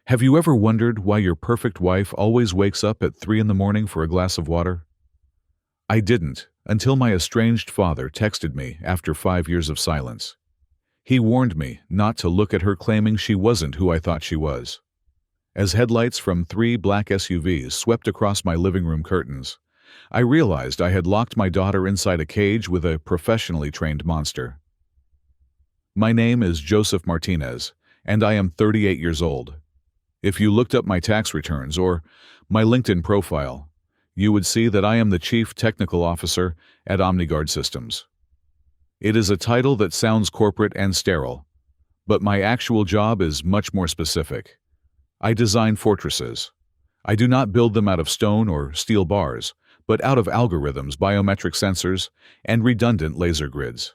Have you ever wondered why your perfect wife always wakes up at 3 in the morning for a glass of water? I didn't, until my estranged father texted me after 5 years of silence. He warned me not to look at her, claiming she wasn't who I thought she was. As headlights from 3 black SUVs swept across my living room curtains, I realized I had locked my daughter inside a cage with a professionally trained monster. My name is Joseph Martinez, and I am 38 years old. If you looked up my tax returns or my LinkedIn profile, you would see that I am the Chief Technical Officer at OmniGuard Systems. It is a title that sounds corporate and sterile, but my actual job is much more specific. I design fortresses. I do not build them out of stone or steel bars, but out of algorithms, biometric sensors, and redundant laser grids.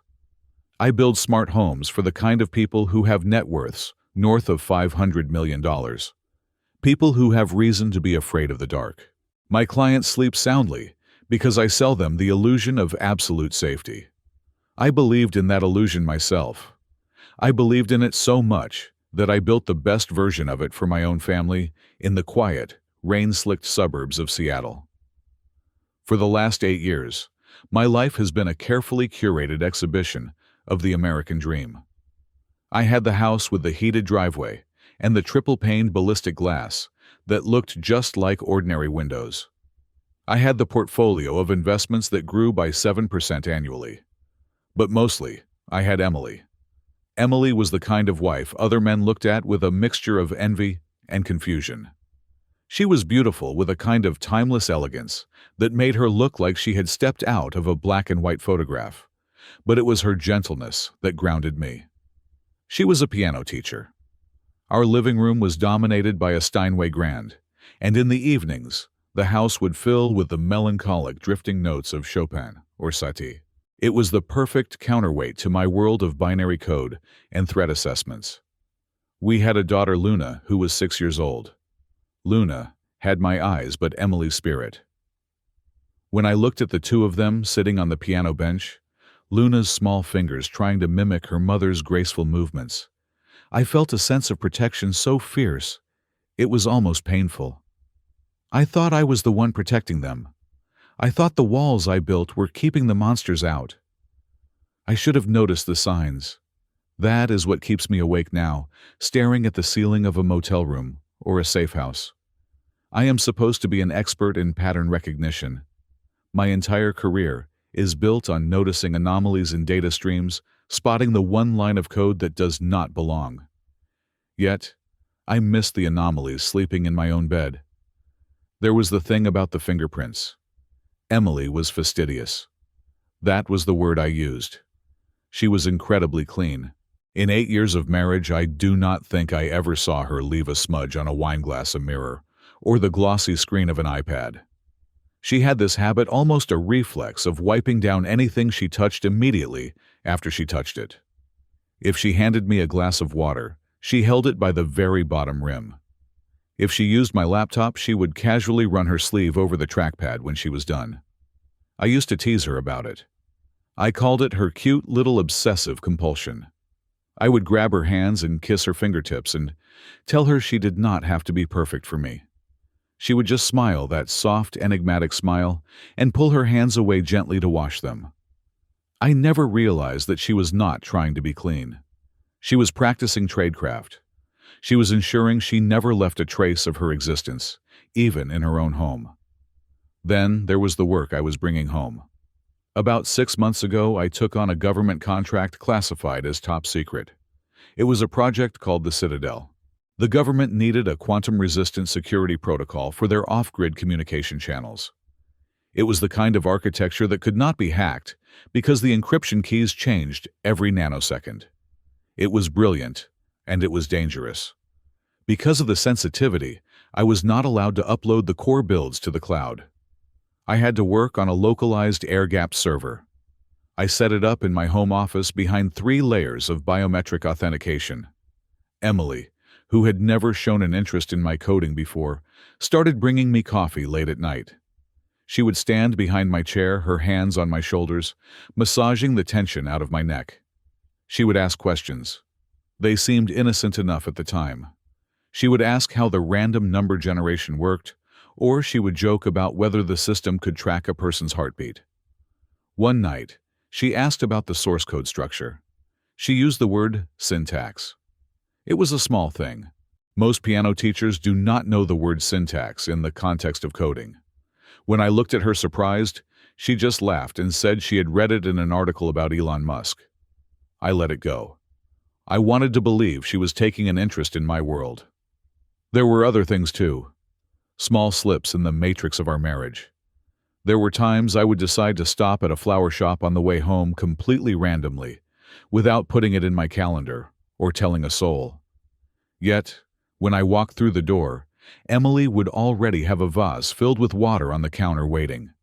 I build smart homes for the kind of people who have net worths north of $500 million. People who have reason to be afraid of the dark. My clients sleep soundly because I sell them the illusion of absolute safety. I believed in that illusion myself. I believed in it so much that I built the best version of it for my own family in the quiet, rain-slicked suburbs of Seattle. For the last 8 years, my life has been a carefully curated exhibition of the American dream. I had the house with the heated driveway and the triple-paned ballistic glass that looked just like ordinary windows. I had the portfolio of investments that grew by 7% annually. But mostly, I had Emily. Emily was the kind of wife other men looked at with a mixture of envy and confusion. She was beautiful with a kind of timeless elegance that made her look like she had stepped out of a black and white photograph. But it was her gentleness that grounded me. She was a piano teacher. Our living room was dominated by a Steinway grand, and in the evenings, the house would fill with the melancholic drifting notes of Chopin or Satie. It was the perfect counterweight to my world of binary code and threat assessments. We had a daughter, Luna, who was 6 years old. Luna had my eyes but Emily's spirit. When I looked at the two of them sitting on the piano bench, Luna's small fingers trying to mimic her mother's graceful movements, I felt a sense of protection so fierce, it was almost painful. I thought I was the one protecting them. I thought the walls I built were keeping the monsters out. I should have noticed the signs. That is what keeps me awake now, staring at the ceiling of a motel room or a safe house. I am supposed to be an expert in pattern recognition. My entire career is built on noticing anomalies in data streams, spotting the one line of code that does not belong. Yet, I missed the anomalies sleeping in my own bed. There was the thing about the fingerprints. Emily was fastidious. That was the word I used. She was incredibly clean. In 8 years of marriage, I do not think I ever saw her leave a smudge on a wine glass, a mirror, or the glossy screen of an iPad. She had this habit, almost a reflex, of wiping down anything she touched immediately after she touched it. If she handed me a glass of water, she held it by the very bottom rim. If she used my laptop, she would casually run her sleeve over the trackpad when she was done. I used to tease her about it. I called it her cute little obsessive compulsion. I would grab her hands and kiss her fingertips and tell her she did not have to be perfect for me. She would just smile, that soft, enigmatic smile, and pull her hands away gently to wash them. I never realized that she was not trying to be clean. She was practicing tradecraft. She was ensuring she never left a trace of her existence, even in her own home. Then there was the work I was bringing home. About 6 months ago, I took on a government contract classified as top secret. It was a project called the Citadel. The government needed a quantum-resistant security protocol for their off-grid communication channels. It was the kind of architecture that could not be hacked because the encryption keys changed every nanosecond. It was brilliant, and it was dangerous. Because of the sensitivity, I was not allowed to upload the core builds to the cloud. I had to work on a localized air-gapped server. I set it up in my home office behind 3 layers of biometric authentication. Emily, who had never shown an interest in my coding before, started bringing me coffee late at night. She would stand behind my chair, her hands on my shoulders, massaging the tension out of my neck. She would ask questions. They seemed innocent enough at the time. She would ask how the random number generation worked, or she would joke about whether the system could track a person's heartbeat. One night, she asked about the source code structure. She used the word syntax. It was a small thing. Most piano teachers do not know the word syntax in the context of coding. When I looked at her surprised, she just laughed and said she had read it in an article about Elon Musk. I let it go. I wanted to believe she was taking an interest in my world. There were other things too. Small slips in the matrix of our marriage. There were times I would decide to stop at a flower shop on the way home completely randomly, without putting it in my calendar or telling a soul. Yet, when I walked through the door, Emily would already have a vase filled with water on the counter waiting.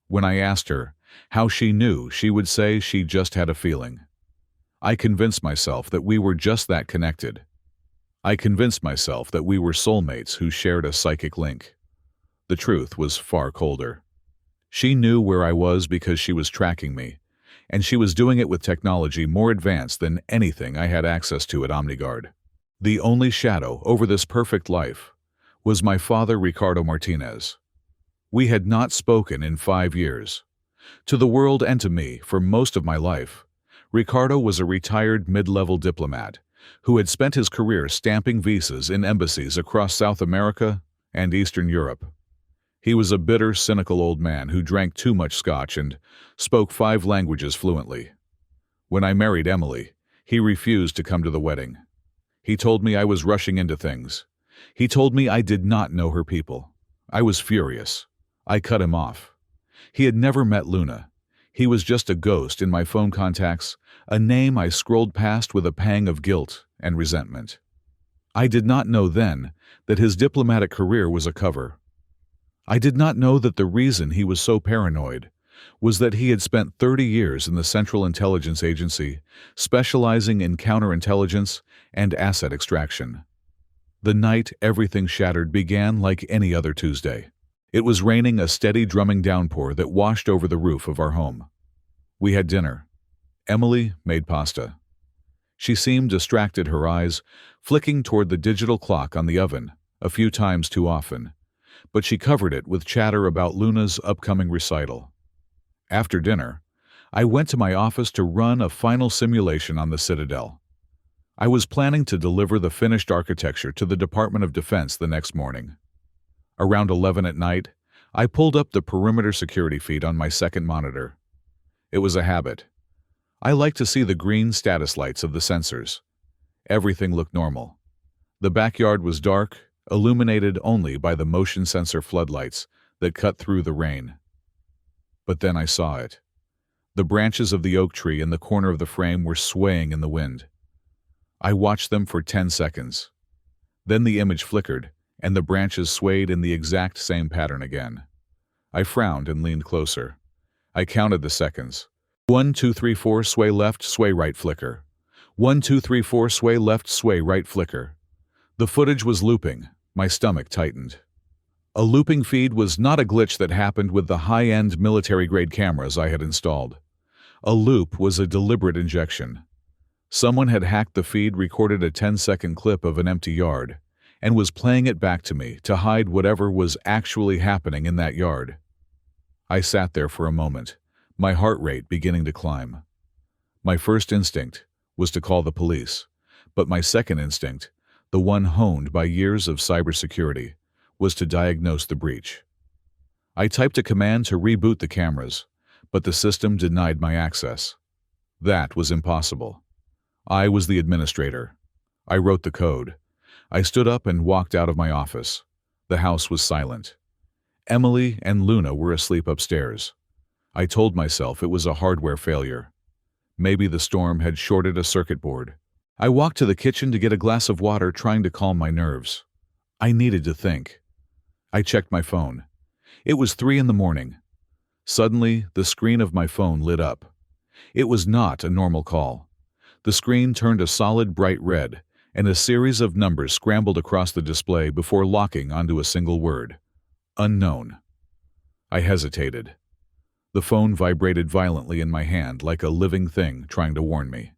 When I asked her how she knew, she would say she just had a feeling. I convinced myself that we were just that connected. I convinced myself that we were soulmates who shared a psychic link. The truth was far colder. She knew where I was because she was tracking me, and she was doing it with technology more advanced than anything I had access to at OmniGuard. The only shadow over this perfect life was my father, Ricardo Martinez. We had not spoken in 5 years. To the world and to me, for most of my life, Ricardo was a retired mid-level diplomat who had spent his career stamping visas in embassies across South America and Eastern Europe. He was a bitter, cynical old man who drank too much scotch and spoke 5 languages fluently. When I married Emily, he refused to come to the wedding. He told me I was rushing into things. He told me I did not know her people. I was furious. I cut him off. He had never met Luna. He was just a ghost in my phone contacts, a name I scrolled past with a pang of guilt and resentment. I did not know then that his diplomatic career was a cover. I did not know that the reason he was so paranoid was that he had spent 30 years in the Central Intelligence Agency, specializing in counterintelligence and asset extraction. The night everything shattered began like any other Tuesday. It was raining, a steady drumming downpour that washed over the roof of our home. We had dinner. Emily made pasta. She seemed distracted, her eyes flicking toward the digital clock on the oven a few times too often, but she covered it with chatter about Luna's upcoming recital. After dinner, I went to my office to run a final simulation on the Citadel. I was planning to deliver the finished architecture to the Department of Defense the next morning. Around 11 at night, I pulled up the perimeter security feed on my second monitor. It was a habit. I like to see the green status lights of the sensors. Everything looked normal. The backyard was dark, illuminated only by the motion sensor floodlights that cut through the rain. But then I saw it. The branches of the oak tree in the corner of the frame were swaying in the wind. I watched them for 10 seconds. Then the image flickered, and the branches swayed in the exact same pattern again. I frowned and leaned closer. I counted the seconds. 1, 2, 3, 4, sway left, sway right, flicker. 1, 2, 3, 4, sway left, sway right, flicker. The footage was looping. My stomach tightened. A looping feed was not a glitch that happened with the high-end military-grade cameras I had installed. A loop was a deliberate injection. Someone had hacked the feed, recorded a 10-second clip of an empty yard, and was playing it back to me to hide whatever was actually happening in that yard. I sat there for a moment, my heart rate beginning to climb. My first instinct was to call the police, but my second instinct, the one honed by years of cybersecurity, was to diagnose the breach. I typed a command to reboot the cameras, but the system denied my access. That was impossible. I was the administrator. I wrote the code. I stood up and walked out of my office. The house was silent. Emily and Luna were asleep upstairs. I told myself it was a hardware failure. Maybe the storm had shorted a circuit board. I walked to the kitchen to get a glass of water, trying to calm my nerves. I needed to think. I checked my phone. It was 3 in the morning. Suddenly, the screen of my phone lit up. It was not a normal call. The screen turned a solid bright red, and a series of numbers scrambled across the display before locking onto a single word: unknown. I hesitated. The phone vibrated violently in my hand like a living thing trying to warn me.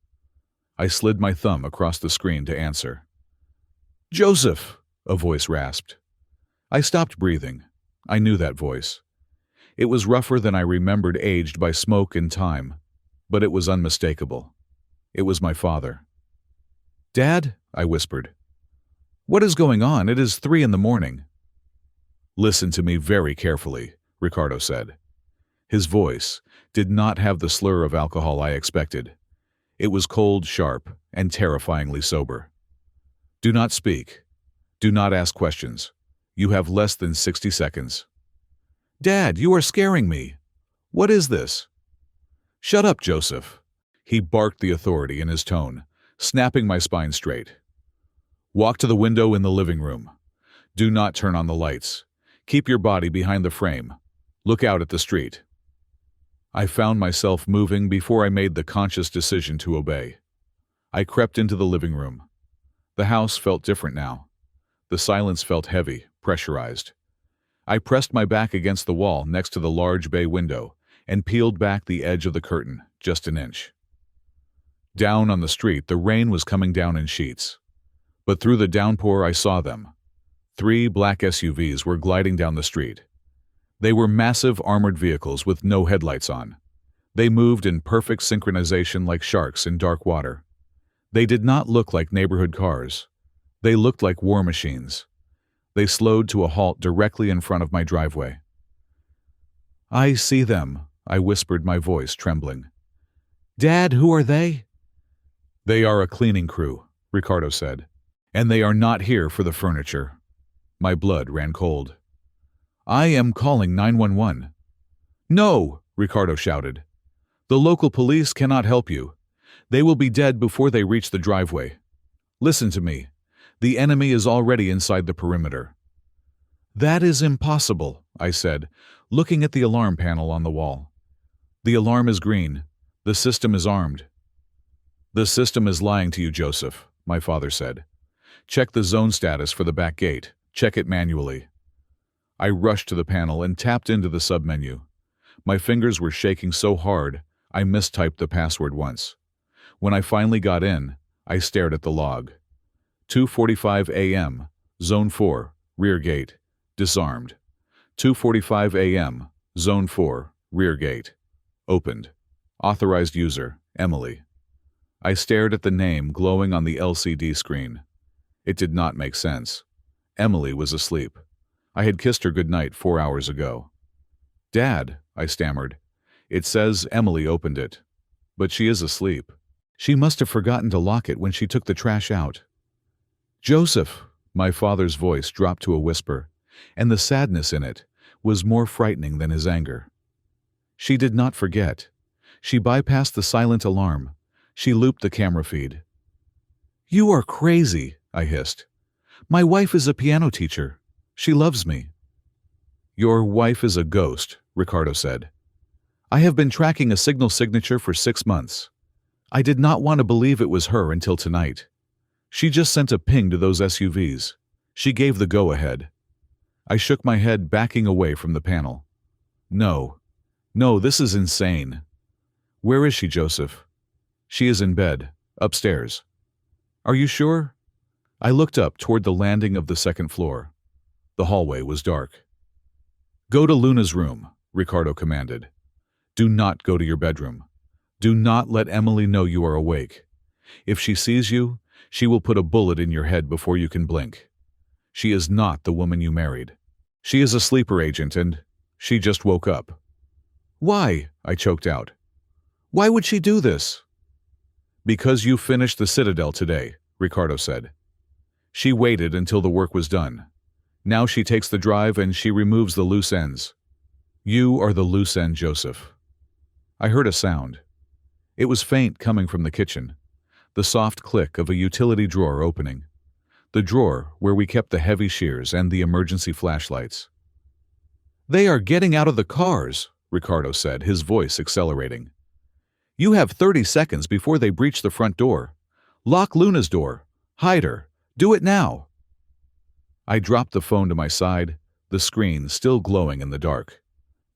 I slid my thumb across the screen to answer. "Joseph!" a voice rasped. I stopped breathing. I knew that voice. It was rougher than I remembered, aged by smoke and time, but it was unmistakable. It was my father. "Dad?" I whispered. "What is going on? It is 3 in the morning." "Listen to me very carefully," Ricardo said. His voice did not have the slur of alcohol I expected. It was cold, sharp, and terrifyingly sober. "Do not speak. Do not ask questions. You have less than 60 seconds. "Dad, you are scaring me. What is this?" "Shut up, Joseph." He barked the authority in his tone, snapping my spine straight. "Walk to the window in the living room. Do not turn on the lights. Keep your body behind the frame. Look out at the street." I found myself moving before I made the conscious decision to obey. I crept into the living room. The house felt different now. The silence felt heavy, pressurized. I pressed my back against the wall next to the large bay window and peeled back the edge of the curtain just an inch. Down on the street, the rain was coming down in sheets. But through the downpour, I saw them. 3 black SUVs were gliding down the street. They were massive armored vehicles with no headlights on. They moved in perfect synchronization like sharks in dark water. They did not look like neighborhood cars. They looked like war machines. They slowed to a halt directly in front of my driveway. "I see them," I whispered, my voice trembling. "Dad, who are they?" "They are a cleaning crew," Ricardo said. "And they are not here for the furniture." My blood ran cold. "I am calling 911. "No!" Ricardo shouted. "The local police cannot help you. They will be dead before they reach the driveway. Listen to me. The enemy is already inside the perimeter." "That is impossible," I said, looking at the alarm panel on the wall. "The alarm is green. The system is armed." "The system is lying to you, Joseph," my father said. "Check the zone status for the back gate. Check it manually." I rushed to the panel and tapped into the submenu. My fingers were shaking so hard, I mistyped the password once. When I finally got in, I stared at the log. 2:45 a.m., Zone 4, rear gate, disarmed. 2:45 a.m., Zone 4, rear gate, opened. Authorized user, Emily. I stared at the name glowing on the LCD screen. It did not make sense. Emily was asleep. I had kissed her goodnight 4 hours ago. "Dad," I stammered. "It says Emily opened it. But she is asleep. She must have forgotten to lock it when she took the trash out." "Joseph," my father's voice dropped to a whisper, and the sadness in it was more frightening than his anger. "She did not forget. She bypassed the silent alarm. She looped the camera feed." "You are crazy," I hissed. "My wife is a piano teacher. She loves me." "Your wife is a ghost," Ricardo said. "I have been tracking a signal signature for 6 months. I did not want to believe it was her until tonight. She just sent a ping to those SUVs. She gave the go-ahead." I shook my head, backing away from the panel. No, this is insane." "Where is she, Joseph?" "She is in bed, upstairs." "Are you sure?" I looked up toward the landing of the second floor. The hallway was dark. "Go to Luna's room," Ricardo commanded. "Do not go to your bedroom. Do not let Emily know you are awake. If she sees you, she will put a bullet in your head before you can blink. She is not the woman you married. She is a sleeper agent and she just woke up." "Why?" I choked out. "Why would she do this?" "Because you finished the Citadel today," Ricardo said. "She waited until the work was done. Now she takes the drive and she removes the loose ends. You are the loose end, Joseph." I heard a sound. It was faint, coming from the kitchen. The soft click of a utility drawer opening. The drawer where we kept the heavy shears and the emergency flashlights. "They are getting out of the cars," Ricardo said, his voice accelerating. "You have 30 seconds before they breach the front door. Lock Luna's door. Hide her. Do it now." I dropped the phone to my side, the screen still glowing in the dark.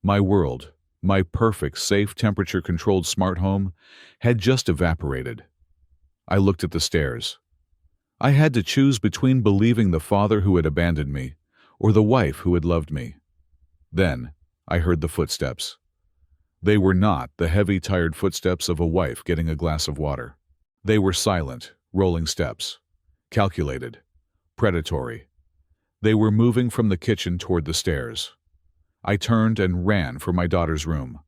My world, my perfect, safe, temperature-controlled smart home, had just evaporated. I looked at the stairs. I had to choose between believing the father who had abandoned me or the wife who had loved me. Then I heard the footsteps. They were not the heavy, tired footsteps of a wife getting a glass of water. They were silent, rolling steps, calculated, predatory. They were moving from the kitchen toward the stairs. I turned and ran for my daughter's room.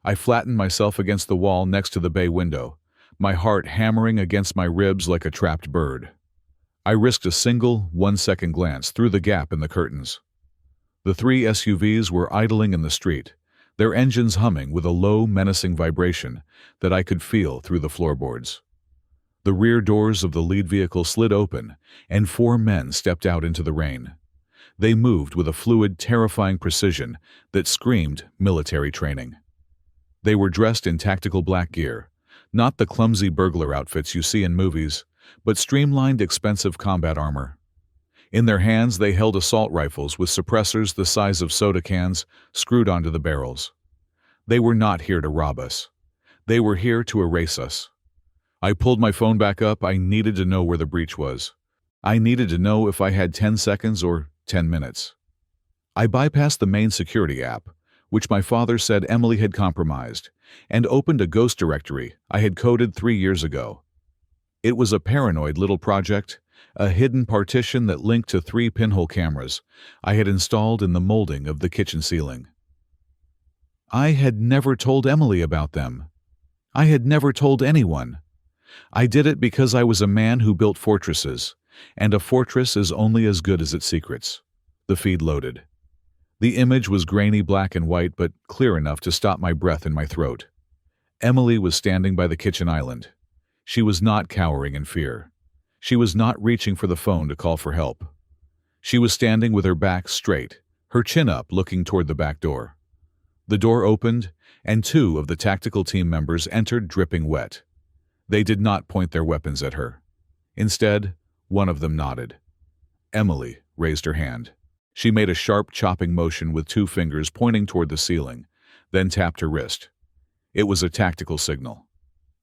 I flattened myself against the wall next to the bay window, my heart hammering against my ribs like a trapped bird. I risked a single, 1-second glance through the gap in the curtains. The 3 SUVs were idling in the street, their engines humming with a low, menacing vibration that I could feel through the floorboards. The rear doors of the lead vehicle slid open, and 4 men stepped out into the rain. They moved with a fluid, terrifying precision that screamed military training. They were dressed in tactical black gear, not the clumsy burglar outfits you see in movies, but streamlined, expensive combat armor. In their hands they held assault rifles with suppressors the size of soda cans screwed onto the barrels. They were not here to rob us. They were here to erase us. I pulled my phone back up. I needed to know where the breach was. I needed to know if I had 10 seconds or 10 minutes. I bypassed the main security app, which my father said Emily had compromised, and opened a ghost directory I had coded 3 years ago. It was a paranoid little project, a hidden partition that linked to 3 pinhole cameras I had installed in the molding of the kitchen ceiling. I had never told Emily about them. I had never told anyone. I did it because I was a man who built fortresses, and a fortress is only as good as its secrets. The feed loaded. The image was grainy black and white, but clear enough to stop my breath in my throat. Emily was standing by the kitchen island. She was not cowering in fear. She was not reaching for the phone to call for help. She was standing with her back straight, her chin up, looking toward the back door. The door opened, and 2 of the tactical team members entered, dripping wet. They did not point their weapons at her. Instead, one of them nodded. Emily raised her hand. She made a sharp chopping motion with 2 fingers pointing toward the ceiling, then tapped her wrist. It was a tactical signal.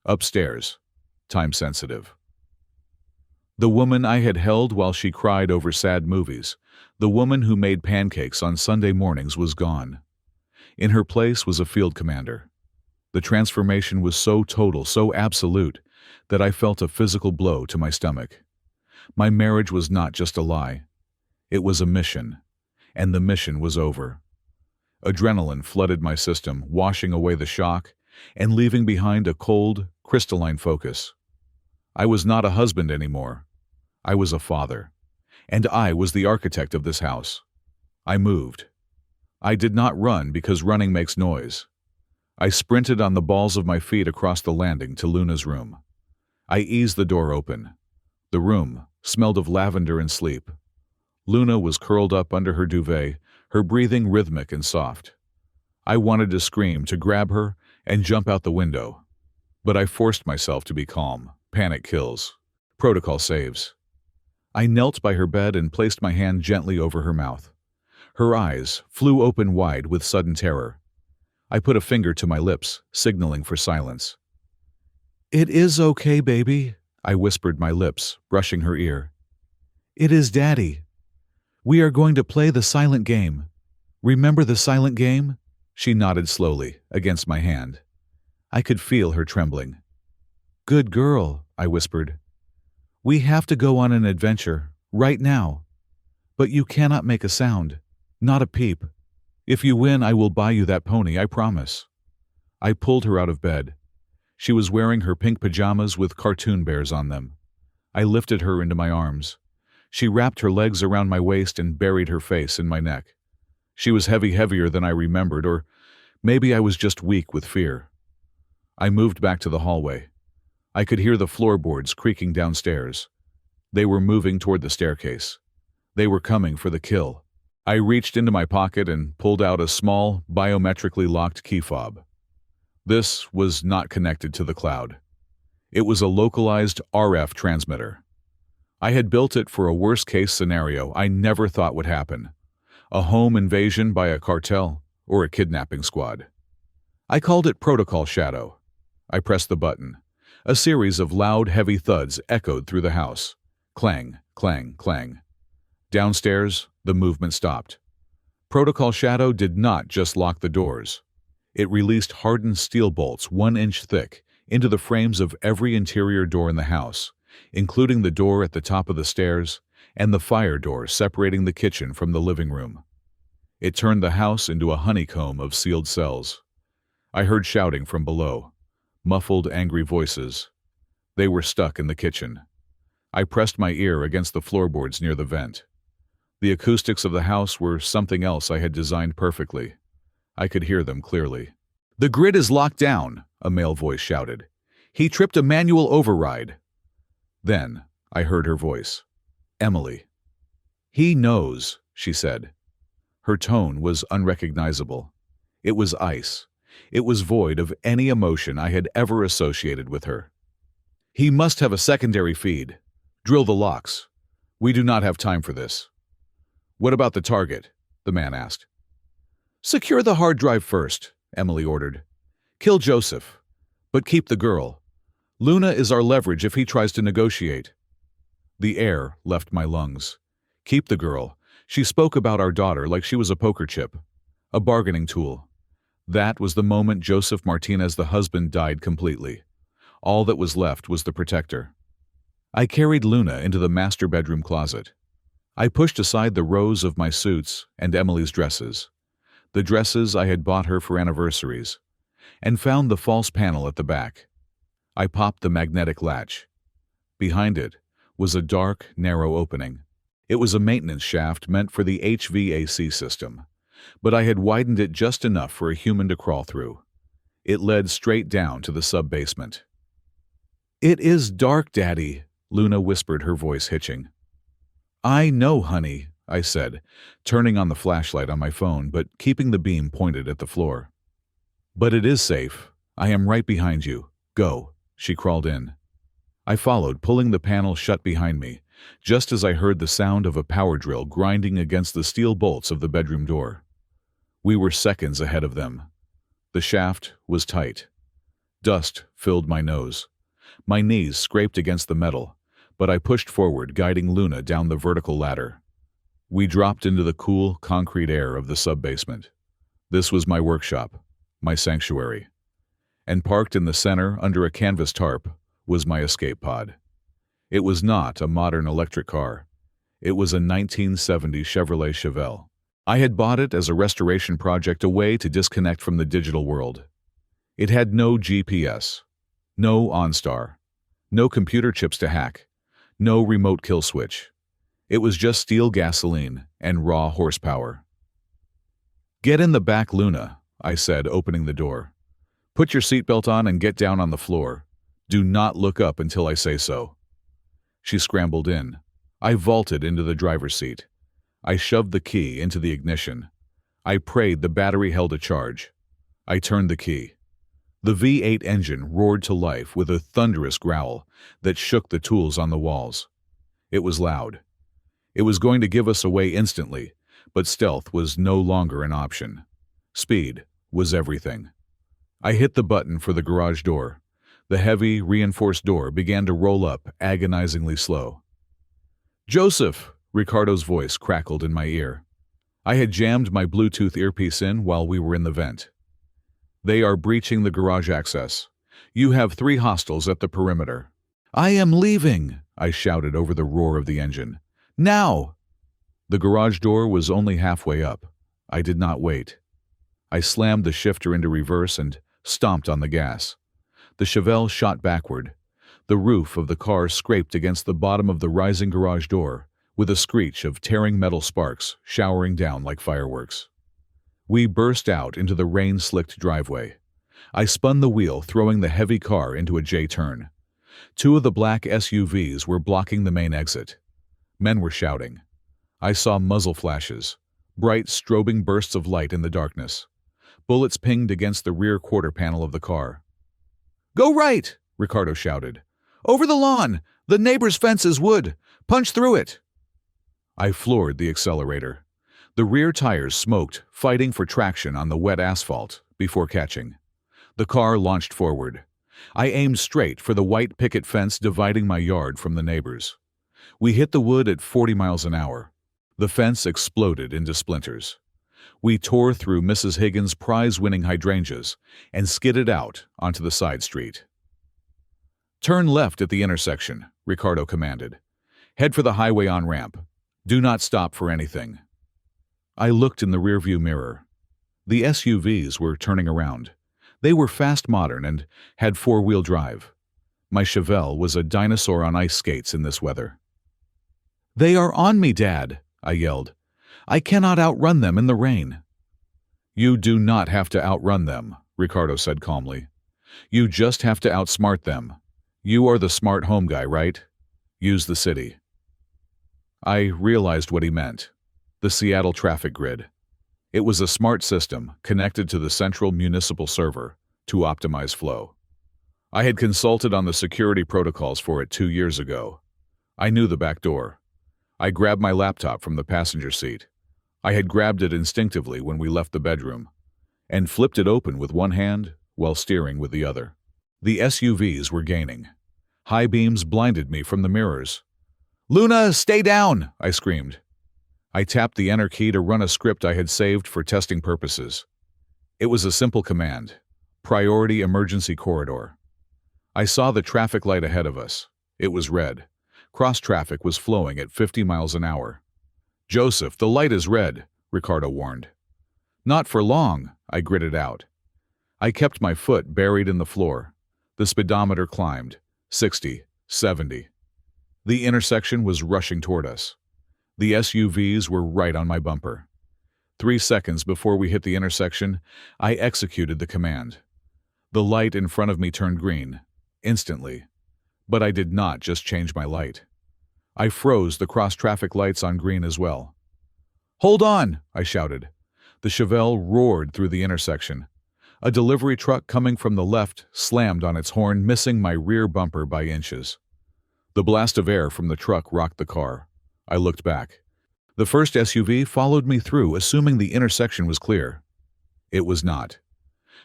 Upstairs. Time sensitive. The woman I had held while she cried over sad movies, the woman who made pancakes on Sunday mornings, was gone. In her place was a field commander. The transformation was so total, so absolute, that I felt a physical blow to my stomach. My marriage was not just a lie. It was a mission, and the mission was over. Adrenaline flooded my system, washing away the shock and leaving behind a cold, crystalline focus. I was not a husband anymore. I was a father, and I was the architect of this house. I moved. I did not run because running makes noise. I sprinted on the balls of my feet across the landing to Luna's room. I eased the door open. The room smelled of lavender and sleep. Luna was curled up under her duvet, her breathing rhythmic and soft. I wanted to scream, to grab her, and jump out the window. But I forced myself to be calm. Panic kills. Protocol saves. I knelt by her bed and placed my hand gently over her mouth. Her eyes flew open wide with sudden terror. I put a finger to my lips, signaling for silence. "It is okay, baby," I whispered, my lips brushing her ear. "It is Daddy. We are going to play the silent game. Remember the silent game?" She nodded slowly, against my hand. I could feel her trembling. "Good girl," I whispered. "We have to go on an adventure, right now. But you cannot make a sound, not a peep. If you win, I will buy you that pony, I promise." I pulled her out of bed. She was wearing her pink pajamas with cartoon bears on them. I lifted her into my arms. She wrapped her legs around my waist and buried her face in my neck. She was heavier than I remembered, or maybe I was just weak with fear. I moved back to the hallway. I could hear the floorboards creaking downstairs. They were moving toward the staircase. They were coming for the kill. I reached into my pocket and pulled out a small, biometrically locked key fob. This was not connected to the cloud. It was a localized RF transmitter. I had built it for a worst-case scenario I never thought would happen: a home invasion by a cartel or a kidnapping squad. I called it Protocol Shadow. I pressed the button. A series of loud, heavy thuds echoed through the house. Clang, clang, clang. Downstairs, the movement stopped. Protocol Shadow did not just lock the doors. It released hardened steel bolts 1 inch thick into the frames of every interior door in the house, including the door at the top of the stairs and the fire door separating the kitchen from the living room. It turned the house into a honeycomb of sealed cells. I heard shouting from below, muffled, angry voices. They were stuck in the kitchen. I pressed my ear against the floorboards near the vent. The acoustics of the house were something else I had designed perfectly. I could hear them clearly. "The grid is locked down," a male voice shouted. "He tripped a manual override." Then I heard her voice. Emily. "He knows," she said. Her tone was unrecognizable. It was ice. It was void of any emotion I had ever associated with her. "He must have a secondary feed. Drill the locks. We do not have time for this." "What about the target?" the man asked. "Secure the hard drive first," Emily ordered. "Kill Joseph, but keep the girl. Luna is our leverage if he tries to negotiate." The air left my lungs. Keep the girl. She spoke about our daughter like she was a poker chip, a bargaining tool. That was the moment Joseph Martinez, the husband, died completely. All that was left was the protector. I carried Luna into the master bedroom closet. I pushed aside the rows of my suits and Emily's dresses, the dresses I had bought her for anniversaries, and found the false panel at the back. I popped the magnetic latch. Behind it was a dark, narrow opening. It was a maintenance shaft meant for the HVAC system, but I had widened it just enough for a human to crawl through. It led straight down to the sub-basement. "It is dark, Daddy," Luna whispered, her voice hitching. "I know, honey," I said, turning on the flashlight on my phone but keeping the beam pointed at the floor. "But it is safe. I am right behind you. Go." She crawled in. I followed, pulling the panel shut behind me, just as I heard the sound of a power drill grinding against the steel bolts of the bedroom door. We were seconds ahead of them. The shaft was tight. Dust filled my nose. My knees scraped against the metal, but I pushed forward, guiding Luna down the vertical ladder. We dropped into the cool, concrete air of the sub-basement. This was my workshop, my sanctuary. And parked in the center under a canvas tarp was my escape pod. It was not a modern electric car. It was a 1970 Chevrolet Chevelle. I had bought it as a restoration project, a way to disconnect from the digital world. It had no GPS, no OnStar, no computer chips to hack, no remote kill switch. It was just steel gasoline and raw horsepower. "Get in the back, Luna," I said, opening the door. "Put your seatbelt on and get down on the floor. Do not look up until I say so." She scrambled in. I vaulted into the driver's seat. I shoved the key into the ignition. I prayed the battery held a charge. I turned the key. The V8 engine roared to life with a thunderous growl that shook the tools on the walls. It was loud. It was going to give us away instantly, but stealth was no longer an option. Speed was everything. I hit the button for the garage door. The heavy, reinforced door began to roll up, agonizingly slow. "Joseph!" Ricardo's voice crackled in my ear. I had jammed my Bluetooth earpiece in while we were in the vent. "They are breaching the garage access. You have 3 hostiles at the perimeter." "I am leaving!" I shouted over the roar of the engine. "Now!" The garage door was only halfway up. I did not wait. I slammed the shifter into reverse and stomped on the gas. The Chevelle shot backward. The roof of the car scraped against the bottom of the rising garage door, with a screech of tearing metal sparks showering down like fireworks. We burst out into the rain-slicked driveway. I spun the wheel, throwing the heavy car into a J-turn. 2 of the black SUVs were blocking the main exit. Men were shouting. I saw muzzle flashes, bright strobing bursts of light in the darkness. Bullets pinged against the rear quarter panel of the car. "Go right!" Ricardo shouted. "Over the lawn! The neighbor's fence is wood! Punch through it!" I floored the accelerator. The rear tires smoked, fighting for traction on the wet asphalt before catching. The car launched forward. I aimed straight for the white picket fence dividing my yard from the neighbor's. We hit the wood at 40 miles an hour. The fence exploded into splinters. We tore through Mrs. Higgins' prize-winning hydrangeas and skidded out onto the side street. "Turn left at the intersection," Ricardo commanded. "Head for the highway on-ramp. Do not stop for anything." I looked in the rearview mirror. The SUVs were turning around. They were fast modern and had four-wheel drive. My Chevelle was a dinosaur on ice skates in this weather. "They are on me, Dad," I yelled. "I cannot outrun them in the rain." "You do not have to outrun them," Ricardo said calmly. "You just have to outsmart them. You are the smart home guy, right? Use the city." I realized what he meant. The Seattle traffic grid. It was a smart system connected to the central municipal server to optimize flow. I had consulted on the security protocols for it 2 years ago. I knew the back door. I grabbed my laptop from the passenger seat. I had grabbed it instinctively when we left the bedroom, and flipped it open with one hand while steering with the other. The SUVs were gaining. High beams blinded me from the mirrors. "Luna, stay down!" I screamed. I tapped the enter key to run a script I had saved for testing purposes. It was a simple command: priority emergency corridor. I saw the traffic light ahead of us. It was red. Cross-traffic was flowing at 50 miles an hour. "Joseph, the light is red," Ricardo warned. "Not for long," I gritted out. I kept my foot buried in the floor. The speedometer climbed. 60, 70. The intersection was rushing toward us. The SUVs were right on my bumper. 3 seconds before we hit the intersection, I executed the command. The light in front of me turned green, instantly. But I did not just change my light. I froze the cross-traffic lights on green as well. "Hold on!" I shouted. The Chevelle roared through the intersection. A delivery truck coming from the left slammed on its horn, missing my rear bumper by inches. The blast of air from the truck rocked the car. I looked back. The first SUV followed me through, assuming the intersection was clear. It was not.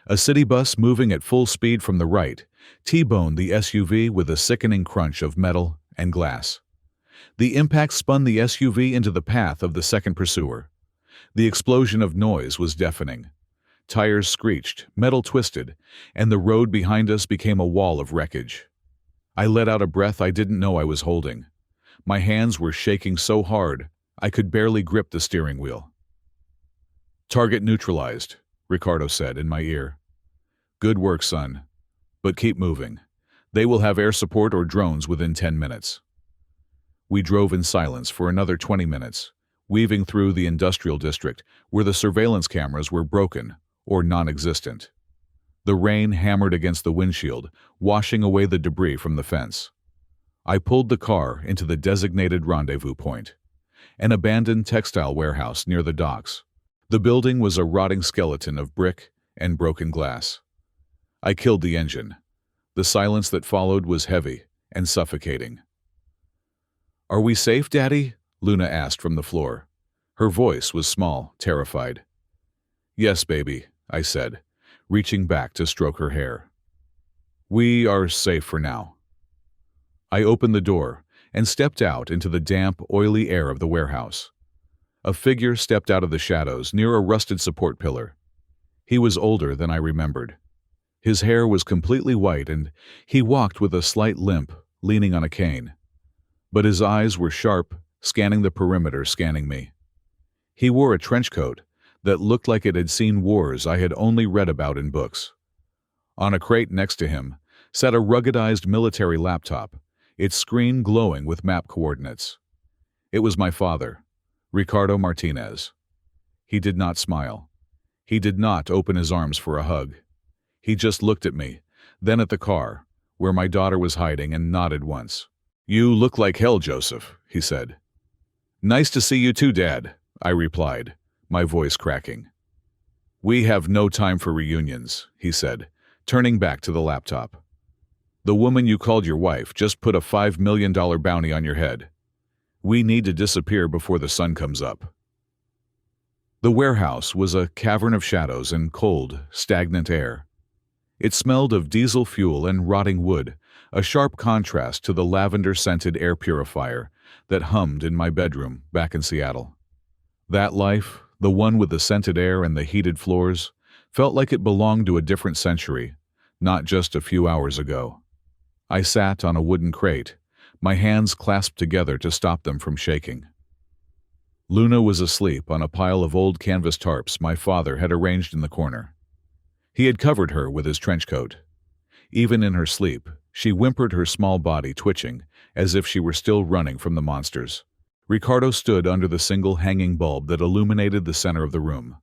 A city bus moving at full speed from the right T-boned the SUV with a sickening crunch of metal and glass. The impact spun the SUV into the path of the second pursuer. The explosion of noise was deafening. Tires screeched, metal twisted, and the road behind us became a wall of wreckage. I let out a breath I didn't know I was holding. My hands were shaking so hard, I could barely grip the steering wheel. "Target neutralized," Ricardo said in my ear. "Good work, son. But keep moving. They will have air support or drones within 10 minutes. We drove in silence for another 20 minutes, weaving through the industrial district where the surveillance cameras were broken or non-existent. The rain hammered against the windshield, washing away the debris from the fence. I pulled the car into the designated rendezvous point, an abandoned textile warehouse near the docks. The building was a rotting skeleton of brick and broken glass. I killed the engine. The silence that followed was heavy and suffocating. "Are we safe, Daddy?" Luna asked from the floor. Her voice was small, terrified. "Yes, baby," I said, reaching back to stroke her hair. "We are safe for now." I opened the door and stepped out into the damp, oily air of the warehouse. A figure stepped out of the shadows near a rusted support pillar. He was older than I remembered. His hair was completely white and he walked with a slight limp, leaning on a cane. But his eyes were sharp, scanning the perimeter, scanning me. He wore a trench coat that looked like it had seen wars I had only read about in books. On a crate next to him sat a ruggedized military laptop, its screen glowing with map coordinates. It was my father, Ricardo Martinez. He did not smile. He did not open his arms for a hug. He just looked at me, then at the car, where my daughter was hiding, and nodded once. "You look like hell, Joseph," he said. "Nice to see you too, Dad," I replied, my voice cracking. "We have no time for reunions," he said, turning back to the laptop. "The woman you called your wife just put a $5 million bounty on your head. We need to disappear before the sun comes up." The warehouse was a cavern of shadows and cold, stagnant air. It smelled of diesel fuel and rotting wood, a sharp contrast to the lavender-scented air purifier that hummed in my bedroom back in Seattle. That life, the one with the scented air and the heated floors, felt like it belonged to a different century, not just a few hours ago. I sat on a wooden crate, my hands clasped together to stop them from shaking. Luna was asleep on a pile of old canvas tarps my father had arranged in the corner. He had covered her with his trench coat. Even in her sleep, she whimpered, her small body twitching, as if she were still running from the monsters. Ricardo stood under the single hanging bulb that illuminated the center of the room.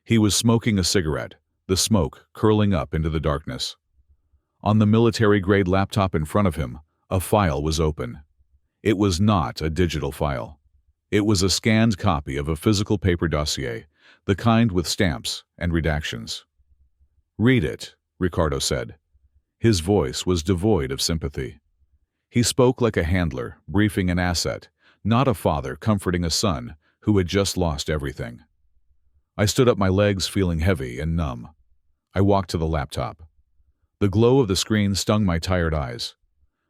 He was smoking a cigarette, the smoke curling up into the darkness. On the military-grade laptop in front of him, a file was open. It was not a digital file. It was a scanned copy of a physical paper dossier, the kind with stamps and redactions. "Read it," Ricardo said. His voice was devoid of sympathy. He spoke like a handler, briefing an asset, not a father comforting a son who had just lost everything. I stood up, my legs feeling heavy and numb. I walked to the laptop. The glow of the screen stung my tired eyes.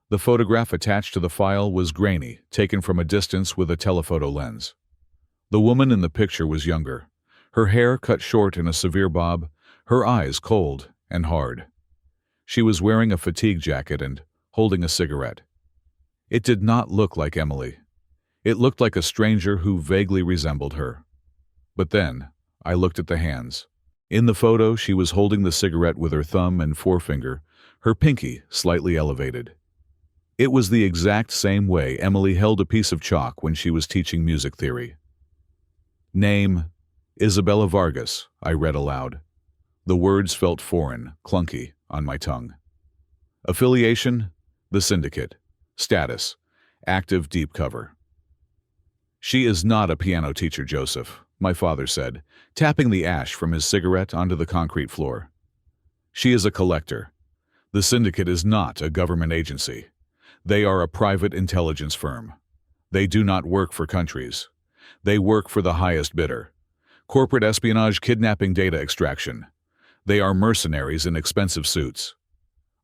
The photograph attached to the file was grainy, taken from a distance with a telephoto lens. The woman in the picture was younger, her hair cut short in a severe bob, her eyes cold and hard. She was wearing a fatigue jacket and holding a cigarette. It did not look like Emily. It looked like a stranger who vaguely resembled her. But then, I looked at the hands. In the photo, she was holding the cigarette with her thumb and forefinger, her pinky slightly elevated. It was the exact same way Emily held a piece of chalk when she was teaching music theory. "Name, Isabella Vargas," I read aloud. The words felt foreign, clunky, on my tongue. "Affiliation, the syndicate. Status, active deep cover." "She is not a piano teacher, Joseph," my father said, tapping the ash from his cigarette onto the concrete floor. "She is a collector. The syndicate is not a government agency. They are a private intelligence firm. They do not work for countries. They work for the highest bidder. Corporate espionage, kidnapping, data extraction. They are mercenaries in expensive suits."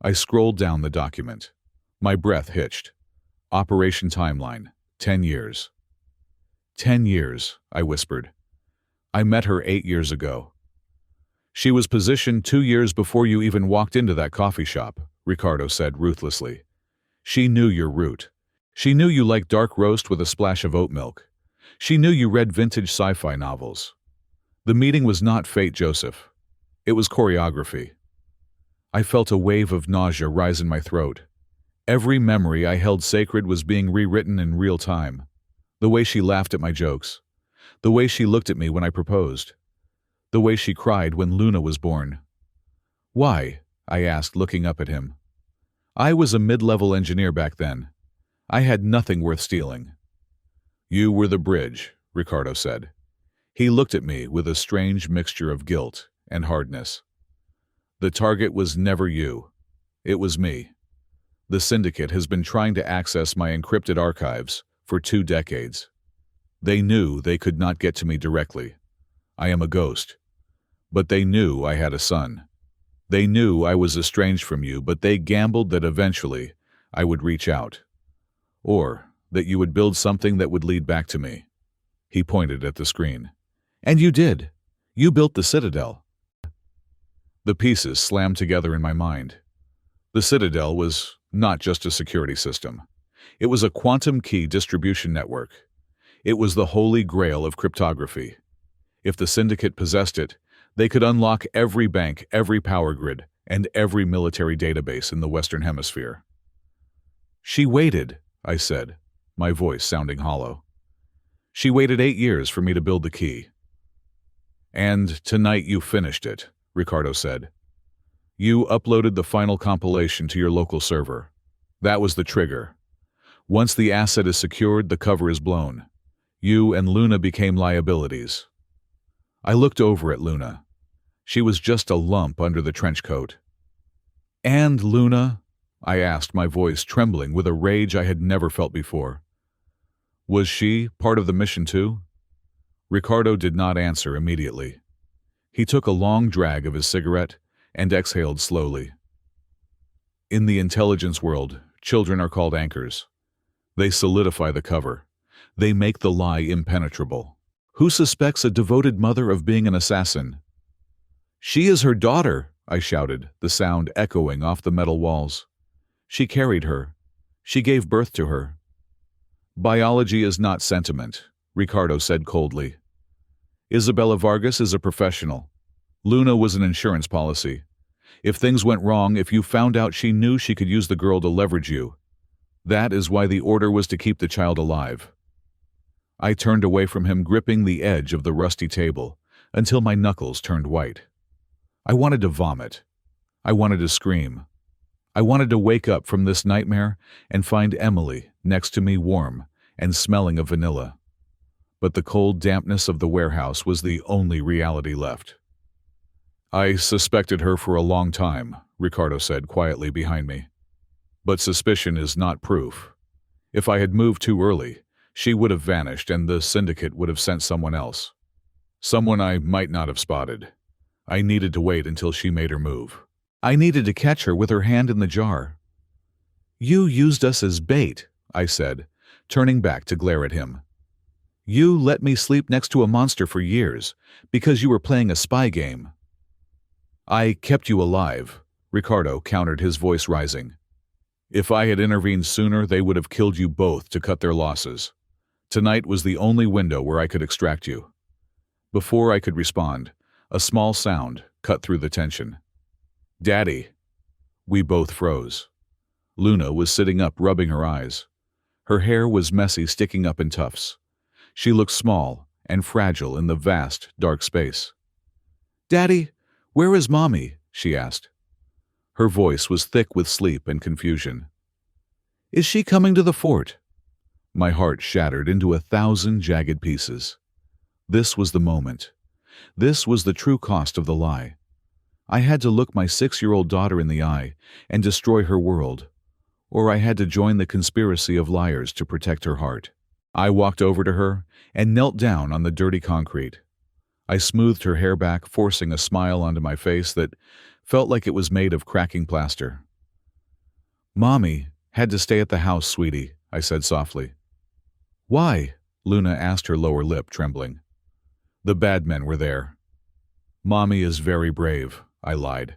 I scrolled down the document. My breath hitched. Operation timeline, 10 years. 10 years, I whispered. I met her 8 years ago. "She was positioned 2 years before you even walked into that coffee shop," Ricardo said ruthlessly. "She knew your route. She knew you liked dark roast with a splash of oat milk. She knew you read vintage sci-fi novels. The meeting was not fate, Joseph. It was choreography." I felt a wave of nausea rise in my throat. Every memory I held sacred was being rewritten in real time. The way she laughed at my jokes. The way she looked at me when I proposed. The way she cried when Luna was born. "Why?" I asked, looking up at him. I was a mid-level engineer back then. I had nothing worth stealing. "You were the bridge," Ricardo said. He looked at me with a strange mixture of guilt and hardness. "The target was never you. It was me. The syndicate has been trying to access my encrypted archives for 2 decades. They knew they could not get to me directly. I am a ghost. But they knew I had a son. They knew I was estranged from you, but they gambled that eventually I would reach out. Or that you would build something that would lead back to me." He pointed at the screen. "And you did. You built the Citadel." The pieces slammed together in my mind. The Citadel was not just a security system. It was a quantum key distribution network. It was the holy grail of cryptography. If the syndicate possessed it, they could unlock every bank, every power grid, and every military database in the Western Hemisphere. "She waited," I said, my voice sounding hollow. "She waited 8 years for me to build the key." "And tonight you finished it," Ricardo said. "You uploaded the final compilation to your local server. That was the trigger. Once the asset is secured, the cover is blown. You and Luna became liabilities." I looked over at Luna. She was just a lump under the trench coat. "And Luna?" I asked, my voice trembling with a rage I had never felt before. "Was she part of the mission too?" Ricardo did not answer immediately. He took a long drag of his cigarette and exhaled slowly. "In the intelligence world, children are called anchors. They solidify the cover. They make the lie impenetrable. Who suspects a devoted mother of being an assassin? She is her daughter, I shouted, the sound echoing off the metal walls. She carried her. She gave birth to her. Biology is not sentiment, Ricardo said coldly. Isabella Vargas is a professional. Luna was an insurance policy. If things went wrong, if you found out she knew she could use the girl to leverage you, that is why the order was to keep the child alive. I turned away from him, gripping the edge of the rusty table, until my knuckles turned white. I wanted to vomit. I wanted to scream. I wanted to wake up from this nightmare and find Emily next to me, warm and smelling of vanilla. But the cold dampness of the warehouse was the only reality left. I suspected her for a long time, Ricardo said quietly behind me. But suspicion is not proof. If I had moved too early, she would have vanished and the syndicate would have sent someone else. Someone I might not have spotted. I needed to wait until she made her move. I needed to catch her with her hand in the jar. You used us as bait, I said, turning back to glare at him. You let me sleep next to a monster for years because you were playing a spy game. I kept you alive, Ricardo countered, his voice rising. If I had intervened sooner, they would have killed you both to cut their losses. Tonight was the only window where I could extract you. Before I could respond, a small sound cut through the tension. Daddy. We both froze. Luna was sitting up, rubbing her eyes. Her hair was messy, sticking up in tufts. She looked small and fragile in the vast, dark space. Daddy, where is Mommy? She asked. Her voice was thick with sleep and confusion. Is she coming to the fort? My heart shattered into 1,000 jagged pieces. This was the moment. This was the true cost of the lie. I had to look my 6-year-old daughter in the eye and destroy her world, or I had to join the conspiracy of liars to protect her heart. I walked over to her and knelt down on the dirty concrete. I smoothed her hair back, forcing a smile onto my face that felt like it was made of cracking plaster. Mommy had to stay at the house, sweetie, I said softly. Why? Luna asked, her lower lip trembling. The bad men were there. Mommy is very brave, I lied.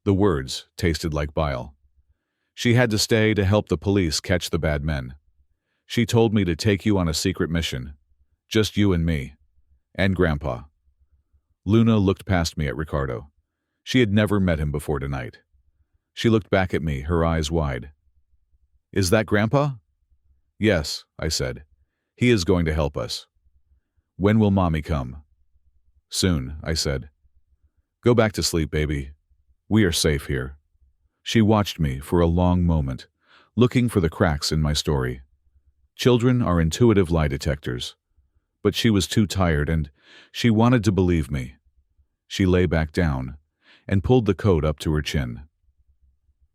The words tasted like bile. She had to stay to help the police catch the bad men. She told me to take you on a secret mission. Just you and me. And Grandpa. Luna looked past me at Ricardo. She had never met him before tonight. She looked back at me, her eyes wide. Is that Grandpa? Yes, I said. He is going to help us. When will Mommy come? Soon, I said. Go back to sleep, baby. We are safe here. She watched me for a long moment, looking for the cracks in my story. Children are intuitive lie detectors. But she was too tired and she wanted to believe me. She lay back down and pulled the coat up to her chin.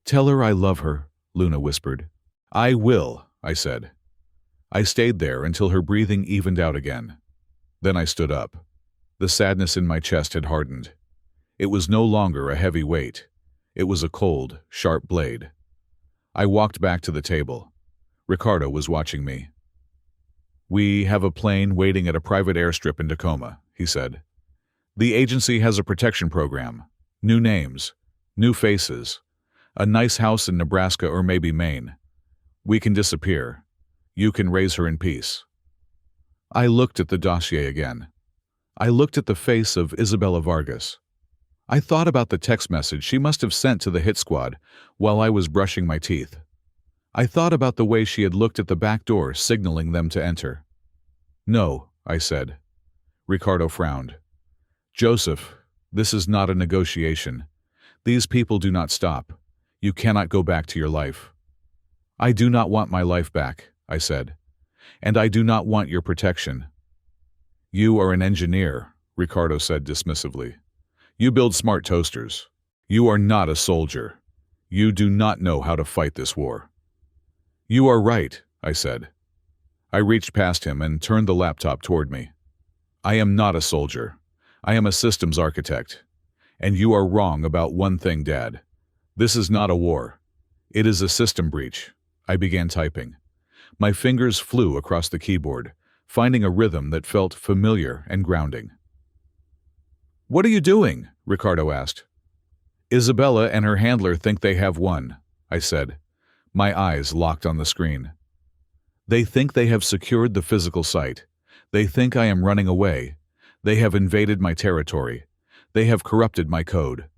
Tell her I love her, Luna whispered. I will, I said. I stayed there until her breathing evened out again. Then I stood up. The sadness in my chest had hardened. It was no longer a heavy weight. It was a cold, sharp blade. I walked back to the table. Ricardo was watching me. We have a plane waiting at a private airstrip in Tacoma, he said. The agency has a protection program. New names. New faces. A nice house in Nebraska or maybe Maine. We can disappear. You can raise her in peace. I looked at the dossier again. I looked at the face of Isabella Vargas. I thought about the text message she must have sent to the hit squad while I was brushing my teeth. I thought about the way she had looked at the back door, signaling them to enter. No, I said. Ricardo frowned. Joseph, this is not a negotiation. These people do not stop. You cannot go back to your life. I do not want my life back, I said. And I do not want your protection. You are an engineer, Ricardo said dismissively. You build smart toasters. You are not a soldier. You do not know how to fight this war. You are right, I said. I reached past him and turned the laptop toward me. I am not a soldier. I am a systems architect. And you are wrong about one thing, Dad. This is not a war. It is a system breach. I began typing. My fingers flew across the keyboard, finding a rhythm that felt familiar and grounding. "What are you doing?" Ricardo asked. "Isabella and her handler think they have won," I said, my eyes locked on the screen. "They think they have secured the physical site. They think I am running away. They have invaded my territory. They have corrupted my code.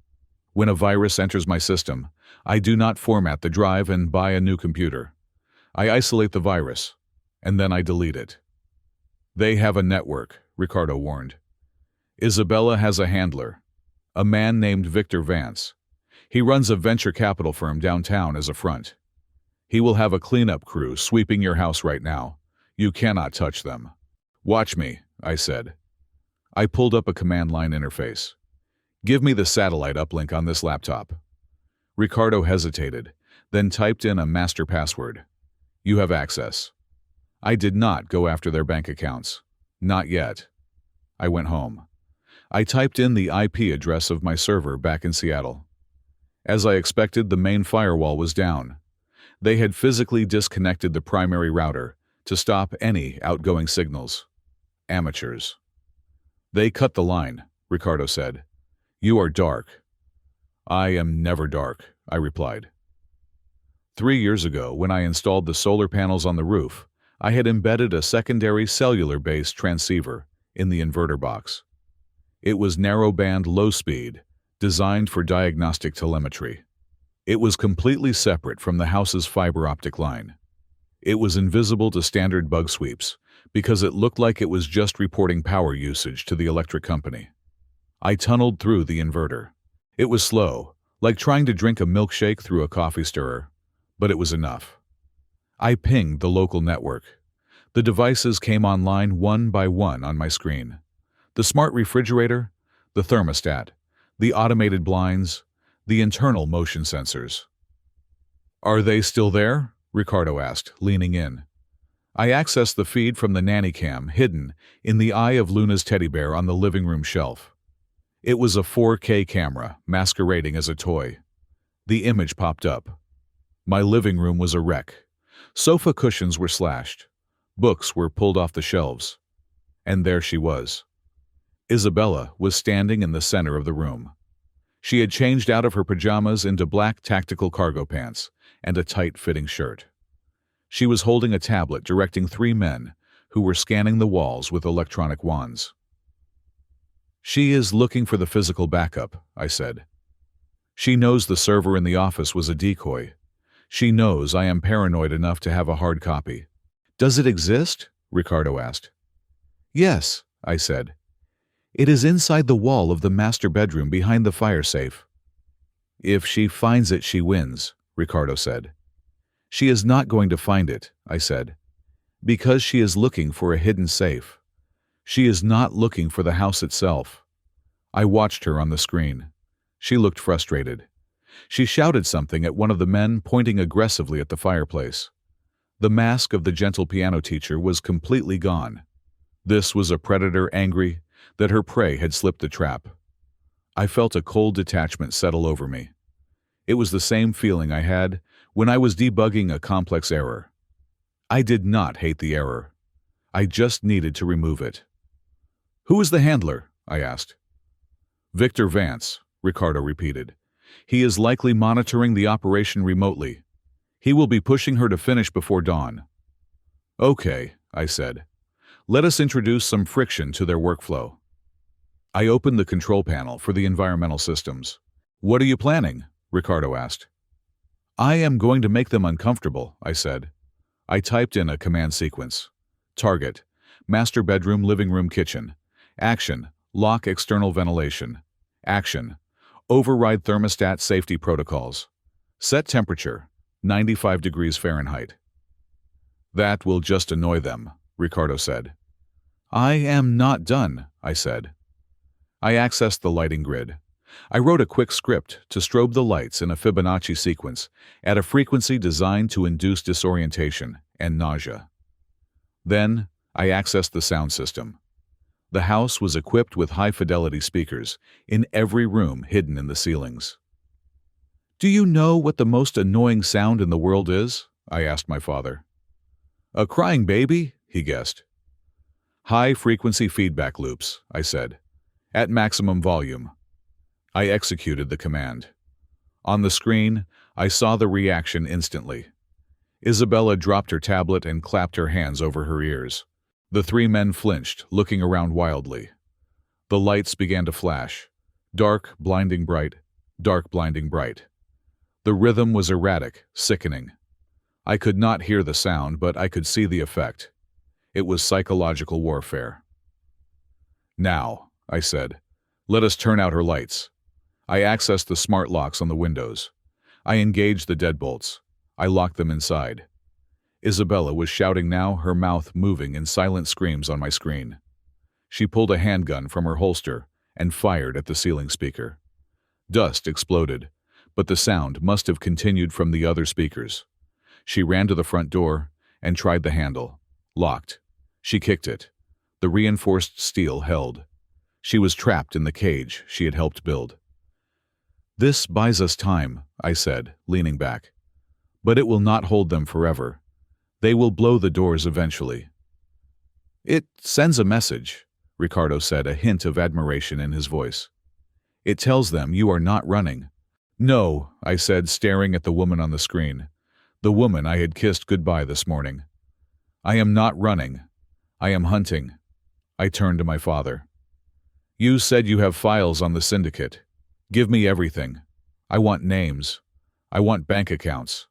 When a virus enters my system, I do not format the drive and buy a new computer. I isolate the virus, and then I delete it." "They have a network," Ricardo warned. "Isabella has a handler, a man named Victor Vance. He runs a venture capital firm downtown as a front. He will have a cleanup crew sweeping your house right now. You cannot touch them." "Watch me," I said. I pulled up a command line interface. "Give me the satellite uplink on this laptop." Ricardo hesitated, then typed in a master password. "You have access." I did not go after their bank accounts. Not yet. I went home. I typed in the IP address of my server back in Seattle. As I expected, the main firewall was down. They had physically disconnected the primary router to stop any outgoing signals. Amateurs. "They cut the line," Ricardo said. "You are dark." "I am never dark," I replied. 3 years ago, when I installed the solar panels on the roof, I had embedded a secondary cellular-based transceiver in the inverter box. It was narrowband low-speed, designed for diagnostic telemetry. It was completely separate from the house's fiber optic line. It was invisible to standard bug sweeps because it looked like it was just reporting power usage to the electric company. I tunneled through the inverter. It was slow, like trying to drink a milkshake through a coffee stirrer, but it was enough. I pinged the local network. The devices came online one by one on my screen. The smart refrigerator, the thermostat, the automated blinds, the internal motion sensors. "Are they still there?" Ricardo asked, leaning in. I accessed the feed from the nanny cam hidden in the eye of Luna's teddy bear on the living room shelf. It was a 4K camera masquerading as a toy. The image popped up. My living room was a wreck. Sofa cushions were slashed. Books were pulled off the shelves. And there she was. Isabella was standing in the center of the room. She had changed out of her pajamas into black tactical cargo pants and a tight-fitting shirt. She was holding a tablet directing 3 men who were scanning the walls with electronic wands. "She is looking for the physical backup," I said. "She knows the server in the office was a decoy. She knows I am paranoid enough to have a hard copy." "Does it exist?" Ricardo asked. "Yes," I said. "It is inside the wall of the master bedroom behind the fire safe." "If she finds it, she wins," Ricardo said. "She is not going to find it," I said, "because she is looking for a hidden safe. She is not looking for the house itself." I watched her on the screen. She looked frustrated. She shouted something at one of the men, pointing aggressively at the fireplace. The mask of the gentle piano teacher was completely gone. This was a predator angry that her prey had slipped the trap. I felt a cold detachment settle over me. It was the same feeling I had when I was debugging a complex error. I did not hate the error. I just needed to remove it. "Who is the handler?" I asked. "Victor Vance," Ricardo repeated. "He is likely monitoring the operation remotely. He will be pushing her to finish before dawn." "Okay," I said. "Let us introduce some friction to their workflow." I opened the control panel for the environmental systems. "What are you planning?" Ricardo asked. "I am going to make them uncomfortable," I said. I typed in a command sequence. Target: master bedroom, living room, kitchen. Action: lock external ventilation. Action: override thermostat safety protocols. Set temperature: 95 degrees Fahrenheit. "That will just annoy them," Ricardo said. "I am not done," I said. I accessed the lighting grid. I wrote a quick script to strobe the lights in a Fibonacci sequence at a frequency designed to induce disorientation and nausea. Then, I accessed the sound system. The house was equipped with high-fidelity speakers in every room hidden in the ceilings. "Do you know what the most annoying sound in the world is?" I asked my father. A crying baby? He guessed. High-frequency feedback loops, I said. At maximum volume. I executed the command. On the screen, I saw the reaction instantly. Isabella dropped her tablet and clapped her hands over her ears. The three men flinched, looking around wildly. The lights began to flash. Dark, blinding bright. Dark, blinding bright. The rhythm was erratic, sickening. I could not hear the sound, but I could see the effect. It was psychological warfare. Now, I said, let us turn out her lights. I accessed the smart locks on the windows. I engaged the deadbolts. I locked them inside. Isabella was shouting now, her mouth moving in silent screams on my screen. She pulled a handgun from her holster and fired at the ceiling speaker. Dust exploded, but the sound must have continued from the other speakers. She ran to the front door and tried the handle. Locked. She kicked it. The reinforced steel held. She was trapped in the cage she had helped build. This buys us time, I said, leaning back. But it will not hold them forever. They will blow the doors eventually. It sends a message, Ricardo said, a hint of admiration in his voice. It tells them you are not running. No, I said, staring at the woman on the screen. The woman I had kissed goodbye this morning. I am not running. I am hunting. I turned to my father. You said you have files on the syndicate. Give me everything. I want names. I want bank accounts.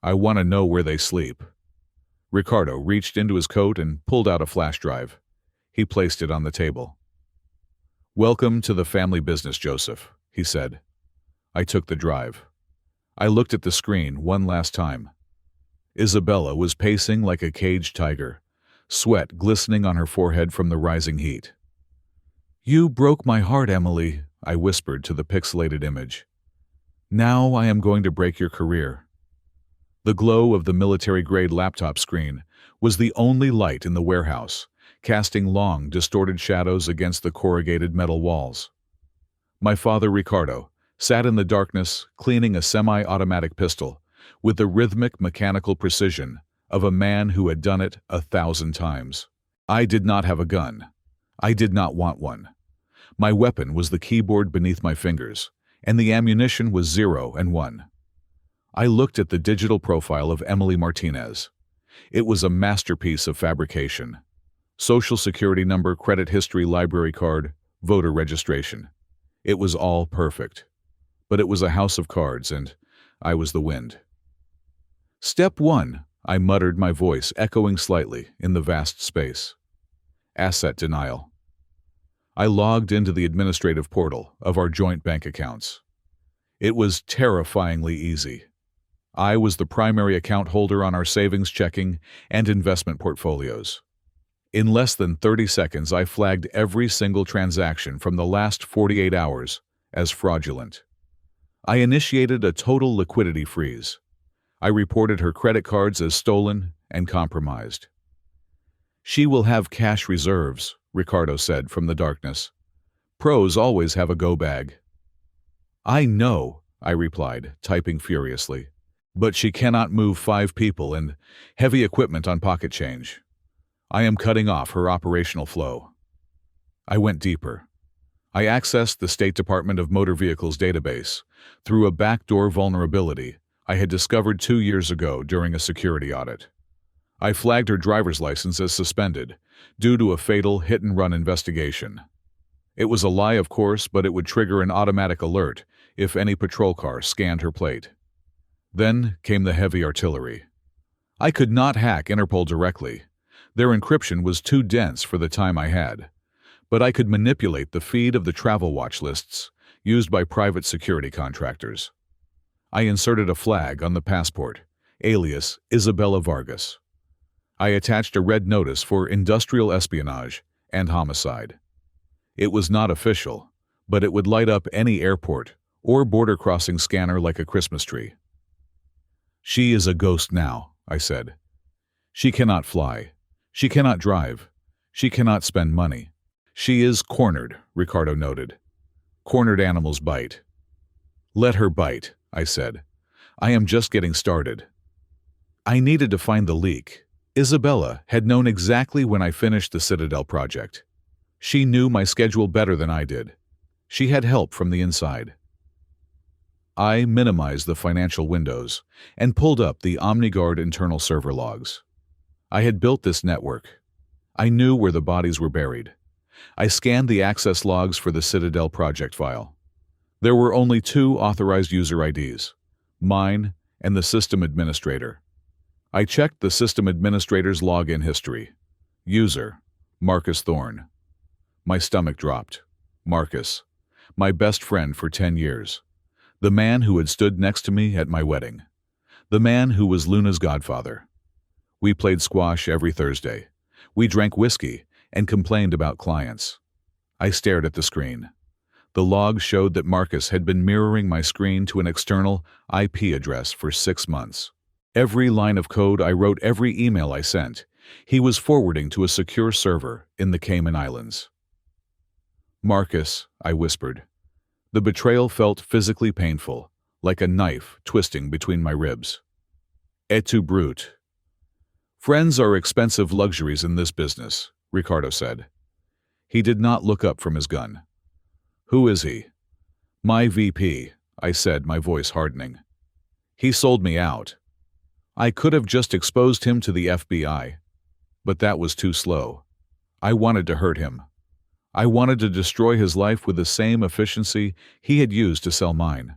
I want to know where they sleep. Ricardo reached into his coat and pulled out a flash drive. He placed it on the table. Welcome to the family business, Joseph, he said. I took the drive. I looked at the screen one last time. Isabella was pacing like a caged tiger, sweat glistening on her forehead from the rising heat. You broke my heart, Emily, I whispered to the pixelated image. Now I am going to break your career. The glow of the military-grade laptop screen was the only light in the warehouse, casting long, distorted shadows against the corrugated metal walls. My father, Ricardo, sat in the darkness, cleaning a semi-automatic pistol, with the rhythmic mechanical precision of a man who had done it 1,000 times. I did not have a gun. I did not want one. My weapon was the keyboard beneath my fingers, and the ammunition was 0 and 1. I looked at the digital profile of Emily Martinez. It was a masterpiece of fabrication. Social security number, credit history, library card, voter registration. It was all perfect. But it was a house of cards, and I was the wind. Step 1, I muttered, my voice echoing slightly in the vast space. Asset denial. I logged into the administrative portal of our joint bank accounts. It was terrifyingly easy. I was the primary account holder on our savings, checking, and investment portfolios. In less than 30 seconds, I flagged every single transaction from the last 48 hours as fraudulent. I initiated a total liquidity freeze. I reported her credit cards as stolen and compromised. She will have cash reserves, Ricardo said from the darkness. Pros always have a go bag. I know, I replied, typing furiously. But she cannot move 5 people and heavy equipment on pocket change. I am cutting off her operational flow. I went deeper. I accessed the State Department of Motor Vehicles database through a backdoor vulnerability I had discovered 2 years ago during a security audit. I flagged her driver's license as suspended due to a fatal hit-and-run investigation. It was a lie, of course, but it would trigger an automatic alert if any patrol car scanned her plate. Then came the heavy artillery. I could not hack Interpol directly. Their encryption was too dense for the time I had. But I could manipulate the feed of the travel watch lists used by private security contractors. I inserted a flag on the passport, alias Isabella Vargas. I attached a red notice for industrial espionage and homicide. It was not official, but it would light up any airport or border crossing scanner like a Christmas tree. She is a ghost now, I said. She cannot fly. She cannot drive. She cannot spend money. She is cornered, Ricardo noted. Cornered animals bite. Let her bite, I said. I am just getting started. I needed to find the leak, Isabella had known exactly when I finished the Citadel project. She knew my schedule better than I did. She had help from the inside. I minimized the financial windows and pulled up the OmniGuard internal server logs. I had built this network. I knew where the bodies were buried. I scanned the access logs for the Citadel project file. There were only 2 authorized user IDs, mine and the system administrator. I checked the system administrator's login history. User, Marcus Thorne. My stomach dropped. Marcus, my best friend for 10 years. The man who had stood next to me at my wedding. The man who was Luna's godfather. We played squash every Thursday. We drank whiskey and complained about clients. I stared at the screen. The log showed that Marcus had been mirroring my screen to an external IP address for 6 months. Every line of code I wrote, every email I sent, he was forwarding to a secure server in the Cayman Islands. Marcus, I whispered. The betrayal felt physically painful, like a knife twisting between my ribs. Et tu brute. Friends are expensive luxuries in this business, Ricardo said. He did not look up from his gun. Who is he? My VP, I said, my voice hardening. He sold me out. I could have just exposed him to the FBI, but that was too slow. I wanted to hurt him. I wanted to destroy his life with the same efficiency he had used to sell mine.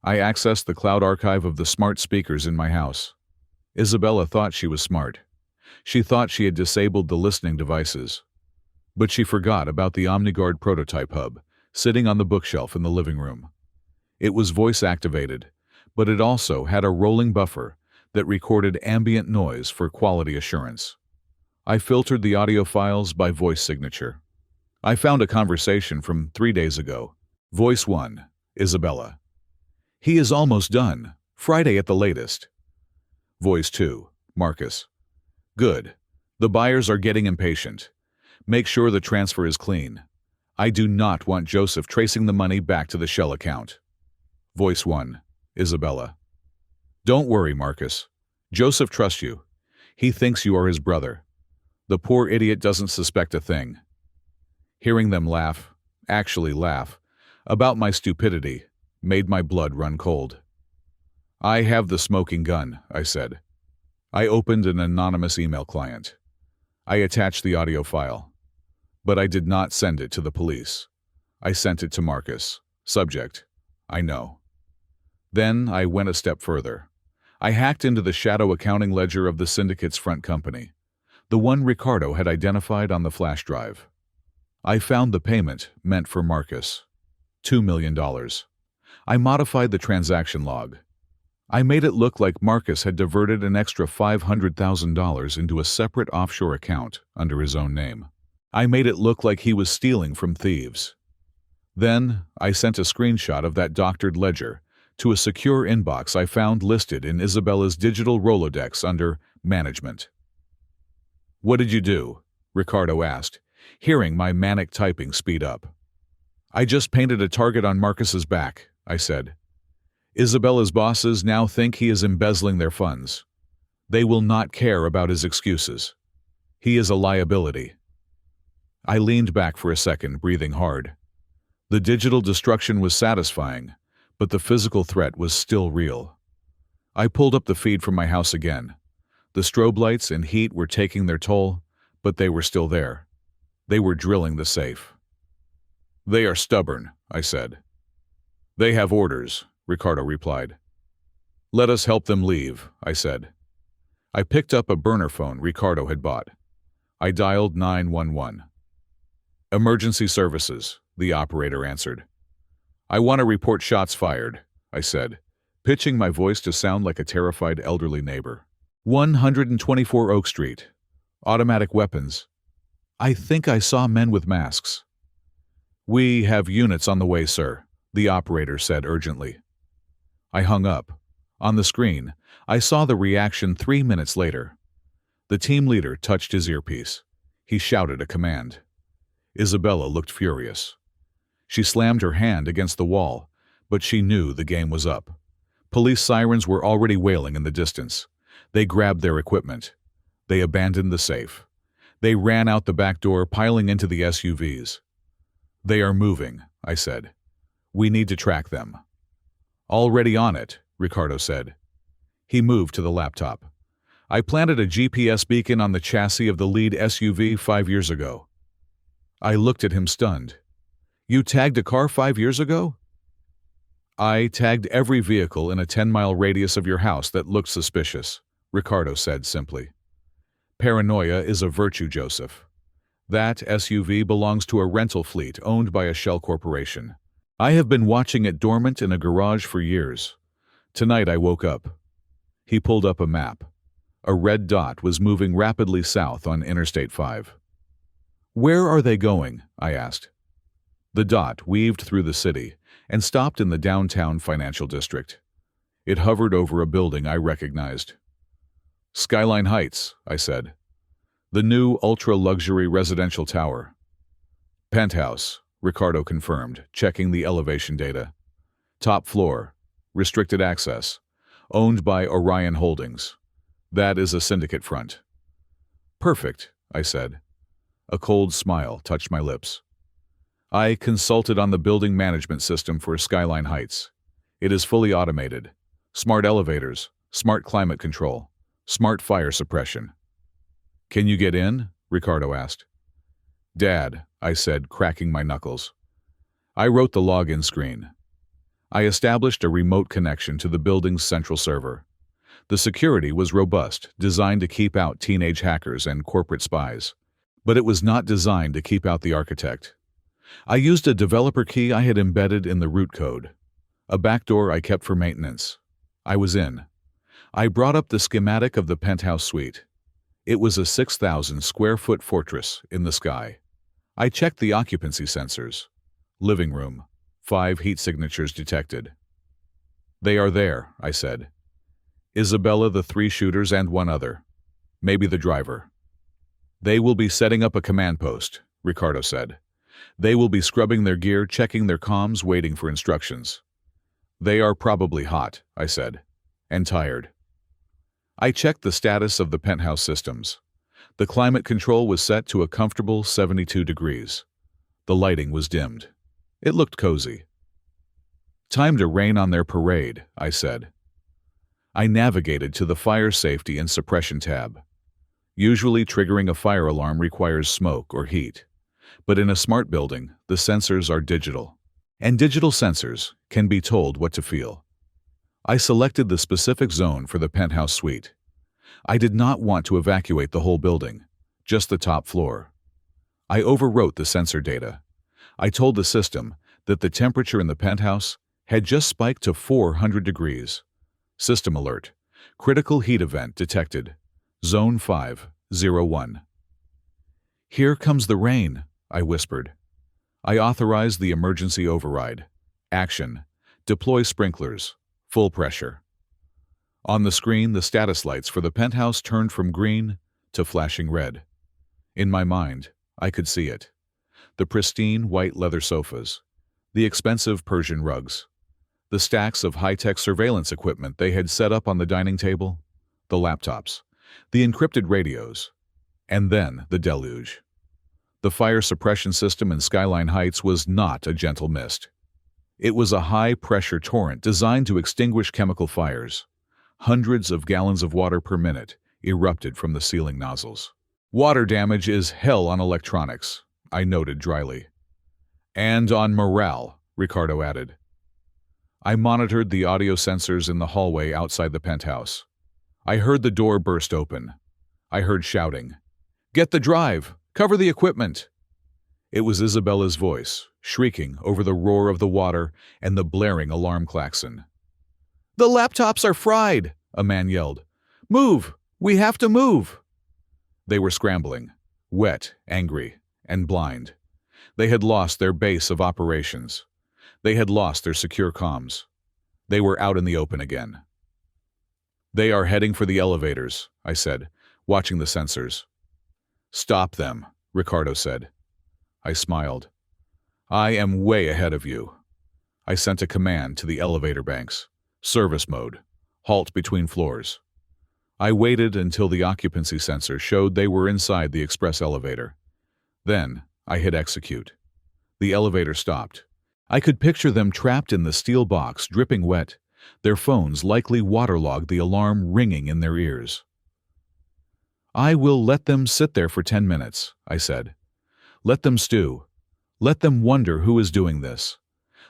I accessed the cloud archive of the smart speakers in my house. Isabella thought she was smart. She thought she had disabled the listening devices. But she forgot about the OmniGuard prototype hub, sitting on the bookshelf in the living room. It was voice-activated, but it also had a rolling buffer that recorded ambient noise for quality assurance. I filtered the audio files by voice signature. I found a conversation from 3 days ago. Voice 1, Isabella. He is almost done. Friday at the latest. Voice 2, Marcus. Good. The buyers are getting impatient. Make sure the transfer is clean. I do not want Joseph tracing the money back to the shell account. Voice 1, Isabella. Don't worry, Marcus. Joseph trusts you. He thinks you are his brother. The poor idiot doesn't suspect a thing. Hearing them laugh, actually laugh, about my stupidity, made my blood run cold. I have the smoking gun, I said. I opened an anonymous email client. I attached the audio file. But I did not send it to the police. I sent it to Marcus. Subject, I know. Then I went a step further. I hacked into the shadow accounting ledger of the syndicate's front company, the one Ricardo had identified on the flash drive. I found the payment meant for Marcus. $2 million. I modified the transaction log. I made it look like Marcus had diverted an extra $500,000 into a separate offshore account under his own name. I made it look like he was stealing from thieves. Then I sent a screenshot of that doctored ledger to a secure inbox I found listed in Isabella's digital Rolodex under Management. What did you do? Ricardo asked, hearing my manic typing speed up. I just painted a target on Marcus's back, I said. Isabella's bosses now think he is embezzling their funds. They will not care about his excuses. He is a liability. I leaned back for a second, breathing hard. The digital destruction was satisfying, but the physical threat was still real. I pulled up the feed from my house again. The strobe lights and heat were taking their toll, but they were still there. They were drilling the safe. They are stubborn, I said. They have orders, Ricardo replied. Let us help them leave, I said. I picked up a burner phone Ricardo had bought. I dialed 911. Emergency services, the operator answered. I want to report shots fired, I said, pitching my voice to sound like a terrified elderly neighbor. 124 Oak Street. Automatic weapons. I think I saw men with masks. We have units on the way, sir, the operator said urgently. I hung up. On the screen, I saw the reaction 3 minutes later. The team leader touched his earpiece. He shouted a command. Isabella looked furious. She slammed her hand against the wall, but she knew the game was up. Police sirens were already wailing in the distance. They grabbed their equipment. They abandoned the safe. They ran out the back door, piling into the SUVs. They are moving, I said. We need to track them. Already on it, Ricardo said. He moved to the laptop. I planted a GPS beacon on the chassis of the lead SUV 5 years ago. I looked at him stunned. You tagged a car 5 years ago? I tagged every vehicle in a 10-mile radius of your house that looked suspicious, Ricardo said simply. Paranoia is a virtue, Joseph. That SUV belongs to a rental fleet owned by a shell corporation. I have been watching it dormant in a garage for years. Tonight I woke up. He pulled up a map. A red dot was moving rapidly south on Interstate 5. Where are they going? I asked. The dot weaved through the city and stopped in the downtown financial district. It hovered over a building I recognized. Skyline Heights, I said. The new ultra-luxury residential tower. Penthouse, Ricardo confirmed, checking the elevation data. Top floor, restricted access, owned by Orion Holdings. That is a syndicate front. Perfect, I said. A cold smile touched my lips. I consulted on the building management system for Skyline Heights. It is fully automated. Smart elevators, smart climate control, smart fire suppression. Can you get in? Ricardo asked. Dad, I said, cracking my knuckles. I wrote the login screen. I established a remote connection to the building's central server. The security was robust, designed to keep out teenage hackers and corporate spies. But it was not designed to keep out the architect. I used a developer key I had embedded in the root code. A backdoor I kept for maintenance. I was in. I brought up the schematic of the penthouse suite. It was a 6,000 square foot fortress in the sky. I checked the occupancy sensors. Living room. 5 heat signatures detected. They are there, I said. Isabella, the 3 shooters, and 1 other. Maybe the driver. They will be setting up a command post, Ricardo said. They will be scrubbing their gear, checking their comms, waiting for instructions. They are probably hot, I said, and tired. I checked the status of the penthouse systems. The climate control was set to a comfortable 72 degrees. The lighting was dimmed. It looked cozy. Time to rain on their parade, I said. I navigated to the Fire Safety and Suppression tab. Usually triggering a fire alarm requires smoke or heat. But in a smart building, the sensors are digital. And digital sensors can be told what to feel. I selected the specific zone for the penthouse suite. I did not want to evacuate the whole building, just the top floor. I overwrote the sensor data. I told the system that the temperature in the penthouse had just spiked to 400 degrees. System alert. Critical heat event detected. Zone 501. Here comes the rain, I whispered. I authorized the emergency override. Action. Deploy sprinklers. Full pressure. On the screen, the status lights for the penthouse turned from green to flashing red. In my mind, I could see it. The pristine white leather sofas. The expensive Persian rugs. The stacks of high-tech surveillance equipment they had set up on the dining table. The laptops. The encrypted radios. And then the deluge. The fire suppression system in Skyline Heights was not a gentle mist. It was a high-pressure torrent designed to extinguish chemical fires. Hundreds of gallons of water per minute erupted from the ceiling nozzles. Water damage is hell on electronics, I noted dryly. And on morale, Ricardo added. I monitored the audio sensors in the hallway outside the penthouse. I heard the door burst open. I heard shouting. Get the drive! Cover the equipment! It was Isabella's voice, shrieking over the roar of the water and the blaring alarm klaxon. The laptops are fried, a man yelled. Move! We have to move! They were scrambling, wet, angry, and blind. They had lost their base of operations. They had lost their secure comms. They were out in the open again. They are heading for the elevators, I said, watching the sensors. Stop them, Ricardo said. I smiled. I am way ahead of you. I sent a command to the elevator banks. Service mode. Halt between floors. I waited until the occupancy sensor showed they were inside the express elevator. Then, I hit execute. The elevator stopped. I could picture them trapped in the steel box, dripping wet, their phones likely waterlogged, the alarm ringing in their ears. "I will let them sit there for 10 minutes, I said. "Let them stew. Let them wonder who is doing this.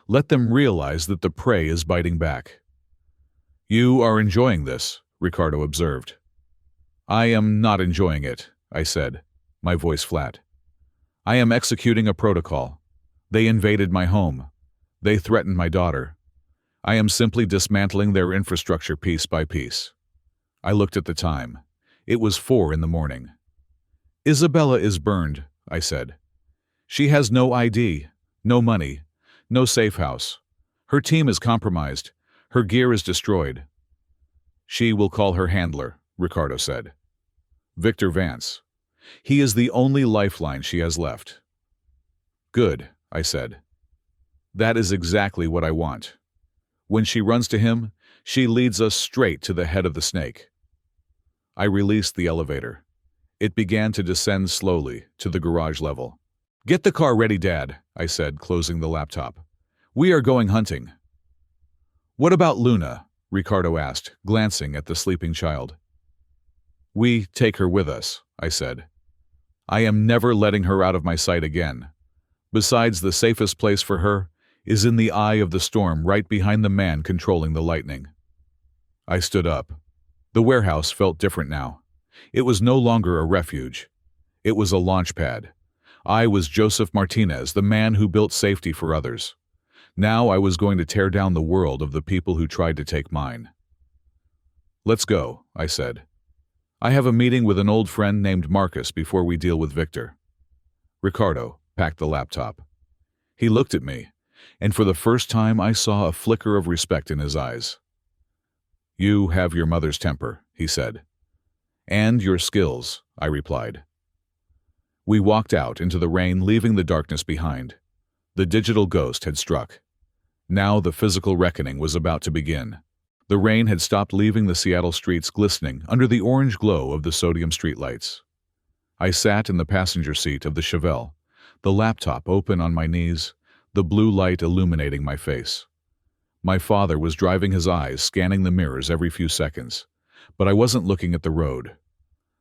Let them realize that the prey is biting back." "You are enjoying this," Ricardo observed. "I am not enjoying it," I said, my voice flat. "I am executing a protocol. They invaded my home. They threatened my daughter. I am simply dismantling their infrastructure piece by piece." I looked at the time. It was 4 in the morning. "Isabella is burned," I said. "She has no ID, no money, no safe house. Her team is compromised. Her gear is destroyed." "She will call her handler," Ricardo said. "Victor Vance. He is the only lifeline she has left." "Good," I said. "That is exactly what I want. When she runs to him, she leads us straight to the head of the snake." I released the elevator. It began to descend slowly to the garage level. "Get the car ready, Dad," I said, closing the laptop. "We are going hunting." "What about Luna?" Ricardo asked, glancing at the sleeping child. "We take her with us," I said. "I am never letting her out of my sight again. Besides, the safest place for her is in the eye of the storm, right behind the man controlling the lightning." I stood up. The warehouse felt different now. It was no longer a refuge. It was a launch pad. I was Joseph Martinez, the man who built safety for others. Now I was going to tear down the world of the people who tried to take mine. "Let's go," I said. "I have a meeting with an old friend named Marcus before we deal with Victor." Ricardo packed the laptop. He looked at me, and for the first time I saw a flicker of respect in his eyes. "You have your mother's temper," he said. "And your skills," I replied. We walked out into the rain, leaving the darkness behind. The digital ghost had struck. Now the physical reckoning was about to begin. The rain had stopped, leaving the Seattle streets glistening under the orange glow of the sodium streetlights. I sat in the passenger seat of the Chevelle, the laptop open on my knees, the blue light illuminating my face. My father was driving, his eyes scanning the mirrors every few seconds, but I wasn't looking at the road.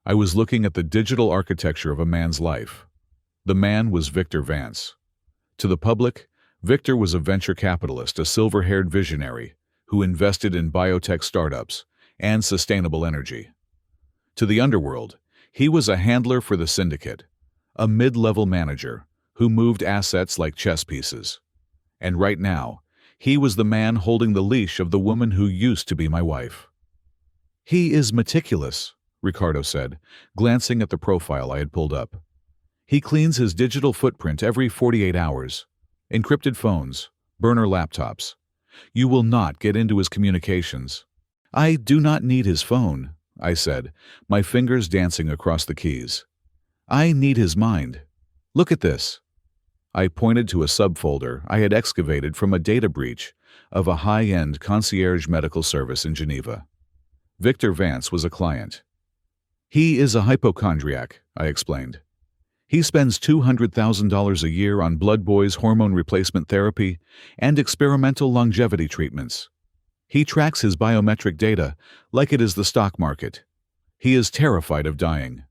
I was looking at the digital architecture of a man's life. The man was Victor Vance. To the public, Victor was a venture capitalist, a silver-haired visionary who invested in biotech startups and sustainable energy. To the underworld, he was a handler for the syndicate, a mid-level manager who moved assets like chess pieces. And right now, he was the man holding the leash of the woman who used to be my wife. "He is meticulous," Ricardo said, glancing at the profile I had pulled up. "He cleans his digital footprint every 48 hours. Encrypted phones, burner laptops. You will not get into his communications." "I do not need his phone," I said, my fingers dancing across the keys. "I need his mind. Look at this." I pointed to a subfolder I had excavated from a data breach of a high-end concierge medical service in Geneva. Victor Vance was a client. "He is a hypochondriac," I explained. "He spends $200,000 a year on blood boys, hormone replacement therapy, and experimental longevity treatments. He tracks his biometric data like it is the stock market. He is terrified of dying."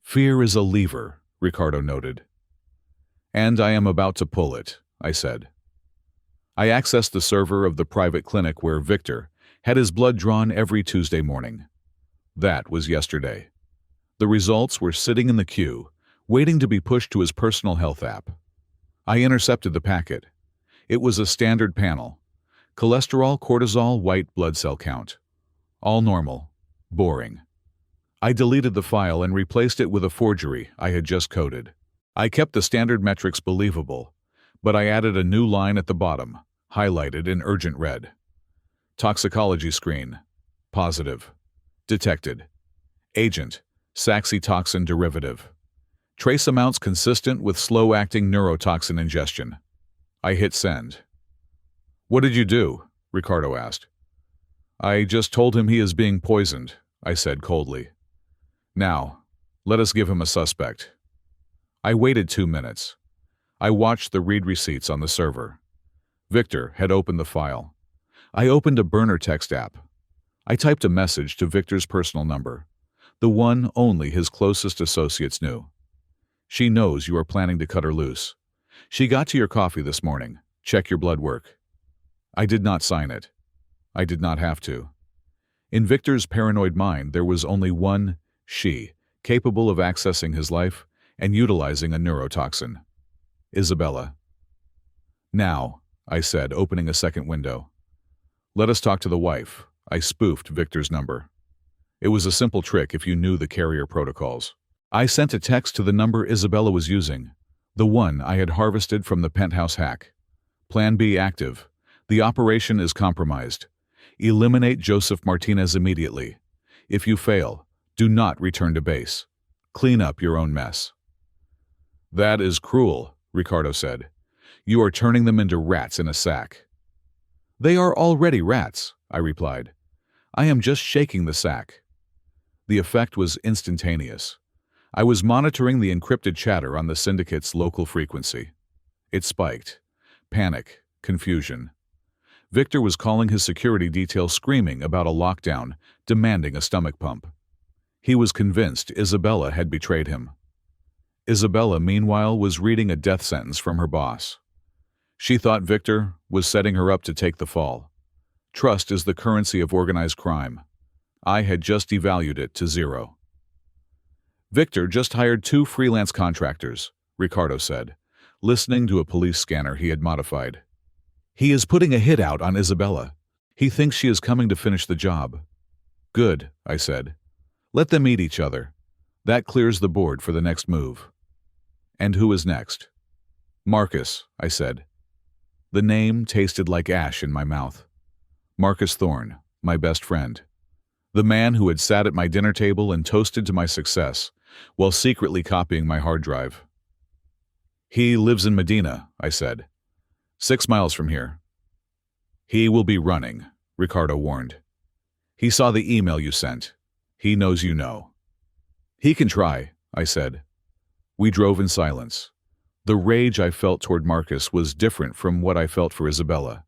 "Fear is a lever," Ricardo noted. "And I am about to pull it," I said. I accessed the server of the private clinic where Victor had his blood drawn every Tuesday morning. That was yesterday. The results were sitting in the queue, waiting to be pushed to his personal health app. I intercepted the packet. It was a standard panel. Cholesterol, cortisol, white blood cell count. All normal. Boring. I deleted the file and replaced it with a forgery I had just coded. I kept the standard metrics believable, but I added a new line at the bottom, highlighted in urgent red. Toxicology screen. Positive. Detected. Agent. Saxitoxin derivative. Trace amounts consistent with slow-acting neurotoxin ingestion. I hit send. "What did you do?" Ricardo asked. "I just told him he is being poisoned," I said coldly. Now, let us give him a suspect. I waited 2 minutes. I watched the read receipts on the server. Victor had opened the file. I opened a burner text app. I typed a message to Victor's personal number, the one only his closest associates knew. She knows you are planning to cut her loose. She got to your coffee this morning. Check your blood work. I did not sign it. I did not have to. In Victor's paranoid mind, there was only one she, capable of accessing his life and utilizing a neurotoxin. Isabella. Now, I said, opening a second window. Let us talk to the wife. I spoofed Victor's number. It was a simple trick if you knew the carrier protocols. I sent a text to the number Isabella was using, the one I had harvested from the penthouse hack. Plan B active. The operation is compromised. Eliminate Joseph Martinez immediately. If you fail, do not return to base. Clean up your own mess. That is cruel, Ricardo said. You are turning them into rats in a sack. They are already rats, I replied. I am just shaking the sack. The effect was instantaneous. I was monitoring the encrypted chatter on the syndicate's local frequency. It spiked. Panic, confusion. Victor was calling his security detail, screaming about a lockdown, demanding a stomach pump. He was convinced Isabella had betrayed him. Isabella, meanwhile, was reading a death sentence from her boss. She thought Victor was setting her up to take the fall. Trust is the currency of organized crime. I had just devalued it to 0. Victor just hired 2 freelance contractors, Ricardo said, listening to a police scanner he had modified. He is putting a hit out on Isabella. He thinks she is coming to finish the job. Good, I said. Let them meet each other. That clears the board for the next move. And who is next? Marcus, I said. The name tasted like ash in my mouth. Marcus Thorne, my best friend. The man who had sat at my dinner table and toasted to my success, while secretly copying my hard drive. He lives in Medina, I said. 6 miles from here. He will be running, Ricardo warned. He saw the email you sent. He knows you know. He can try, I said. We drove in silence. The rage I felt toward Marcus was different from what I felt for Isabella.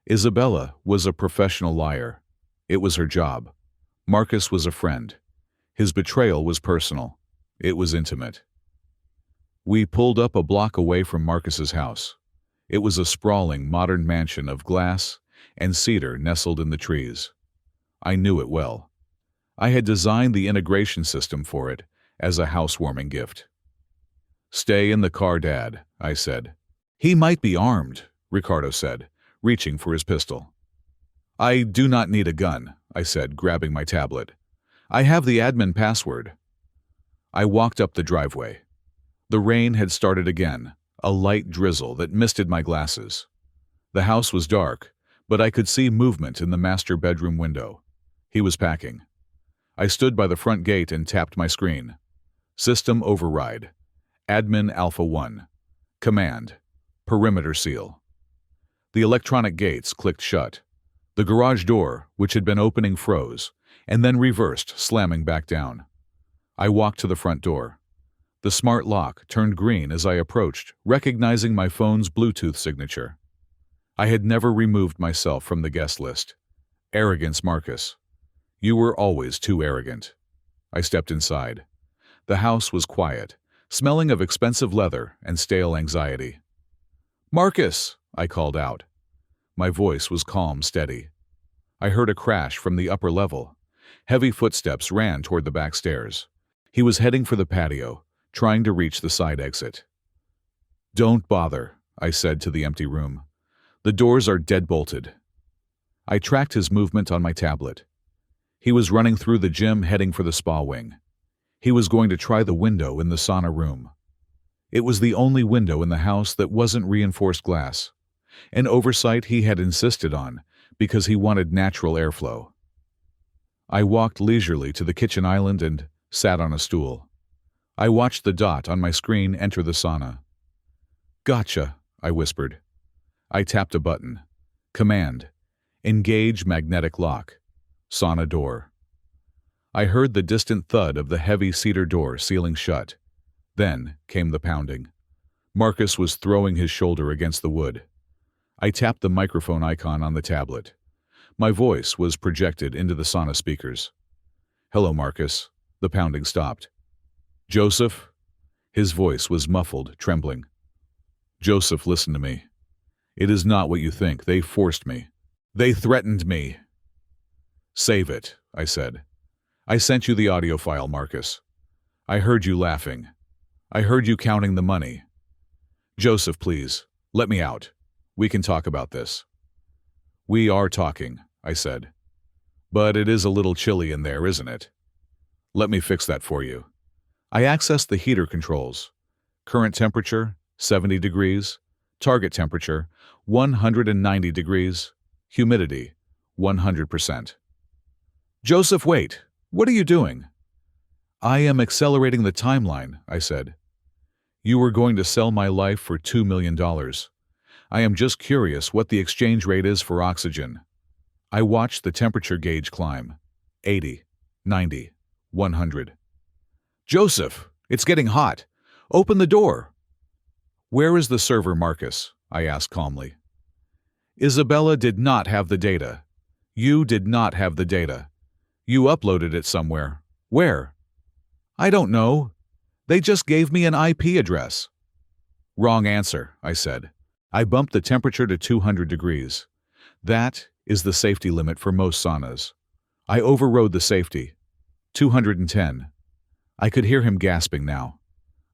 Isabella was a professional liar. It was her job. Marcus was a friend. His betrayal was personal. It was intimate. We pulled up a block away from Marcus's house. It was a sprawling, modern mansion of glass and cedar nestled in the trees. I knew it well. I had designed the integration system for it as a housewarming gift. Stay in the car, Dad, I said. He might be armed, Ricardo said, reaching for his pistol. I do not need a gun, I said, grabbing my tablet. I have the admin password. I walked up the driveway. The rain had started again, a light drizzle that misted my glasses. The house was dark, but I could see movement in the master bedroom window. He was packing. I stood by the front gate and tapped my screen. System override. Admin Alpha 1. Command. Perimeter seal. The electronic gates clicked shut. The garage door, which had been opening, froze, and then reversed, slamming back down. I walked to the front door. The smart lock turned green as I approached, recognizing my phone's Bluetooth signature. I had never removed myself from the guest list. Arrogance, Marcus. You were always too arrogant. I stepped inside. The house was quiet, smelling of expensive leather and stale anxiety. Marcus, I called out. My voice was calm, steady. I heard a crash from the upper level. Heavy footsteps ran toward the back stairs. He was heading for the patio, trying to reach the side exit. Don't bother, I said to the empty room. The doors are dead-bolted. I tracked his movement on my tablet. He was running through the gym, heading for the spa wing. He was going to try the window in the sauna room. It was the only window in the house that wasn't reinforced glass, an oversight he had insisted on because he wanted natural airflow. I walked leisurely to the kitchen island and sat on a stool. I watched the dot on my screen enter the sauna. Gotcha, I whispered. I tapped a button. Command. Engage magnetic lock. Sauna door. I heard the distant thud of the heavy cedar door sealing shut. Then came the pounding. Marcus was throwing his shoulder against the wood. I tapped the microphone icon on the tablet. My voice was projected into the sauna speakers. "Hello, Marcus." The pounding stopped. "Joseph?" His voice was muffled, trembling. "Joseph, listen to me. It is not what you think. They forced me. They threatened me." "Save it," I said. "I sent you the audio file, Marcus. I heard you laughing. I heard you counting the money. Joseph, please, let me out. We can talk about this." "We are talking," I said. "But it is a little chilly in there, isn't it? Let me fix that for you." I accessed the heater controls. Current temperature, 70 degrees. Target temperature, 190 degrees. Humidity, 100%. "Joseph, wait. What are you doing?" "I am accelerating the timeline," I said. "You were going to sell my life for $2 million. I am just curious what the exchange rate is for oxygen." I watched the temperature gauge climb. 80, 90, 100. "Joseph, it's getting hot. Open the door." "Where is the server, Marcus?" I asked calmly. "Isabella did not have the data. You did not have the data. You uploaded it somewhere. Where?" "I don't know. They just gave me an IP address." "Wrong answer," I said. I bumped the temperature to 200 degrees. That is the safety limit for most saunas. I overrode the safety. 210. I could hear him gasping now.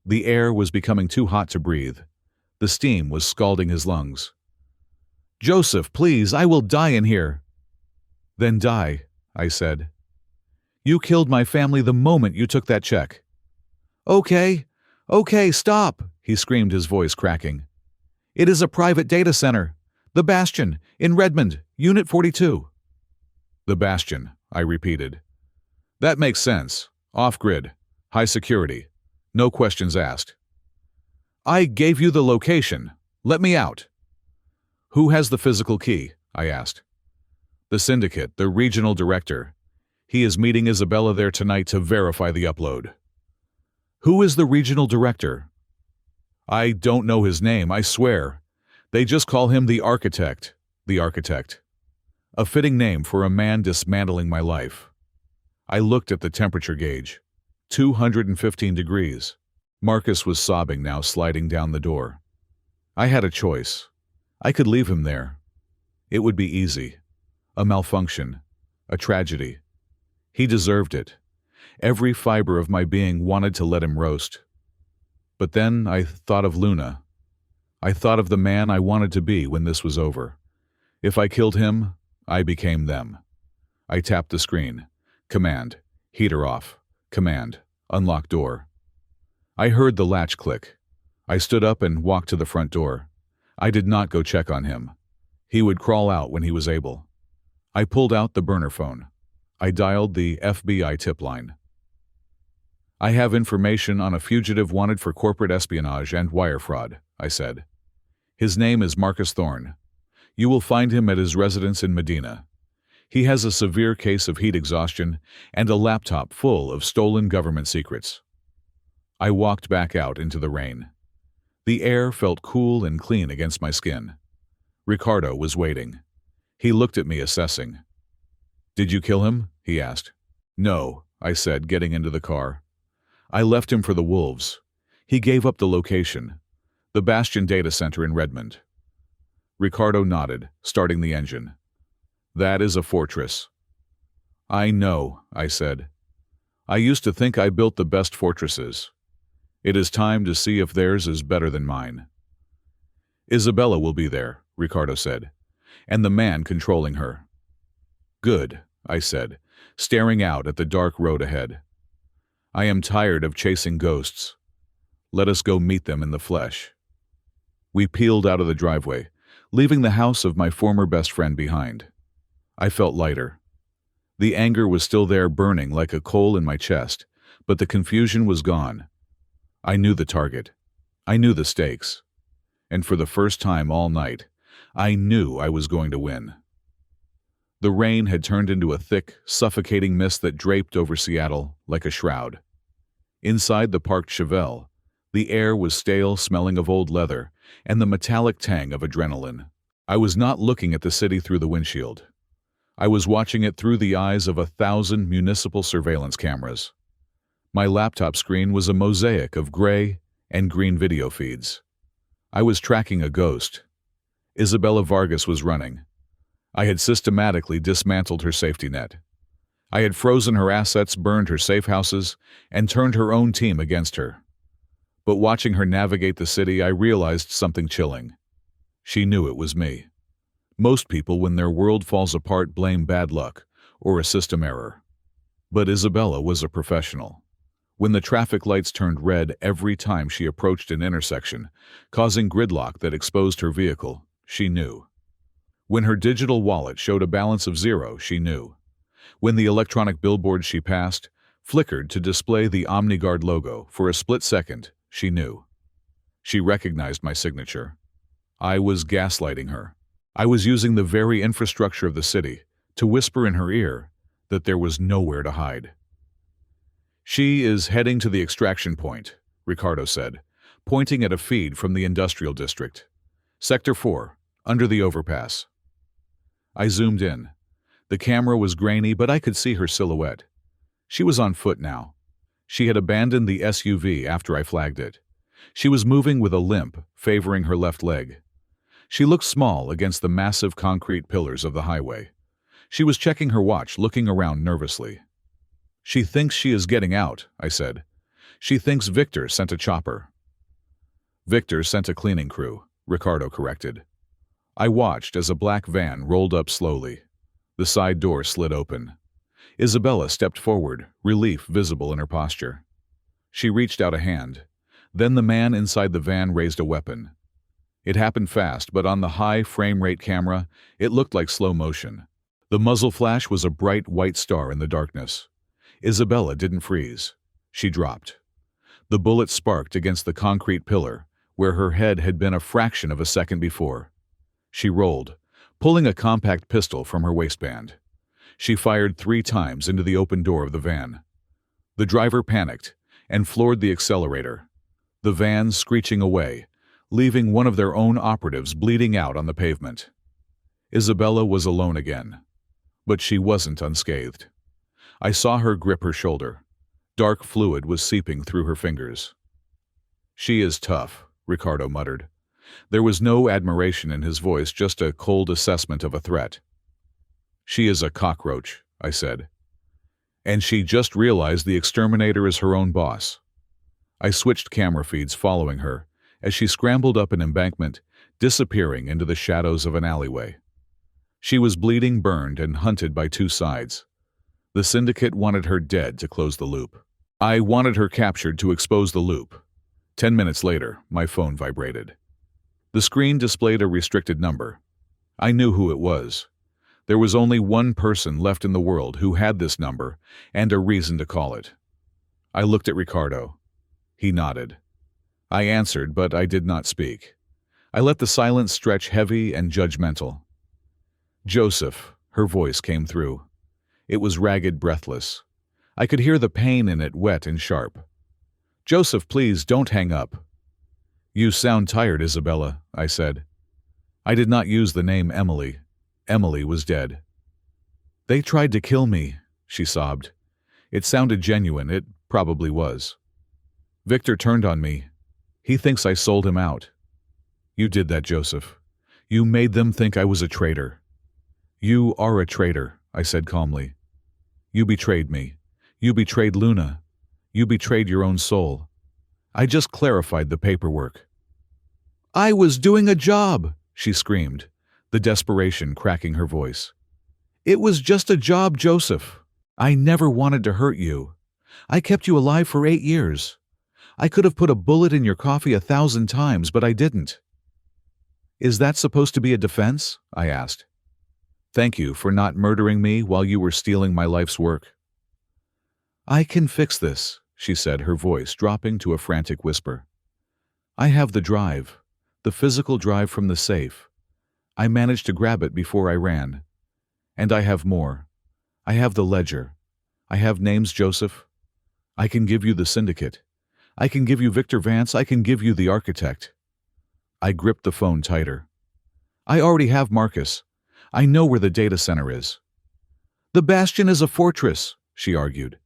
The air was becoming too hot to breathe. The steam was scalding his lungs. "Joseph, please, I will die in here." "Then die," I said. "You killed my family the moment you took that check." Okay, stop," he screamed, his voice cracking. "It is a private data center. The Bastion, in Redmond, Unit 42. "The Bastion," I repeated. "That makes sense. Off-grid. High security. No questions asked." "I gave you the location. Let me out." "Who has the physical key?" I asked. "The syndicate, the regional director. He is meeting Isabella there tonight to verify the upload." "Who is the regional director?" "I don't know his name, I swear. They just call him the architect." The architect. A fitting name for a man dismantling my life. I looked at the temperature gauge. 215 degrees. Marcus was sobbing now, sliding down the door. I had a choice. I could leave him there. It would be easy. A malfunction. A tragedy. He deserved it. Every fiber of my being wanted to let him roast. But then I thought of Luna. I thought of the man I wanted to be when this was over. If I killed him, I became them. I tapped the screen. Command. Heater off. Command. Unlock door. I heard the latch click. I stood up and walked to the front door. I did not go check on him. He would crawl out when he was able. I pulled out the burner phone. I dialed the FBI tip line. "I have information on a fugitive wanted for corporate espionage and wire fraud," I said. "His name is Marcus Thorne. You will find him at his residence in Medina. He has a severe case of heat exhaustion and a laptop full of stolen government secrets." I walked back out into the rain. The air felt cool and clean against my skin. Ricardo was waiting. He looked at me, assessing. "Did you kill him?" he asked. "No," I said, getting into the car. "I left him for the wolves. He gave up the location. The Bastion data center in Redmond." Ricardo nodded, starting the engine. "That is a fortress." "I know," I said. "I used to think I built the best fortresses. It is time to see if theirs is better than mine." "Isabella will be there," Ricardo said, "and the man controlling her." "Good," I said, staring out at the dark road ahead. "I am tired of chasing ghosts. Let us go meet them in the flesh." We peeled out of the driveway, leaving the house of my former best friend behind. I felt lighter. The anger was still there, burning like a coal in my chest, but the confusion was gone. I knew the target. I knew the stakes. And for the first time all night, I knew I was going to win. The rain had turned into a thick, suffocating mist that draped over Seattle like a shroud. Inside the parked Chevelle, the air was stale, smelling of old leather and the metallic tang of adrenaline. I was not looking at the city through the windshield. I was watching it through the eyes of 1,000 municipal surveillance cameras. My laptop screen was a mosaic of gray and green video feeds. I was tracking a ghost. Isabella Vargas was running. I had systematically dismantled her safety net. I had frozen her assets, burned her safe houses, and turned her own team against her. But watching her navigate the city, I realized something chilling. She knew it was me. Most people, when their world falls apart, blame bad luck or a system error. But Isabella was a professional. When the traffic lights turned red every time she approached an intersection, causing gridlock that exposed her vehicle, she knew. When her digital wallet showed a balance of 0, she knew. When the electronic billboard she passed flickered to display the OmniGuard logo for a split second, she knew. She recognized my signature. I was gaslighting her. I was using the very infrastructure of the city to whisper in her ear that there was nowhere to hide. "She is heading to the extraction point," Ricardo said, pointing at a feed from the industrial district. "Sector 4, under the overpass." I zoomed in. The camera was grainy, but I could see her silhouette. She was on foot now. She had abandoned the SUV after I flagged it. She was moving with a limp, favoring her left leg. She looked small against the massive concrete pillars of the highway. She was checking her watch, looking around nervously. "She thinks she is getting out," I said. "She thinks Victor sent a chopper." "Victor sent a cleaning crew," Ricardo corrected. I watched as a black van rolled up slowly. The side door slid open. Isabella stepped forward, relief visible in her posture. She reached out a hand. Then the man inside the van raised a weapon. It happened fast, but on the high frame rate camera, it looked like slow motion. The muzzle flash was a bright white star in the darkness. Isabella didn't freeze. She dropped. The bullet sparked against the concrete pillar, where her head had been a fraction of a second before. She rolled, pulling a compact pistol from her waistband. She fired 3 times into the open door of the van. The driver panicked and floored the accelerator, the van screeching away, leaving one of their own operatives bleeding out on the pavement. Isabella was alone again, but she wasn't unscathed. I saw her grip her shoulder. Dark fluid was seeping through her fingers. "She is tough," Ricardo muttered. There was no admiration in his voice, just a cold assessment of a threat. "She is a cockroach," I said. "And she just realized the exterminator is her own boss." I switched camera feeds following her as she scrambled up an embankment, disappearing into the shadows of an alleyway. She was bleeding, burned, and hunted by 2 sides. The syndicate wanted her dead to close the loop. I wanted her captured to expose the loop. 10 minutes later, my phone vibrated. The screen displayed a restricted number. I knew who it was. There was only one person left in the world who had this number and a reason to call it. I looked at Ricardo. He nodded. I answered, but I did not speak. I let the silence stretch heavy and judgmental. "Joseph," her voice came through. It was ragged, breathless. I could hear the pain in it, wet and sharp. "Joseph, please don't hang up." "You sound tired, Isabella," I said. I did not use the name Emily. Emily was dead. "They tried to kill me," she sobbed. It sounded genuine. It probably was. "Victor turned on me. He thinks I sold him out." "You did that, Joseph. You made them think I was a traitor." "You are a traitor," I said calmly. "You betrayed me. You betrayed Luna. You betrayed your own soul. I just clarified the paperwork." "I was doing a job," she screamed, the desperation cracking her voice. "It was just a job, Joseph. I never wanted to hurt you. I kept you alive for 8 years. I could have put a bullet in your coffee 1,000 times, but I didn't." "Is that supposed to be a defense?" I asked. "Thank you for not murdering me while you were stealing my life's work." "I can fix this," she said, her voice dropping to a frantic whisper. "I have the drive, the physical drive from the safe. I managed to grab it before I ran. And I have more. I have the ledger. I have names, Joseph. I can give you the syndicate. I can give you Victor Vance. I can give you the architect. I gripped the phone tighter. I already have Marcus. I know where the data center is. The Bastion is a fortress, she argued.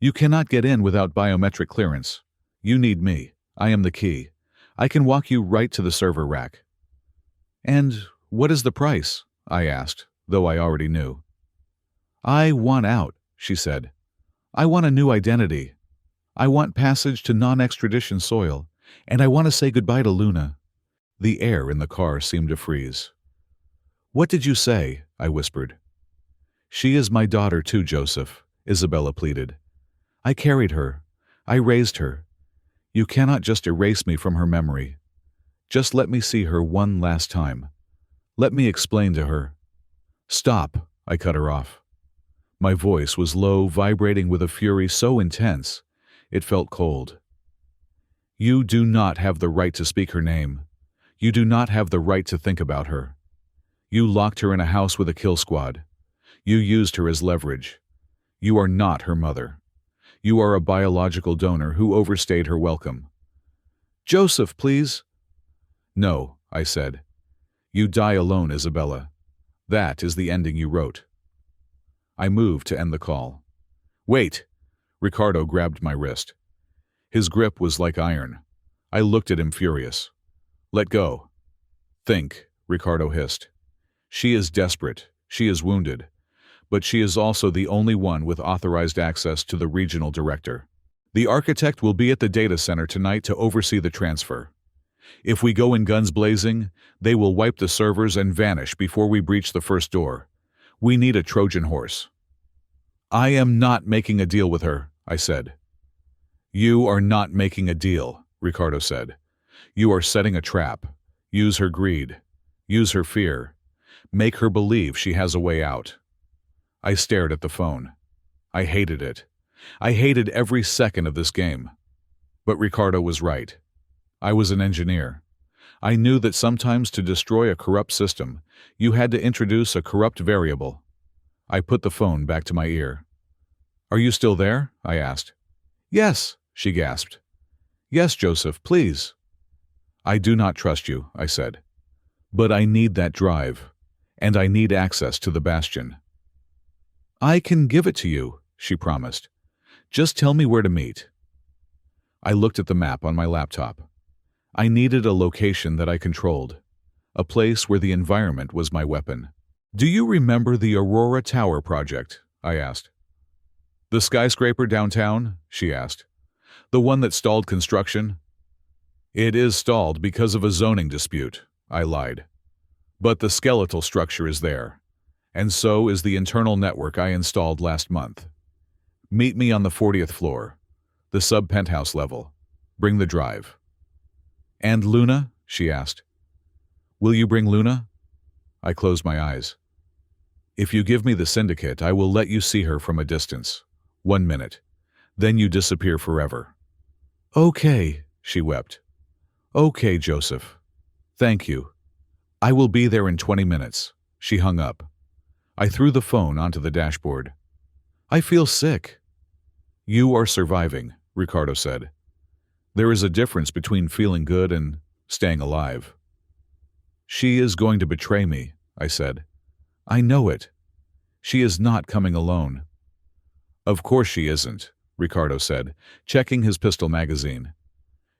You cannot get in without biometric clearance. You need me. I am the key. I can walk you right to the server rack. And what is the price? I asked, though I already knew. I want out, she said. I want a new identity. I want passage to non-extradition soil, and I want to say goodbye to Luna. The air in the car seemed to freeze. What did you say? I whispered. She is my daughter too, Joseph, Isabella pleaded. I carried her. I raised her. You cannot just erase me from her memory. Just let me see her one last time. Let me explain to her. Stop, I cut her off. My voice was low, vibrating with a fury so intense, it felt cold. You do not have the right to speak her name. You do not have the right to think about her. You locked her in a house with a kill squad. You used her as leverage. You are not her mother. You are a biological donor who overstayed her welcome. Joseph, please. No, I said. You die alone, Isabella. That is the ending you wrote. I moved to end the call. Wait! Ricardo grabbed my wrist. His grip was like iron. I looked at him furious. Let go. Think, Ricardo hissed. She is desperate. She is wounded. But she is also the only one with authorized access to the regional director. The architect will be at the data center tonight to oversee the transfer. If we go in guns blazing, they will wipe the servers and vanish before we breach the first door. We need a Trojan horse. I am not making a deal with her, I said. You are not making a deal, Ricardo said. You are setting a trap. Use her greed. Use her fear. Make her believe she has a way out. I stared at the phone. I hated it. I hated every second of this game. But Ricardo was right. I was an engineer. I knew that sometimes to destroy a corrupt system, you had to introduce a corrupt variable. I put the phone back to my ear. Are you still there? I asked. Yes, she gasped. Yes, Joseph, please. I do not trust you, I said. But I need that drive, and I need access to the Bastion. I can give it to you, she promised. Just tell me where to meet. I looked at the map on my laptop. I needed a location that I controlled, a place where the environment was my weapon. Do you remember the Aurora Tower project? I asked. The skyscraper downtown? She asked. The one that stalled construction? It is stalled because of a zoning dispute, I lied. But the skeletal structure is there, and so is the internal network I installed last month. Meet me on the 40th floor, the sub-penthouse level. Bring the drive. And Luna? She asked. Will you bring Luna? I closed my eyes. If you give me the syndicate, I will let you see her from a distance. 1 minute. Then you disappear forever. Okay, she wept. Okay, Joseph. Thank you. I will be there in 20 minutes. She hung up. I threw the phone onto the dashboard. I feel sick. You are surviving, Ricardo said. There is a difference between feeling good and staying alive. She is going to betray me, I said. I know it. She is not coming alone. Of course she isn't, Ricardo said, checking his pistol magazine.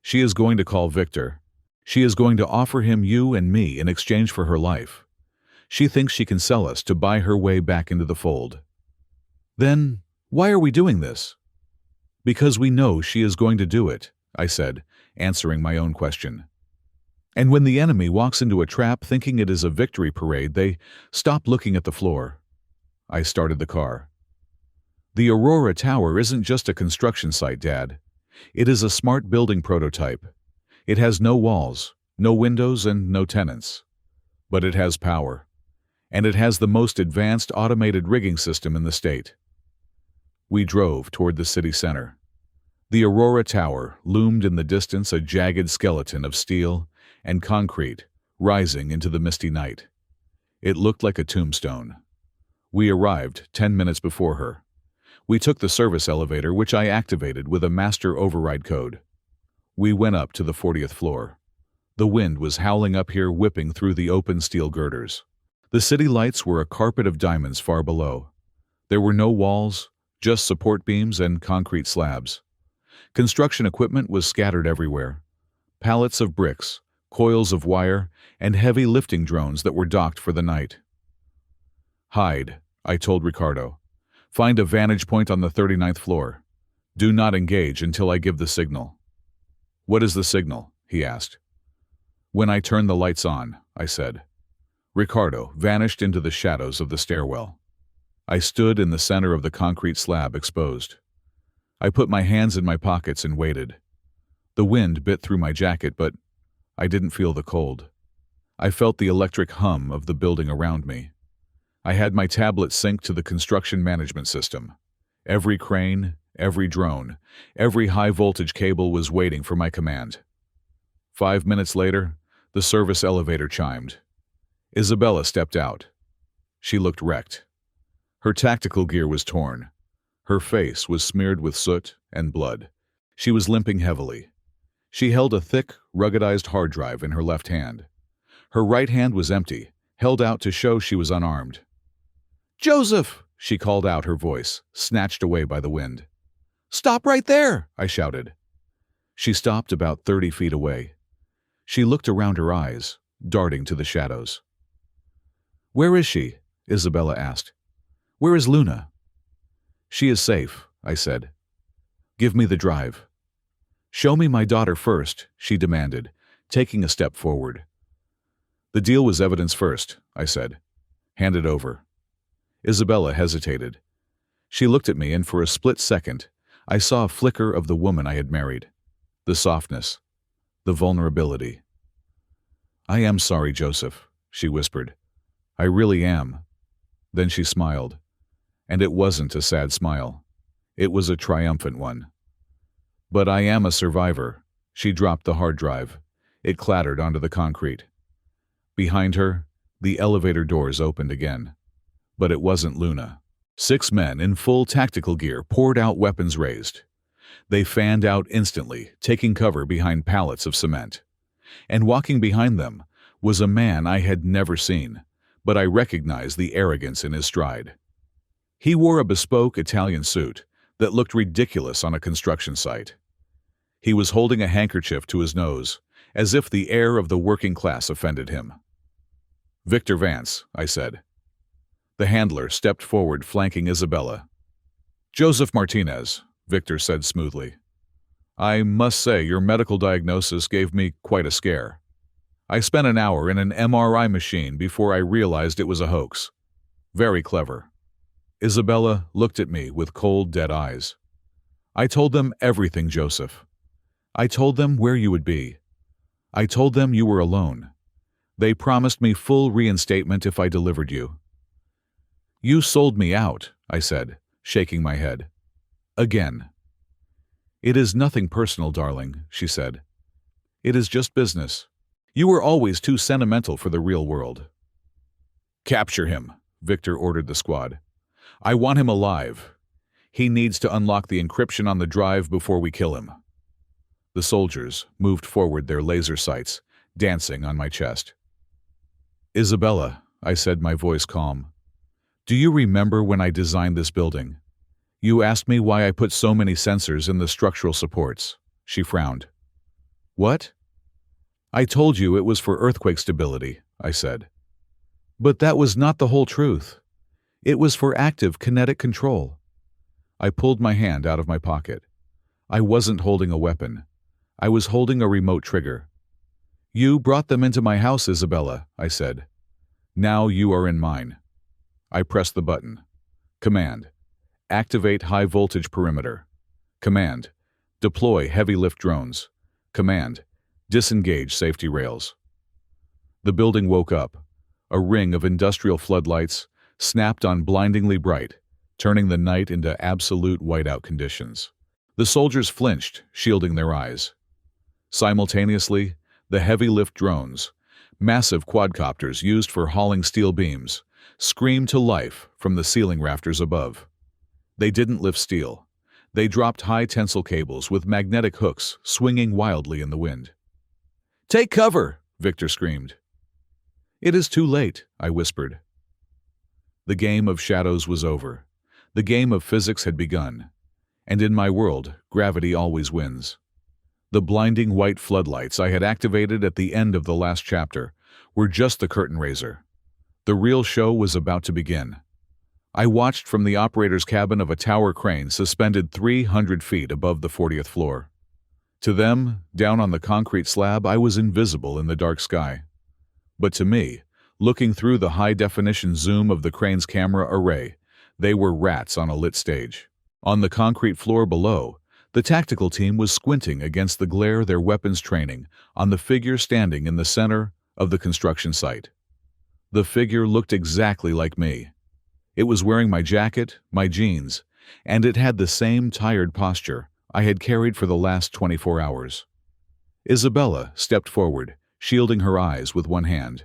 She is going to call Victor. She is going to offer him you and me in exchange for her life. She thinks she can sell us to buy her way back into the fold. Then, why are we doing this? Because we know she is going to do it, I said, answering my own question. And when the enemy walks into a trap thinking it is a victory parade, they stop looking at the floor. I started the car. The Aurora Tower isn't just a construction site, Dad. It is a smart building prototype. It has no walls, no windows, and no tenants. But it has power. And it has the most advanced automated rigging system in the state. We drove toward the city center. The Aurora Tower loomed in the distance, a jagged skeleton of steel and concrete rising into the misty night. It looked like a tombstone. We arrived 10 minutes before her. We took the service elevator, which I activated with a master override code. We went up to the 40th floor. The wind was howling up here, whipping through the open steel girders. The city lights were a carpet of diamonds far below. There were no walls, just support beams and concrete slabs. Construction equipment was scattered everywhere. Pallets of bricks, coils of wire, and heavy lifting drones that were docked for the night. "Hide," I told Ricardo. "Find a vantage point on the 39th floor. Do not engage until I give the signal." "What is the signal?" he asked. "When I turn the lights on," I said. Ricardo vanished into the shadows of the stairwell. I stood in the center of the concrete slab, exposed. I put my hands in my pockets and waited. The wind bit through my jacket, but I didn't feel the cold. I felt the electric hum of the building around me. I had my tablet synced to the construction management system. Every crane, every drone, every high-voltage cable was waiting for my command. 5 minutes later, the service elevator chimed. Isabella stepped out. She looked wrecked. Her tactical gear was torn. Her face was smeared with soot and blood. She was limping heavily. She held a thick, ruggedized hard drive in her left hand. Her right hand was empty, held out to show she was unarmed. "Joseph!" she called out, her voice snatched away by the wind. "Stop right there!" I shouted. She stopped about 30 feet away. She looked around, her eyes darting to the shadows. "Where is she?" Isabella asked. "Where is Luna?" "She is safe," I said. "Give me the drive." "Show me my daughter first," she demanded, taking a step forward. "The deal was evidence first," I said. "Hand it over." Isabella hesitated. She looked at me, and for a split second, I saw a flicker of the woman I had married. The softness, the vulnerability. "I am sorry, Joseph," she whispered. "I really am." Then she smiled. And it wasn't a sad smile. It was a triumphant one. "But I am a survivor." She dropped the hard drive. It clattered onto the concrete. Behind her, the elevator doors opened again. But it wasn't Luna. 6 men in full tactical gear poured out, weapons raised. They fanned out instantly, taking cover behind pallets of cement. And walking behind them was a man I had never seen, but I recognized the arrogance in his stride. He wore a bespoke Italian suit that looked ridiculous on a construction site. He was holding a handkerchief to his nose, as if the air of the working class offended him. "Victor Vance," I said. The handler stepped forward, flanking Isabella. "Joseph Martinez," Victor said smoothly. "I must say your medical diagnosis gave me quite a scare. I spent an hour in an MRI machine before I realized it was a hoax. Very clever." Isabella looked at me with cold, dead eyes. "I told them everything, Joseph. I told them where you would be. I told them you were alone. They promised me full reinstatement if I delivered you." "You sold me out," I said, shaking my head. "Again." "It is nothing personal, darling," she said. "It is just business. You were always too sentimental for the real world." "Capture him," Victor ordered the squad. "I want him alive. He needs to unlock the encryption on the drive before we kill him." The soldiers moved forward, their laser sights dancing on my chest. "Isabella," I said, my voice calm, "do you remember when I designed this building? You asked me why I put so many sensors in the structural supports." She frowned. "What?" "I told you it was for earthquake stability," I said. "But that was not the whole truth. It was for active kinetic control." I pulled my hand out of my pocket. I wasn't holding a weapon. I was holding a remote trigger. "You brought them into my house, Isabella," I said. "Now you are in mine." I pressed the button. Command: activate high voltage perimeter. Command: deploy heavy lift drones. Command: disengage safety rails. The building woke up. A ring of industrial floodlights snapped on, blindingly bright, turning the night into absolute whiteout conditions. The soldiers flinched, shielding their eyes. Simultaneously, the heavy lift drones, massive quadcopters used for hauling steel beams, screamed to life from the ceiling rafters above. They didn't lift steel. They dropped high tensile cables with magnetic hooks swinging wildly in the wind. "Take cover!" Victor screamed. "It is too late," I whispered. The game of shadows was over. The game of physics had begun. And in my world, gravity always wins. The blinding white floodlights I had activated at the end of the last chapter were just the curtain raiser. The real show was about to begin. I watched from the operator's cabin of a tower crane suspended 300 feet above the 40th floor. To them, down on the concrete slab, I was invisible in the dark sky. But to me, looking through the high-definition zoom of the crane's camera array, they were rats on a lit stage. On the concrete floor below, the tactical team was squinting against the glare their weapons training on the figure standing in the center of the construction site. The figure looked exactly like me. It was wearing my jacket, my jeans, and it had the same tired posture I had carried for the last 24 hours. Isabella stepped forward, shielding her eyes with one hand.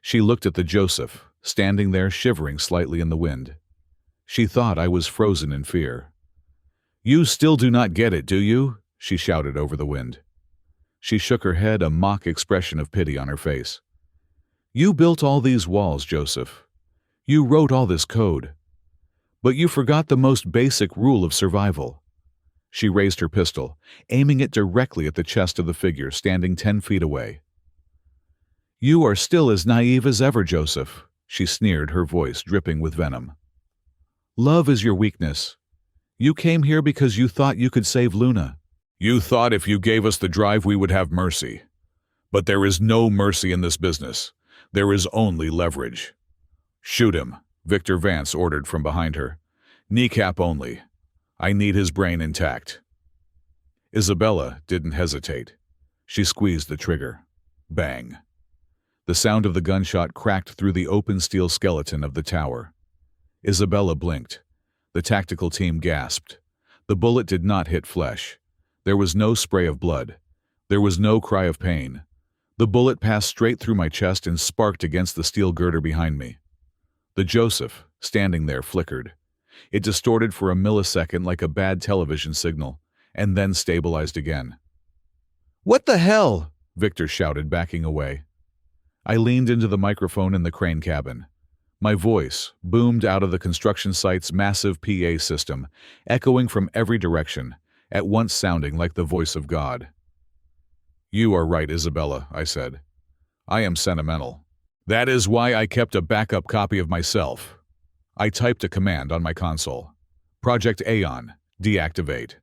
She looked at the Joseph, standing there shivering slightly in the wind. She thought I was frozen in fear. "You still do not get it, do you?" she shouted over the wind. She shook her head, a mock expression of pity on her face. "You built all these walls, Joseph. You wrote all this code. But you forgot the most basic rule of survival." She raised her pistol, aiming it directly at the chest of the figure standing 10 feet away. "You are still as naive as ever, Joseph," she sneered, her voice dripping with venom. "Love is your weakness. You came here because you thought you could save Luna. You thought if you gave us the drive we would have mercy. But there is no mercy in this business. There is only leverage." "Shoot him," Victor Vance ordered from behind her. "Kneecap only. I need his brain intact." Isabella didn't hesitate. She squeezed the trigger. Bang. The sound of the gunshot cracked through the open steel skeleton of the tower. Isabella blinked. The tactical team gasped. The bullet did not hit flesh. There was no spray of blood. There was no cry of pain. The bullet passed straight through my chest and sparked against the steel girder behind me. The Joseph, standing there, flickered. It distorted for a millisecond like a bad television signal, and then stabilized again. "What the hell?" Victor shouted, backing away. I leaned into the microphone in the crane cabin. My voice boomed out of the construction site's massive PA system, echoing from every direction, at once sounding like the voice of God. "You are right, Isabella," I said. "I am sentimental. That is why I kept a backup copy of myself." I typed a command on my console. "Project Aeon, deactivate."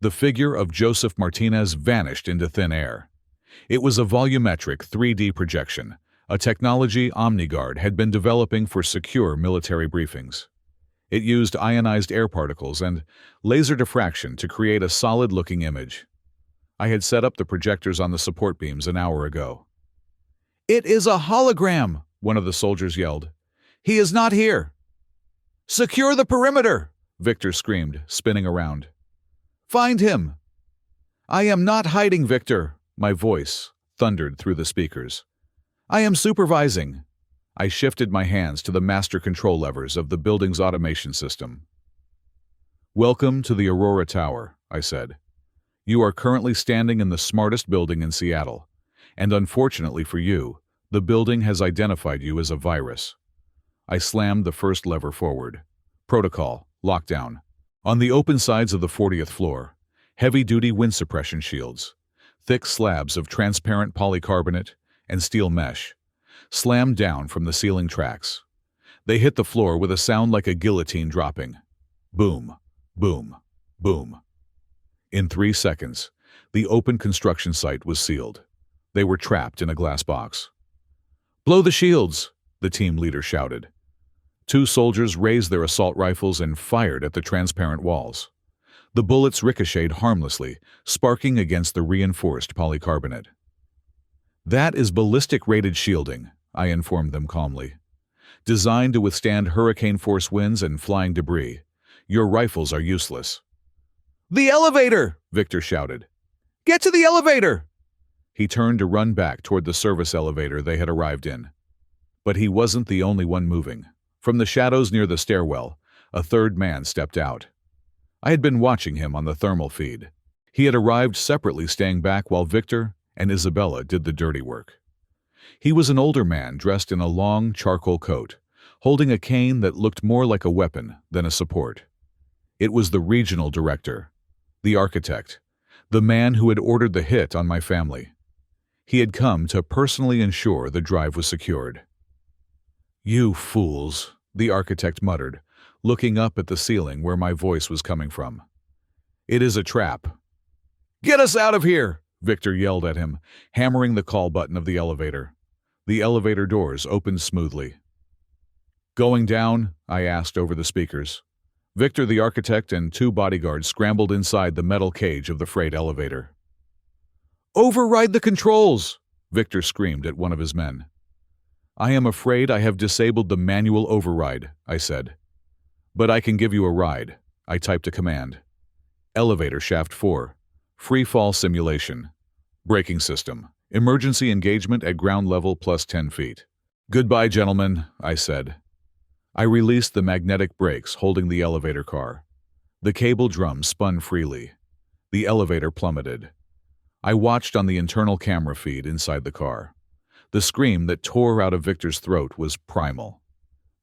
The figure of Joseph Martinez vanished into thin air. It was a volumetric 3D projection, a technology OmniGuard had been developing for secure military briefings. It used ionized air particles and laser diffraction to create a solid-looking image. I had set up the projectors on the support beams an hour ago. "It is a hologram!" one of the soldiers yelled. "He is not here!" "Secure the perimeter!" Victor screamed, spinning around. "Find him!" "I am not hiding, Victor!" My voice thundered through the speakers. "I am supervising." I shifted my hands to the master control levers of the building's automation system. "Welcome to the Aurora Tower," I said. "You are currently standing in the smartest building in Seattle, and unfortunately for you, the building has identified you as a virus." I slammed the first lever forward. Protocol, lockdown. On the open sides of the 40th floor, heavy-duty wind suppression shields, thick slabs of transparent polycarbonate and steel mesh, slammed down from the ceiling tracks. They hit the floor with a sound like a guillotine dropping. Boom, boom, boom. In 3 seconds, the open construction site was sealed. They were trapped in a glass box. "Blow the shields!" the team leader shouted. 2 soldiers raised their assault rifles and fired at the transparent walls. The bullets ricocheted harmlessly, sparking against the reinforced polycarbonate. "That is ballistic-rated shielding," I informed them calmly. "Designed to withstand hurricane-force winds and flying debris. Your rifles are useless." "The elevator!" Victor shouted. "Get to the elevator!" He turned to run back toward the service elevator they had arrived in. But he wasn't the only one moving. From the shadows near the stairwell, a third man stepped out. I had been watching him on the thermal feed. He had arrived separately, staying back while Victor and Isabella did the dirty work. He was an older man dressed in a long charcoal coat, holding a cane that looked more like a weapon than a support. It was the regional director, the architect, the man who had ordered the hit on my family. He had come to personally ensure the drive was secured. "You fools," the architect muttered, looking up at the ceiling where my voice was coming from. "It is a trap." "Get us out of here!" Victor yelled at him, hammering the call button of the elevator. The elevator doors opened smoothly. "Going down?" I asked over the speakers. Victor, the architect, and 2 bodyguards scrambled inside the metal cage of the freight elevator. "Override the controls!" Victor screamed at one of his men. "I am afraid I have disabled the manual override," I said. "But I can give you a ride." I typed a command. Elevator shaft 4. Free fall simulation. Braking system. Emergency engagement at ground level plus 10 feet. "Goodbye, gentlemen," I said. I released the magnetic brakes holding the elevator car. The cable drum spun freely. The elevator plummeted. I watched on the internal camera feed inside the car. The scream that tore out of Victor's throat was primal.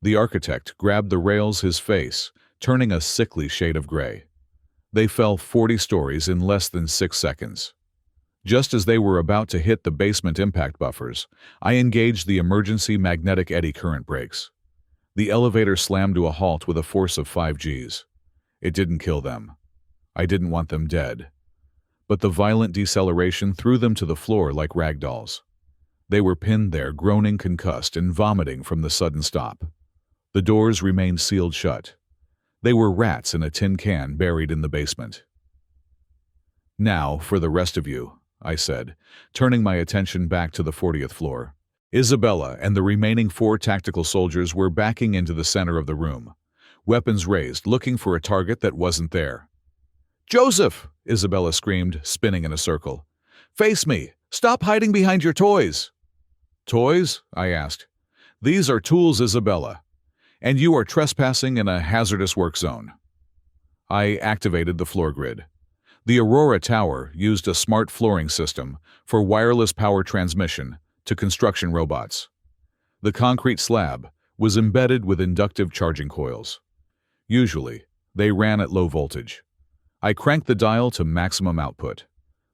The architect grabbed the rails, his face turning a sickly shade of gray. They fell 40 stories in less than 6 seconds. Just as they were about to hit the basement impact buffers, I engaged the emergency magnetic eddy current brakes. The elevator slammed to a halt with a force of 5 Gs. It didn't kill them. I didn't want them dead. But the violent deceleration threw them to the floor like rag dolls. They were pinned there, groaning, concussed, and vomiting from the sudden stop. The doors remained sealed shut. They were rats in a tin can buried in the basement. "Now, for the rest of you," I said, turning my attention back to the 40th floor. Isabella and the remaining 4 tactical soldiers were backing into the center of the room, weapons raised, looking for a target that wasn't there. "Joseph!" Isabella screamed, spinning in a circle. "Face me! Stop hiding behind your toys!" "Toys?" I asked. "These are tools, Isabella, and you are trespassing in a hazardous work zone." I activated the floor grid. The Aurora Tower used a smart flooring system for wireless power transmission to construction robots. The concrete slab was embedded with inductive charging coils. Usually, they ran at low voltage. I cranked the dial to maximum output.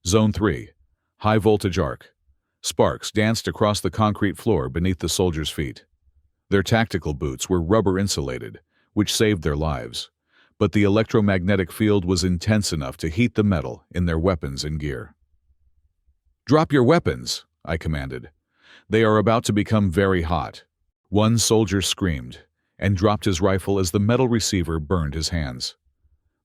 Zone 3, high voltage arc. Sparks danced across the concrete floor beneath the soldiers' feet. Their tactical boots were rubber insulated, which saved their lives, but the electromagnetic field was intense enough to heat the metal in their weapons and gear. "Drop your weapons," I commanded. "They are about to become very hot." One soldier screamed and dropped his rifle as the metal receiver burned his hands.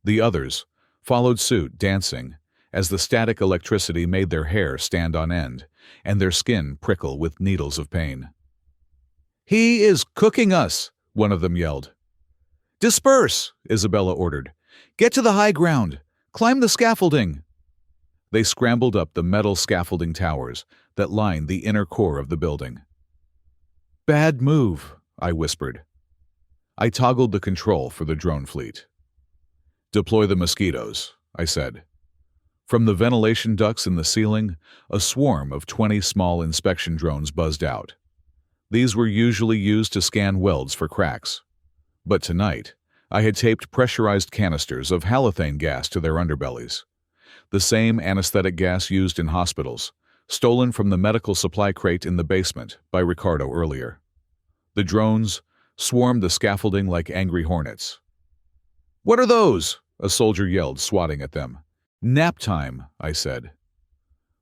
The others followed suit, dancing, as the static electricity made their hair stand on end and their skin prickle with needles of pain. "He is cooking us," one of them yelled. "Disperse," Isabella ordered. "Get to the high ground. Climb the scaffolding." They scrambled up the metal scaffolding towers that lined the inner core of the building. "Bad move," I whispered. I toggled the control for the drone fleet. "Deploy the mosquitoes," I said. From the ventilation ducts in the ceiling, a swarm of 20 small inspection drones buzzed out. These were usually used to scan welds for cracks. But tonight, I had taped pressurized canisters of halothane gas to their underbellies. The same anesthetic gas used in hospitals, stolen from the medical supply crate in the basement by Ricardo earlier. The drones swarmed the scaffolding like angry hornets. "What are those?" a soldier yelled, swatting at them. "Nap time," I said.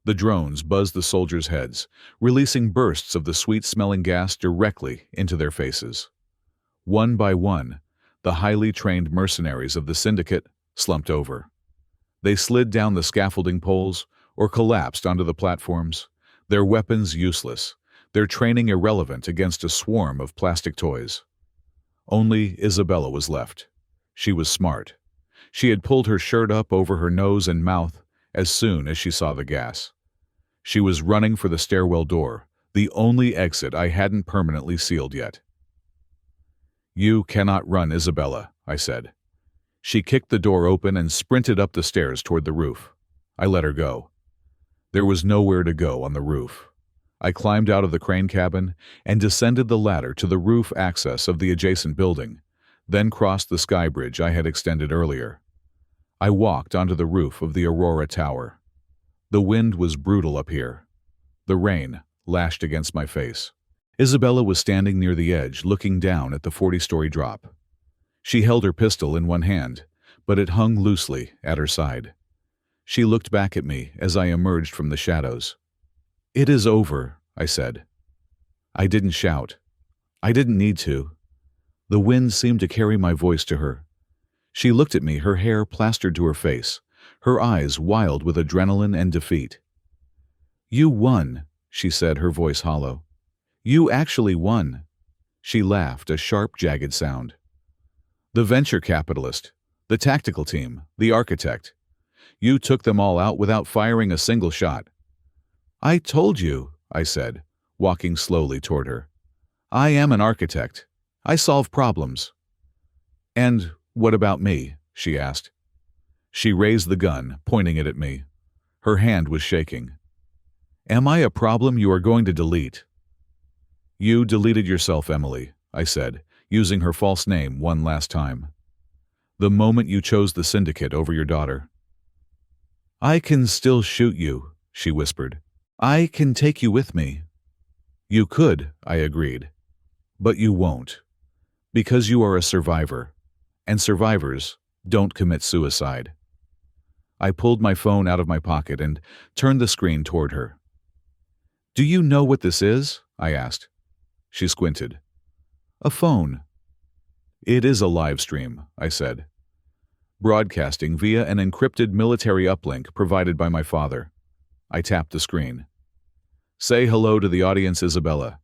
The drones buzzed the soldiers' heads, releasing bursts of the sweet-smelling gas directly into their faces. One by one, the highly trained mercenaries of the syndicate slumped over. They slid down the scaffolding poles or collapsed onto the platforms, their weapons useless, their training irrelevant against a swarm of plastic toys. Only Isabella was left. She was smart. She had pulled her shirt up over her nose and mouth as soon as she saw the gas. She was running for the stairwell door, the only exit I hadn't permanently sealed yet. "You cannot run, Isabella," I said. She kicked the door open and sprinted up the stairs toward the roof. I let her go. There was nowhere to go on the roof. I climbed out of the crane cabin and descended the ladder to the roof access of the adjacent building, then crossed the sky bridge I had extended earlier. I walked onto the roof of the Aurora Tower. The wind was brutal up here. The rain lashed against my face. Isabella was standing near the edge, looking down at the 40-story drop. She held her pistol in one hand, but it hung loosely at her side. She looked back at me as I emerged from the shadows. "It is over," I said. I didn't shout. I didn't need to. The wind seemed to carry my voice to her. She looked at me, her hair plastered to her face, her eyes wild with adrenaline and defeat. "You won," she said, her voice hollow. "You actually won." She laughed, a sharp, jagged sound. "The venture capitalist, the tactical team, the architect. You took them all out without firing a single shot." "I told you," I said, walking slowly toward her. "I am an architect. I solve problems." "And what about me?" she asked. She raised the gun, pointing it at me. Her hand was shaking. "Am I a problem you are going to delete?" "You deleted yourself, Emily," I said, using her false name one last time. "The moment you chose the syndicate over your daughter." "I can still shoot you," she whispered. "I can take you with me." "You could," I agreed. "But you won't. Because you are a survivor. And survivors don't commit suicide." I pulled my phone out of my pocket and turned the screen toward her. "Do you know what this is?" I asked. She squinted. "A phone." "It is a live stream," I said. "Broadcasting via an encrypted military uplink provided by my father." I tapped the screen. "Say hello to the audience, Isabella.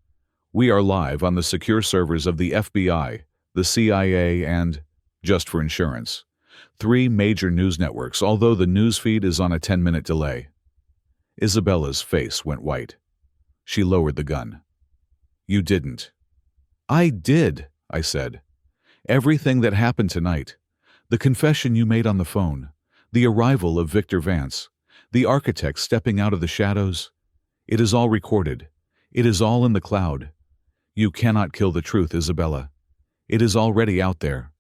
We are live on the secure servers of the FBI, the CIA, and, just for insurance, 3 major news networks, although the news feed is on a 10-minute delay." Isabella's face went white. She lowered the gun. "You didn't." "I did," I said. "Everything that happened tonight. The confession you made on the phone, the arrival of Victor Vance, the architect stepping out of the shadows. It is all recorded. It is all in the cloud. You cannot kill the truth, Isabella. It is already out there."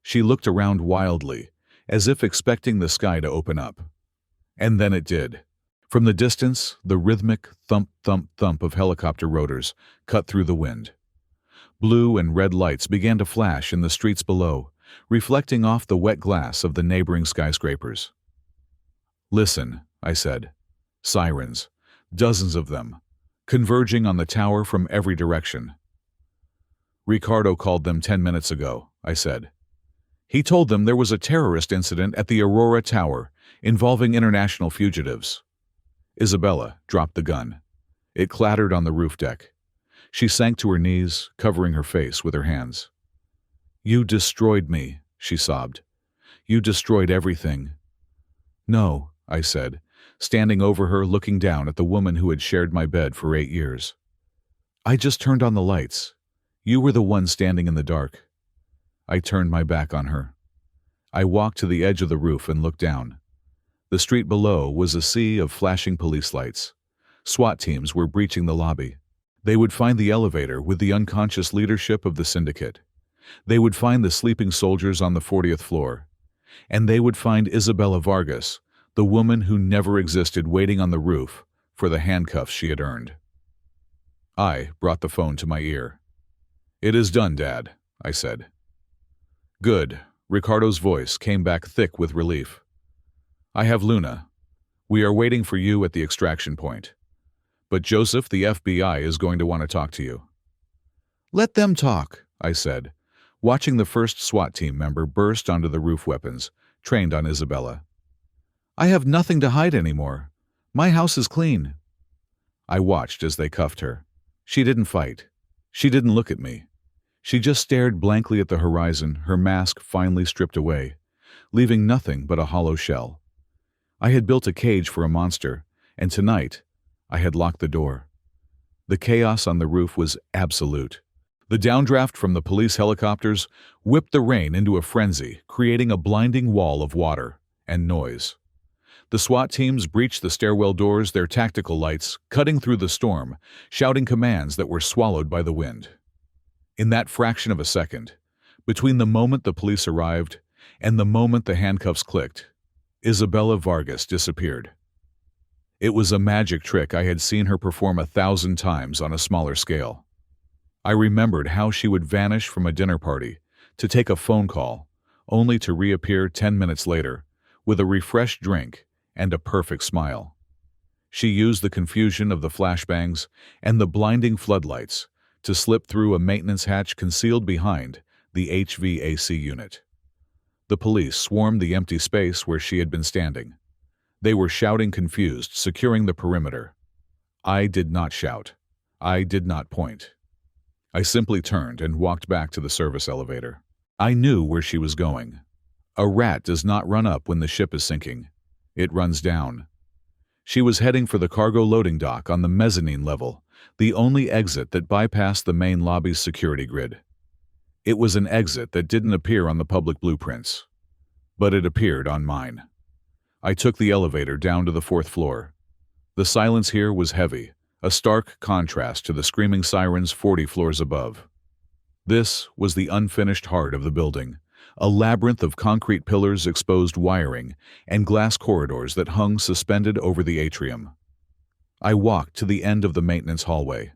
She looked around wildly, as if expecting the sky to open up. And then it did. From the distance, the rhythmic thump, thump, thump of helicopter rotors cut through the wind. Blue and red lights began to flash in the streets below, reflecting off the wet glass of the neighboring skyscrapers. "Listen," I said. Sirens, dozens of them, converging on the tower from every direction. "Ricardo called them 10 minutes ago," I said. "He told them there was a terrorist incident at the Aurora Tower involving international fugitives." Isabella dropped the gun. It clattered on the roof deck. She sank to her knees, covering her face with her hands. "You destroyed me," she sobbed. "You destroyed everything." "No," I said, standing over her, looking down at the woman who had shared my bed for 8 years. "I just turned on the lights. You were the one standing in the dark." I turned my back on her. I walked to the edge of the roof and looked down. The street below was a sea of flashing police lights. SWAT teams were breaching the lobby. They would find the elevator with the unconscious leadership of the syndicate. They would find the sleeping soldiers on the 40th floor. And they would find Isabella Vargas, the woman who never existed, waiting on the roof for the handcuffs she had earned. I brought the phone to my ear. "It is done, Dad," I said. "Good." Ricardo's voice came back thick with relief. "I have Luna. We are waiting for you at the extraction point. But Joseph, the FBI, is going to want to talk to you." "Let them talk," I said, watching the first SWAT team member burst onto the roof, weapons trained on Isabella. "I have nothing to hide anymore. My house is clean." I watched as they cuffed her. She didn't fight. She didn't look at me. She just stared blankly at the horizon, her mask finally stripped away, leaving nothing but a hollow shell. I had built a cage for a monster, and tonight I had locked the door. The chaos on the roof was absolute. The downdraft from the police helicopters whipped the rain into a frenzy, creating a blinding wall of water and noise. The SWAT teams breached the stairwell doors, their tactical lights cutting through the storm, shouting commands that were swallowed by the wind. In that fraction of a second, between the moment the police arrived and the moment the handcuffs clicked, Isabella Vargas disappeared. It was a magic trick I had seen her perform 1,000 times on a smaller scale. I remembered how she would vanish from a dinner party to take a phone call, only to reappear 10 minutes later with a refreshed drink and a perfect smile. She used the confusion of the flashbangs and the blinding floodlights to slip through a maintenance hatch concealed behind the HVAC unit. The police swarmed the empty space where she had been standing. They were shouting confused, securing the perimeter. I did not shout. I did not point. I simply turned and walked back to the service elevator. I knew where she was going. A rat does not run up when the ship is sinking. It runs down. She was heading for the cargo loading dock on the mezzanine level, the only exit that bypassed the main lobby's security grid. It was an exit that didn't appear on the public blueprints, but it appeared on mine. I took the elevator down to the 4th floor. The silence here was heavy, a stark contrast to the screaming sirens 40 floors above. This was the unfinished heart of the building, a labyrinth of concrete pillars, exposed wiring, and glass corridors that hung suspended over the atrium. I walked to the end of the maintenance hallway.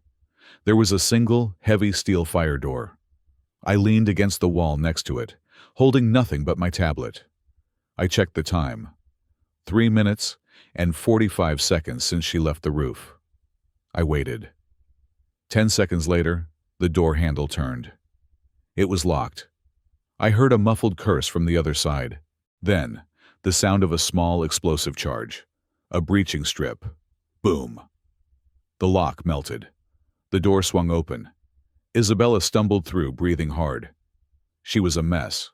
There was a single, heavy steel fire door. I leaned against the wall next to it, holding nothing but my tablet. I checked the time. 3 minutes and 45 seconds since she left the roof. I waited. 10 seconds later, the door handle turned. It was locked. I heard a muffled curse from the other side. Then, the sound of a small explosive charge. A breaching strip. Boom. The lock melted. The door swung open. Isabella stumbled through, breathing hard. She was a mess.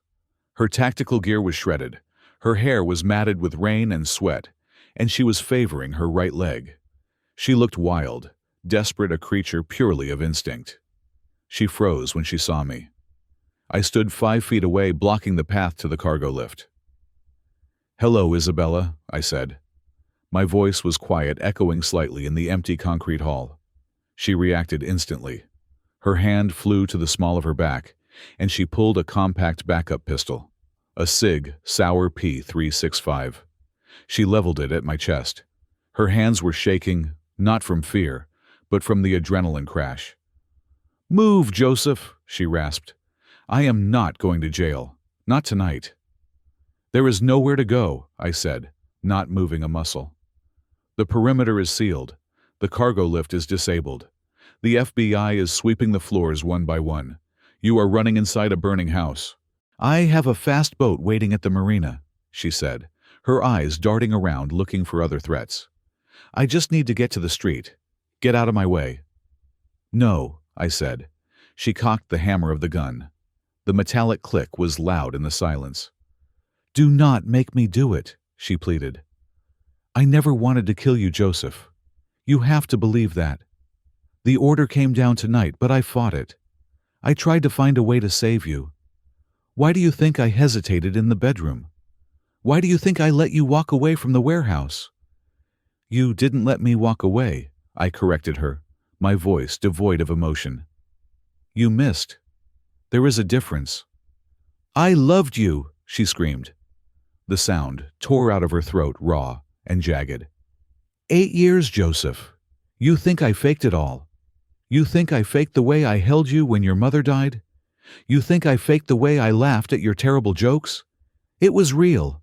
Her tactical gear was shredded. Her hair was matted with rain and sweat, and she was favoring her right leg. She looked wild, desperate, a creature purely of instinct. She froze when she saw me. I stood 5 feet away, blocking the path to the cargo lift. "Hello, Isabella," I said. My voice was quiet, echoing slightly in the empty concrete hall. She reacted instantly. Her hand flew to the small of her back, and she pulled a compact backup pistol, a SIG Sauer P365. She leveled it at my chest. Her hands were shaking, not from fear, but from the adrenaline crash. "Move, Joseph," she rasped. "I am not going to jail. Not tonight." "There is nowhere to go," I said, not moving a muscle. "The perimeter is sealed. The cargo lift is disabled. The FBI is sweeping the floors one by one. You are running inside a burning house." "I have a fast boat waiting at the marina," she said, her eyes darting around looking for other threats. "I just need to get to the street. Get out of my way." "No," I said. She cocked the hammer of the gun. The metallic click was loud in the silence. "Do not make me do it," she pleaded. "I never wanted to kill you, Joseph. You have to believe that. The order came down tonight, but I fought it. I tried to find a way to save you. Why do you think I hesitated in the bedroom? Why do you think I let you walk away from the warehouse?" "You didn't let me walk away," I corrected her, my voice devoid of emotion. "You missed. There is a difference." "I loved you," she screamed. The sound tore out of her throat, raw and jagged. 8 years, Joseph. You think I faked it all? You think I faked the way I held you when your mother died? You think I faked the way I laughed at your terrible jokes? It was real.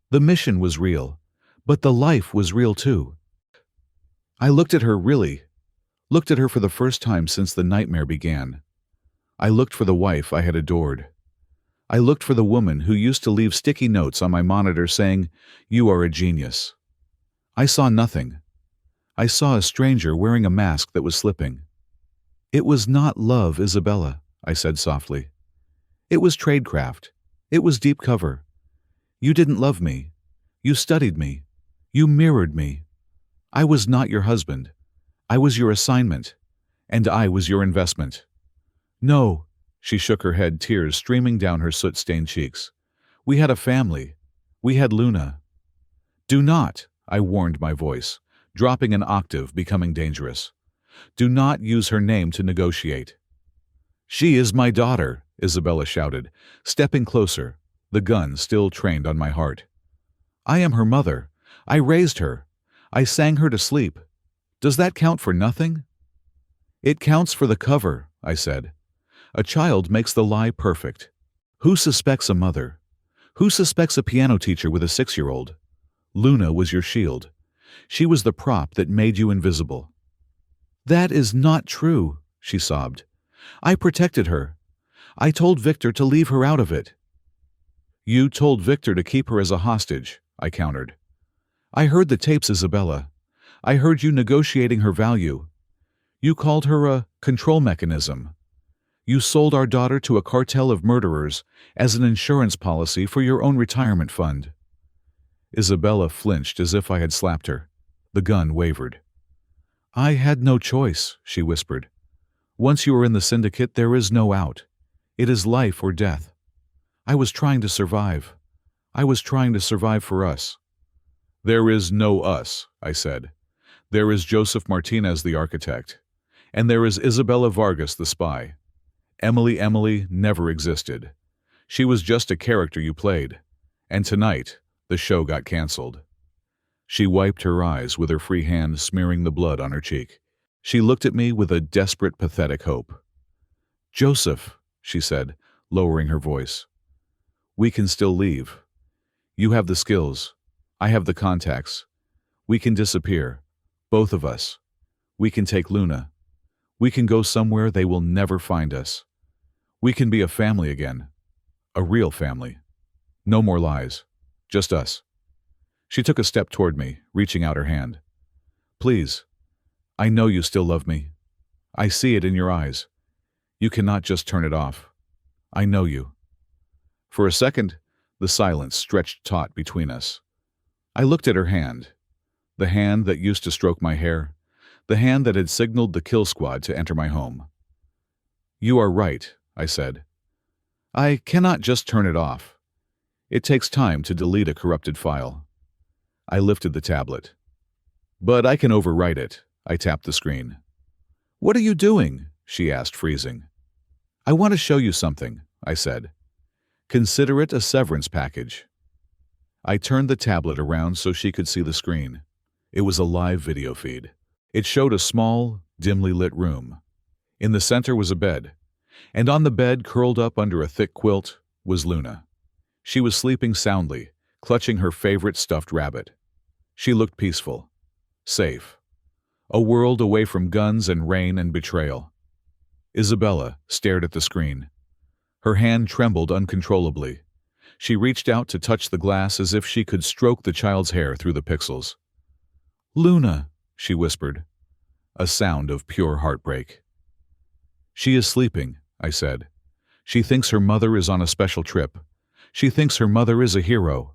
The mission was real, but the life was real too." I looked at her for the first time since the nightmare began. I looked for the wife I had adored. I looked for the woman who used to leave sticky notes on my monitor saying, "You are a genius." I saw nothing. I saw a stranger wearing a mask that was slipping. "It was not love, Isabella," I said softly. "It was tradecraft. It was deep cover. You didn't love me. You studied me. You mirrored me. I was not your husband. I was your assignment. And I was your investment. No, she shook her head, tears streaming down her soot-stained cheeks. We had a family. We had Luna. Do not, I warned, my voice, dropping an octave, becoming dangerous. Do not use her name to negotiate. She is my daughter, Isabella shouted, stepping closer, the gun still trained on my heart. I am her mother. I raised her. I sang her to sleep. Does that count for nothing? It counts for the cover, I said. A child makes the lie perfect. Who suspects a mother? Who suspects a piano teacher with a 6-year-old? Luna was your shield. She was the prop that made you invisible. That is not true, she sobbed. I protected her. I told Victor to leave her out of it. You told Victor to keep her as a hostage, I countered. I heard the tapes, Isabella. I heard you negotiating her value. You called her a control mechanism. You sold our daughter to a cartel of murderers as an insurance policy for your own retirement fund. Isabella flinched as if I had slapped her. The gun wavered. I had no choice, she whispered. Once you are in the syndicate, there is no out. It is life or death. I was trying to survive. I was trying to survive for us. There is no us, I said. There is Joseph Martinez, the architect. And there is Isabella Vargas, the spy. Emily never existed. She was just a character you played. And tonight, the show got canceled. She wiped her eyes with her free hand smearing the blood on her cheek. She looked at me with a desperate, pathetic hope. Joseph, she said, lowering her voice. We can still leave. You have the skills. I have the contacts. We can disappear. Both of us. We can take Luna. We can go somewhere they will never find us. We can be a family again. A real family. No more lies. Just us. She took a step toward me, reaching out her hand. Please. I know you still love me. I see it in your eyes. You cannot just turn it off. I know you. For a second, the silence stretched taut between us. I looked at her hand. The hand that used to stroke my hair. The hand that had signaled the kill squad to enter my home. You are right, I said. I cannot just turn it off. It takes time to delete a corrupted file. I lifted the tablet. But I can overwrite it. I tapped the screen. What are you doing? She asked, freezing. I want to show you something, I said. Consider it a severance package. I turned the tablet around so she could see the screen. It was a live video feed. It showed a small, dimly lit room. In the center was a bed, and on the bed, curled up under a thick quilt, was Luna. She was sleeping soundly, clutching her favorite stuffed rabbit. She looked peaceful, safe, a world away from guns and rain and betrayal. Isabella stared at the screen. Her hand trembled uncontrollably. She reached out to touch the glass as if she could stroke the child's hair through the pixels. Luna, she whispered, a sound of pure heartbreak. She is sleeping, I said. She thinks her mother is on a special trip. She thinks her mother is a hero.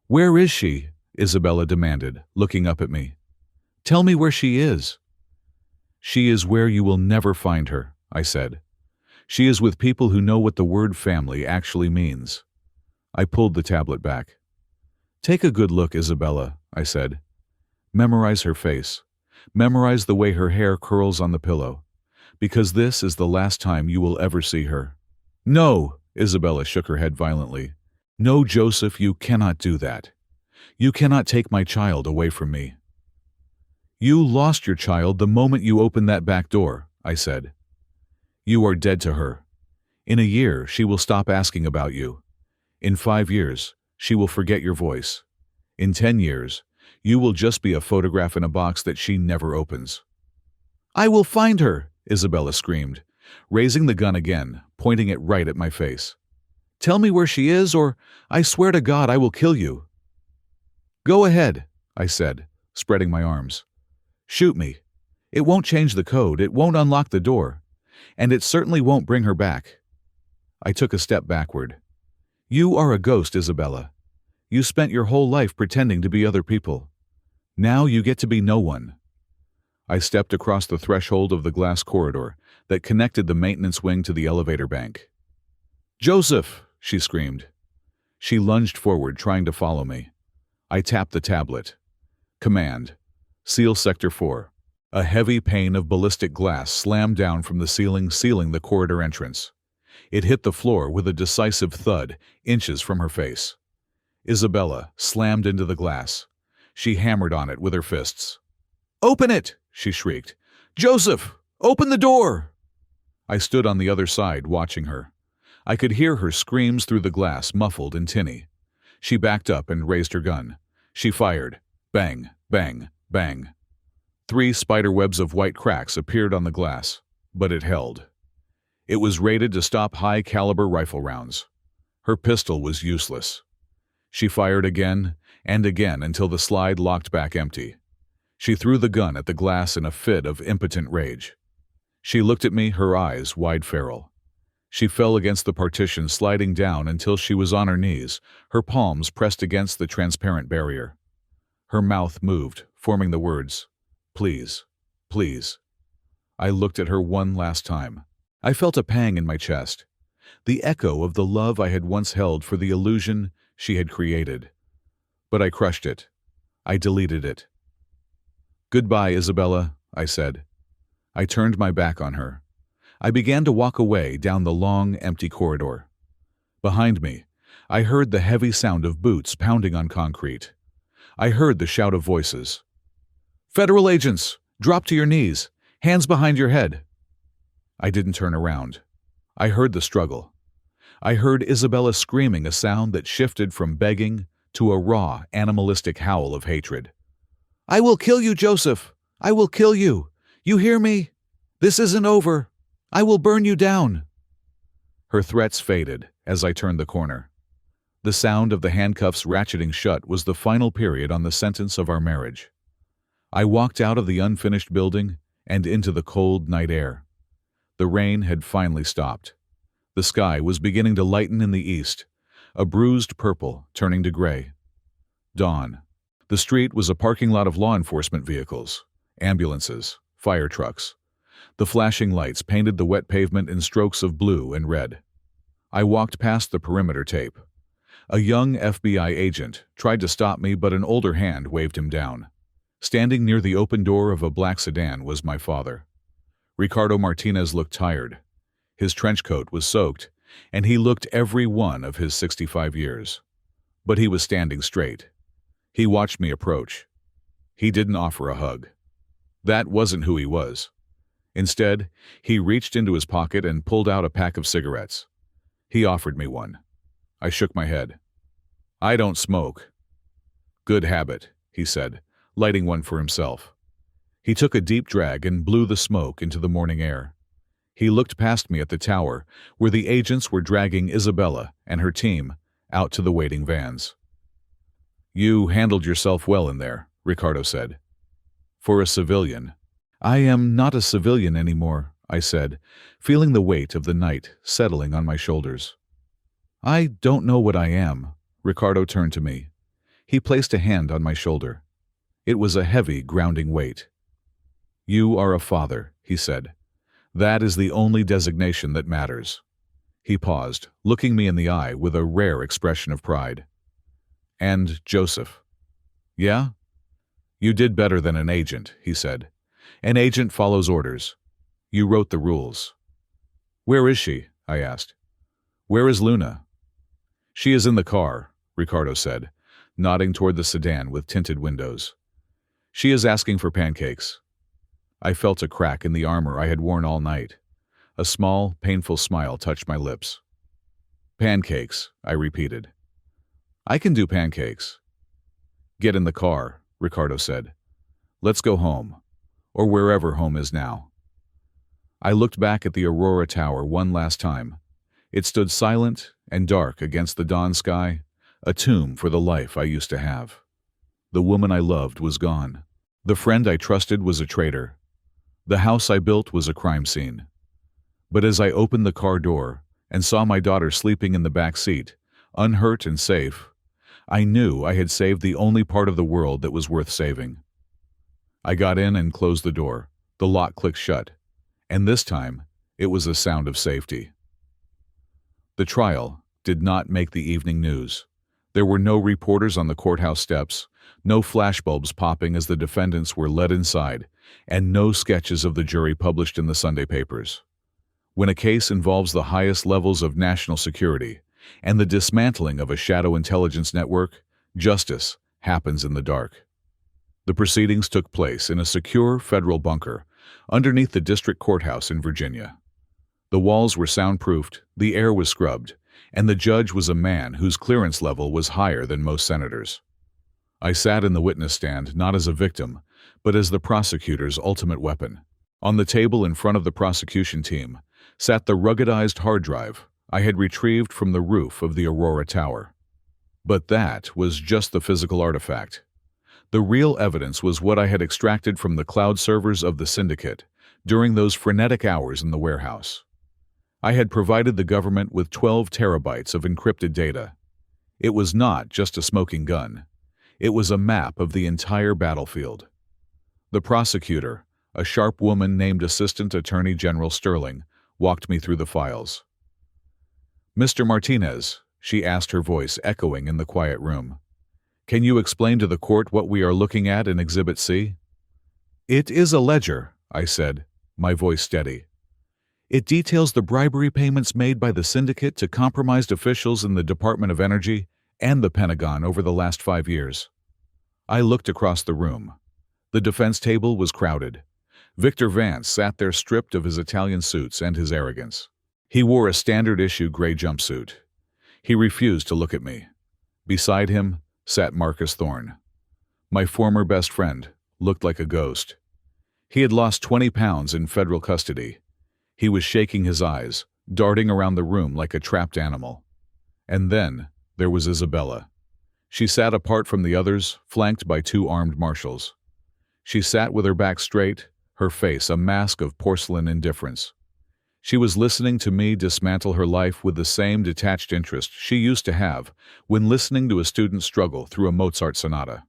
Where is she? Isabella demanded, looking up at me. Tell me where she is. She is where you will never find her, I said. She is with people who know what the word family actually means. I pulled the tablet back. Take a good look, Isabella, I said. Memorize her face. Memorize the way her hair curls on the pillow. Because this is the last time you will ever see her. No, Isabella shook her head violently. No, Joseph, you cannot do that. You cannot take my child away from me. You lost your child the moment you opened that back door, I said. You are dead to her. In a year, she will stop asking about you. In 5 years, she will forget your voice. In 10 years, you will just be a photograph in a box that she never opens. I will find her, Isabella screamed, raising the gun again, pointing it right at my face. Tell me where she is, or I swear to God I will kill you. Go ahead, I said, spreading my arms. Shoot me. It won't change the code, it won't unlock the door, and it certainly won't bring her back. I took a step backward. You are a ghost, Isabella. You spent your whole life pretending to be other people. Now you get to be no one. I stepped across the threshold of the glass corridor that connected the maintenance wing to the elevator bank. "Joseph!" she screamed. She lunged forward, trying to follow me. I tapped the tablet. Command: Seal Sector 4. A heavy pane of ballistic glass slammed down from the ceiling, sealing the corridor entrance. It hit the floor with a decisive thud, inches from her face. Isabella slammed into the glass. She hammered on it with her fists. "Open it!" she shrieked. "Joseph, open the door!" I stood on the other side, watching her. I could hear her screams through the glass, muffled and tinny. She backed up and raised her gun. She fired. Bang, bang, bang. 3 spider webs of white cracks appeared on the glass, but it held. It was rated to stop high-caliber rifle rounds. Her pistol was useless. She fired again and again until the slide locked back empty. She threw the gun at the glass in a fit of impotent rage. She looked at me, her eyes wide feral. She fell against the partition, sliding down until she was on her knees, her palms pressed against the transparent barrier. Her mouth moved, forming the words, "Please, please." I looked at her one last time. I felt a pang in my chest, the echo of the love I had once held for the illusion she had created. But I crushed it. I deleted it. "Goodbye, Isabella," I said. I turned my back on her. I began to walk away down the long, empty corridor. Behind me, I heard the heavy sound of boots pounding on concrete. I heard the shout of voices. "Federal agents! Drop to your knees! Hands behind your head!" I didn't turn around. I heard the struggle. I heard Isabella screaming, a sound that shifted from begging to a raw, animalistic howl of hatred. "I will kill you, Joseph! I will kill you! You hear me? This isn't over! I will burn you down!" Her threats faded as I turned the corner. The sound of the handcuffs ratcheting shut was the final period on the sentence of our marriage. I walked out of the unfinished building and into the cold night air. The rain had finally stopped. The sky was beginning to lighten in the east, a bruised purple turning to gray. Dawn. The street was a parking lot of law enforcement vehicles, ambulances, fire trucks. The flashing lights painted the wet pavement in strokes of blue and red. I walked past the perimeter tape. A young FBI agent tried to stop me, but an older hand waved him down. Standing near the open door of a black sedan was my father. Ricardo Martinez looked tired. His trench coat was soaked, and he looked every one of his 65 years. But he was standing straight. He watched me approach. He didn't offer a hug. That wasn't who he was. Instead, he reached into his pocket and pulled out a pack of cigarettes. He offered me one. I shook my head. "I don't smoke." "Good habit," he said, lighting one for himself. He took a deep drag and blew the smoke into the morning air. He looked past me at the tower, where the agents were dragging Isabella and her team out to the waiting vans. "You handled yourself well in there," Ricardo said. "For a civilian." "I am not a civilian anymore," I said, feeling the weight of the night settling on my shoulders. "I don't know what I am." Ricardo turned to me. He placed a hand on my shoulder. It was a heavy, grounding weight. "You are a father," he said. "That is the only designation that matters." He paused, looking me in the eye with a rare expression of pride. "And Joseph." "Yeah?" "You did better than an agent," he said. "An agent follows orders. You wrote the rules." "Where is she?" I asked. "Where is Luna?" "She is in the car," Ricardo said, nodding toward the sedan with tinted windows. "She is asking for pancakes." I felt a crack in the armor I had worn all night. A small, painful smile touched my lips. "Pancakes," I repeated. "I can do pancakes." "Get in the car," Ricardo said. "Let's go home, or wherever home is now." I looked back at the Aurora Tower one last time. It stood silent and dark against the dawn sky, a tomb for the life I used to have. The woman I loved was gone. The friend I trusted was a traitor. The house I built was a crime scene. But as I opened the car door and saw my daughter sleeping in the back seat, unhurt and safe, I knew I had saved the only part of the world that was worth saving. I got in and closed the door. The lock clicked shut, and this time, it was a sound of safety. The trial did not make the evening news. There were no reporters on the courthouse steps, no flashbulbs popping as the defendants were led inside, and no sketches of the jury published in the Sunday papers. When a case involves the highest levels of national security and the dismantling of a shadow intelligence network, justice happens in the dark. The proceedings took place in a secure federal bunker underneath the district courthouse in Virginia. The walls were soundproofed, the air was scrubbed, and the judge was a man whose clearance level was higher than most senators. I sat in the witness stand not as a victim, but as the prosecutor's ultimate weapon. On the table in front of the prosecution team sat the ruggedized hard drive I had retrieved from the roof of the Aurora Tower. But that was just the physical artifact. The real evidence was what I had extracted from the cloud servers of the syndicate during those frenetic hours in the warehouse. I had provided the government with 12 terabytes of encrypted data. It was not just a smoking gun. It was a map of the entire battlefield. The prosecutor, a sharp woman named Assistant Attorney General Sterling, walked me through the files. "Mr. Martinez," she asked, her voice echoing in the quiet room, "can you explain to the court what we are looking at in Exhibit C?" "It is a ledger," I said, my voice steady. "It details the bribery payments made by the syndicate to compromised officials in the Department of Energy and the Pentagon over the last 5 years." I looked across the room. The defense table was crowded. Victor Vance sat there stripped of his Italian suits and his arrogance. He wore a standard-issue gray jumpsuit. He refused to look at me. Beside him sat Marcus Thorne. My former best friend looked like a ghost. He had lost 20 pounds in federal custody. He was shaking his eyes, darting around the room like a trapped animal. And then there was Isabella. She sat apart from the others, flanked by 2 armed marshals. She sat with her back straight, her face a mask of porcelain indifference. She was listening to me dismantle her life with the same detached interest she used to have when listening to a student struggle through a Mozart sonata.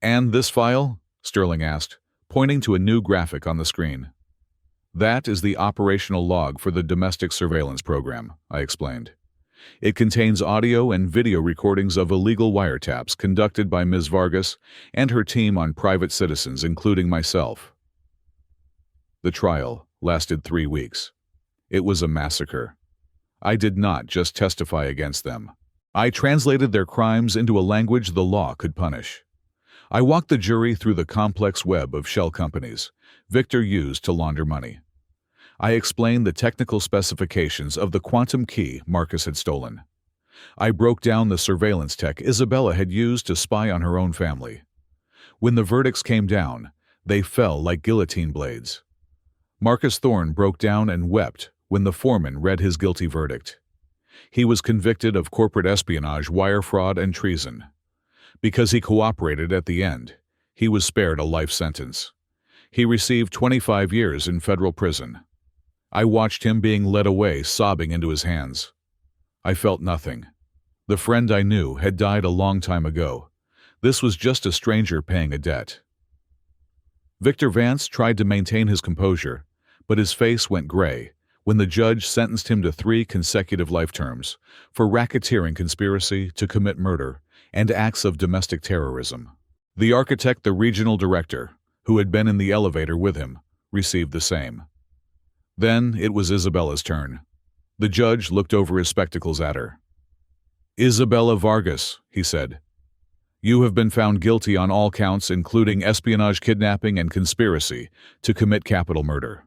"And this file?" Sterling asked, pointing to a new graphic on the screen. "That is the operational log for the domestic surveillance program," I explained. "It contains audio and video recordings of illegal wiretaps conducted by Ms. Vargas and her team on private citizens, including myself." The trial lasted 3 weeks. It was a massacre. I did not just testify against them. I translated their crimes into a language the law could punish. I walked the jury through the complex web of shell companies Victor used to launder money. I explained the technical specifications of the quantum key Marcus had stolen. I broke down the surveillance tech Isabella had used to spy on her own family. When the verdicts came down, they fell like guillotine blades. Marcus Thorne broke down and wept when the foreman read his guilty verdict. He was convicted of corporate espionage, wire fraud, and treason. Because he cooperated at the end, he was spared a life sentence. He received 25 years in federal prison. I watched him being led away, sobbing into his hands. I felt nothing. The friend I knew had died a long time ago. This was just a stranger paying a debt. Victor Vance tried to maintain his composure, but his face went gray when the judge sentenced him to 3 consecutive life terms for racketeering conspiracy to commit murder and acts of domestic terrorism. The architect, the regional director, who had been in the elevator with him, received the same. Then it was Isabella's turn. The judge looked over his spectacles at her. "Isabella Vargas," he said, "you have been found guilty on all counts, including espionage, kidnapping, and conspiracy to commit capital murder.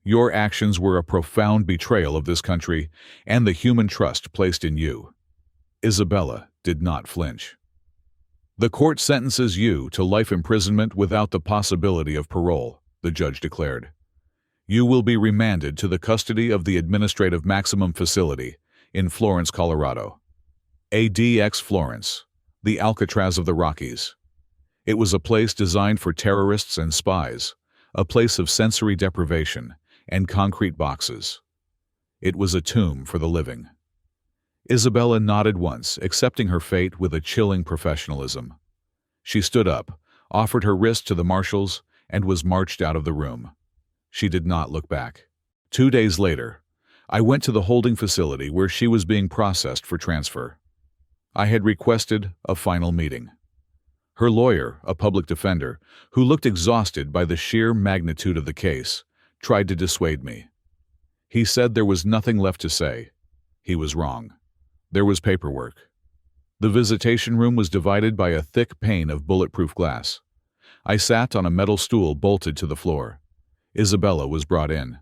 Your actions were a profound betrayal of this country and the human trust placed in you." Isabella did not flinch. "The court sentences you to life imprisonment without the possibility of parole," the judge declared. "You will be remanded to the custody of the Administrative Maximum Facility in Florence, Colorado. ADX Florence, the Alcatraz of the Rockies. It was a place designed for terrorists and spies, a place of sensory deprivation and concrete boxes. It was a tomb for the living." Isabella nodded once, accepting her fate with a chilling professionalism. She stood up, offered her wrist to the marshals, and was marched out of the room. She did not look back. 2 days later, I went to the holding facility where she was being processed for transfer. I had requested a final meeting. Her lawyer, a public defender, who looked exhausted by the sheer magnitude of the case, tried to dissuade me. He said there was nothing left to say. He was wrong. There was paperwork. The visitation room was divided by a thick pane of bulletproof glass. I sat on a metal stool bolted to the floor. Isabella was brought in.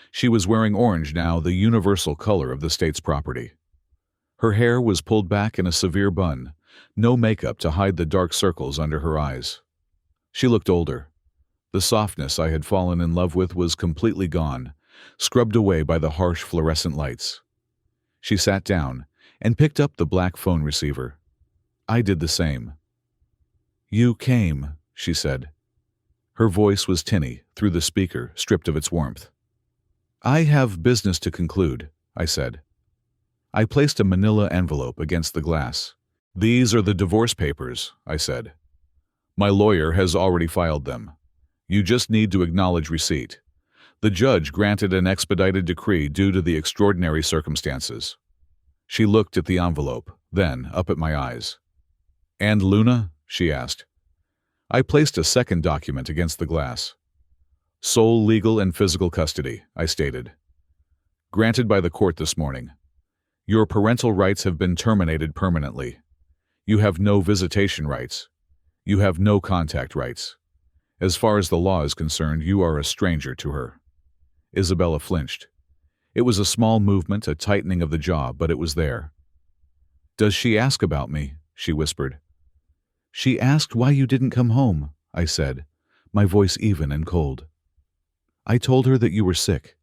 She was wearing orange now, the universal color of the state's property. Her hair was pulled back in a severe bun, no makeup to hide the dark circles under her eyes. She looked older. The softness I had fallen in love with was completely gone, scrubbed away by the harsh fluorescent lights. She sat down and picked up the black phone receiver. I did the same. "You came," she said. Her voice was tinny through the speaker, stripped of its warmth. "I have business to conclude," I said. I placed a manila envelope against the glass. "These are the divorce papers," I said. "My lawyer has already filed them. You just need to acknowledge receipt. The judge granted an expedited decree due to the extraordinary circumstances." She looked at the envelope, then up at my eyes. "And Luna?" she asked. I placed a second document against the glass. "Sole legal and physical custody," I stated. "Granted by the court this morning. Your parental rights have been terminated permanently. You have no visitation rights. You have no contact rights. As far as the law is concerned, you are a stranger to her." Isabella flinched. It was a small movement, a tightening of the jaw, but it was there. "Does she ask about me?" she whispered. "She asked why you didn't come home," I said, my voice even and cold. "I told her that you were sick,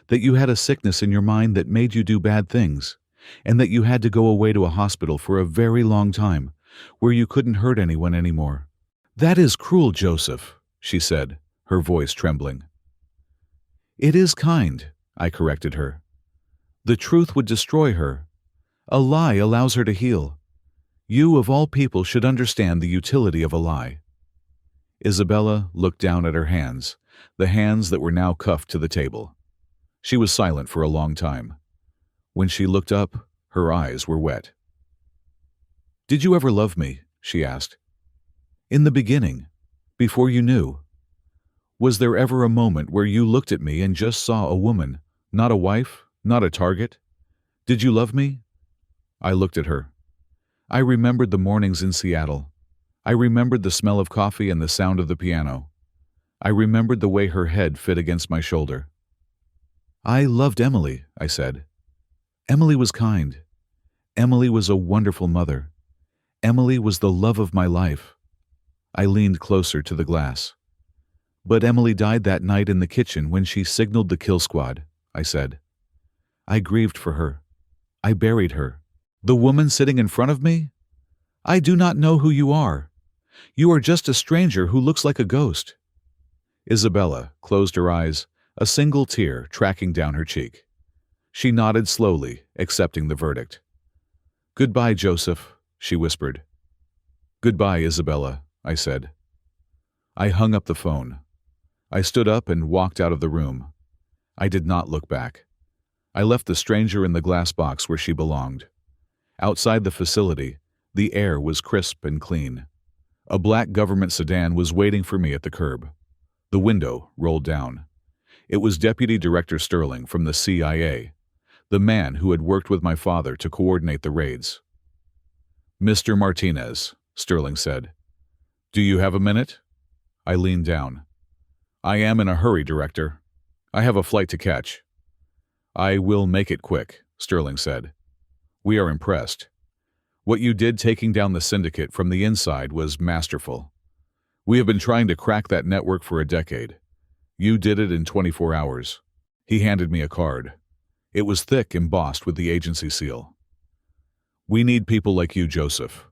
that you had a sickness in your mind that made you do bad things, and that you had to go away to a hospital for a very long time, where you couldn't hurt anyone anymore." "That is cruel, Joseph," she said, her voice trembling. "It is kind," I corrected her. "The truth would destroy her. A lie allows her to heal. You, of all people, should understand the utility of a lie." Isabella looked down at her hands, the hands that were now cuffed to the table. She was silent for a long time. When she looked up, her eyes were wet. "Did you ever love me?" she asked. "In the beginning, before you knew. Was there ever a moment where you looked at me and just saw a woman, not a wife, not a target? Did you love me?" I looked at her. I remembered the mornings in Seattle. I remembered the smell of coffee and the sound of the piano. I remembered the way her head fit against my shoulder. "I loved Emily," I said. "Emily was kind. Emily was a wonderful mother. Emily was the love of my life." I leaned closer to the glass. "But Emily died that night in the kitchen when she signaled the kill squad," I said. "I grieved for her. I buried her." "The woman sitting in front of me? I do not know who you are. You are just a stranger who looks like a ghost." Isabella closed her eyes, a single tear tracking down her cheek. She nodded slowly, accepting the verdict. "Goodbye, Joseph," she whispered. "Goodbye, Isabella," I said. I hung up the phone. I stood up and walked out of the room. I did not look back. I left the stranger in the glass box where she belonged. Outside the facility, the air was crisp and clean. A black government sedan was waiting for me at the curb. The window rolled down. It was Deputy Director Sterling from the CIA, the man who had worked with my father to coordinate the raids. "Mr. Martinez," Sterling said. "Do you have a minute?" I leaned down. "I am in a hurry, Director. I have a flight to catch." "I will make it quick," Sterling said. "We are impressed. What you did taking down the syndicate from the inside was masterful. We have been trying to crack that network for a decade. You did it in 24 hours. He handed me a card. It was thick, embossed with the agency seal. "We need people like you, Joseph.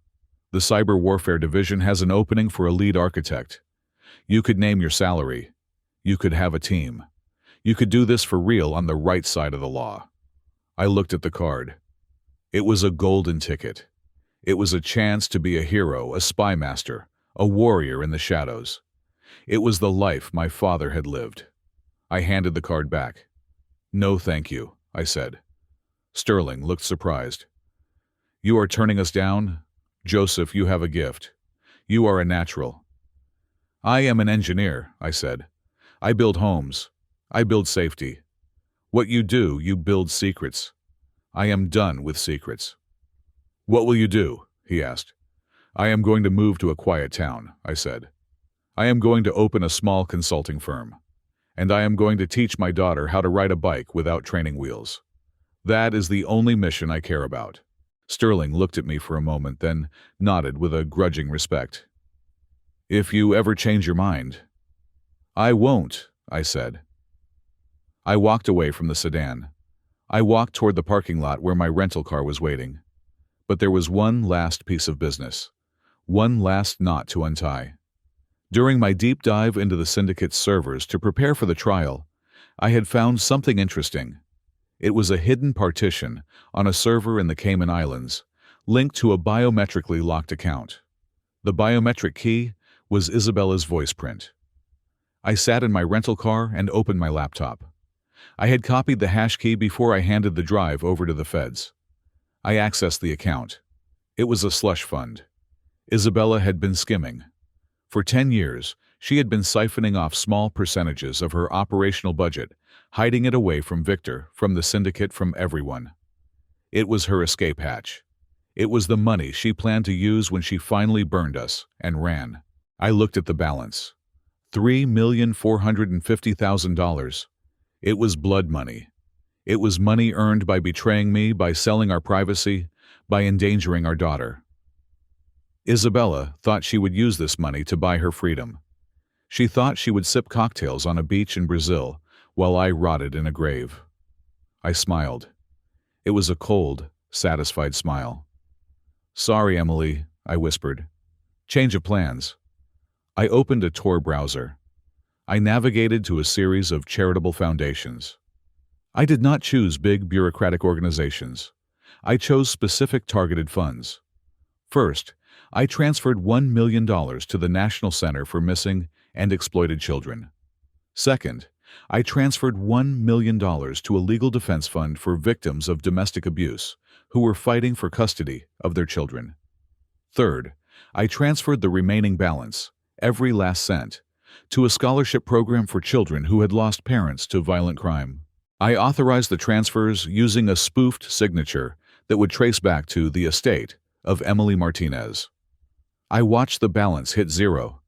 The Cyber Warfare Division has an opening for a lead architect. You could name your salary. You could have a team. You could do this for real on the right side of the law." I looked at the card. It was a golden ticket. It was a chance to be a hero, a spy master, a warrior in the shadows. It was the life my father had lived. I handed the card back. "No, thank you," I said. Sterling looked surprised. "You are turning us down? Joseph, you have a gift. You are a natural." "I am an engineer," I said. "I build homes. I build safety. What you do, you build secrets. I am done with secrets." "What will you do?" he asked. "I am going to move to a quiet town," I said. "I am going to open a small consulting firm. And I am going to teach my daughter how to ride a bike without training wheels. That is the only mission I care about." Sterling looked at me for a moment, then nodded with a grudging respect. "If you ever change your mind." "I won't," I said. I walked away from the sedan. I walked toward the parking lot where my rental car was waiting. But there was one last piece of business. One last knot to untie. During my deep dive into the syndicate's servers to prepare for the trial, I had found something interesting. It was a hidden partition on a server in the Cayman Islands, linked to a biometrically locked account. The biometric key was Isabella's voice print. I sat in my rental car and opened my laptop. I had copied the hash key before I handed the drive over to the feds. I accessed the account. It was a slush fund. Isabella had been skimming. For 10 years, she had been siphoning off small percentages of her operational budget, hiding it away from Victor, from the syndicate, from everyone. It was her escape hatch. It was the money she planned to use when she finally burned us and ran. I looked at the balance. $3,450,000. It was blood money. It was money earned by betraying me, by selling our privacy, by endangering our daughter. Isabella thought she would use this money to buy her freedom. She thought she would sip cocktails on a beach in Brazil while I rotted in a grave. I smiled. It was a cold, satisfied smile. "Sorry, Emily," I whispered. "Change of plans." I opened a Tor browser. I navigated to a series of charitable foundations. I did not choose big bureaucratic organizations. I chose specific targeted funds. First, I transferred $1 million to the National Center for Missing and Exploited Children. Second, I transferred $1 million to a legal defense fund for victims of domestic abuse who were fighting for custody of their children. Third, I transferred the remaining balance, every last cent, to a scholarship program for children who had lost parents to violent crime. I authorized the transfers using a spoofed signature that would trace back to the estate of Emily Martinez. I watched the balance hit zero.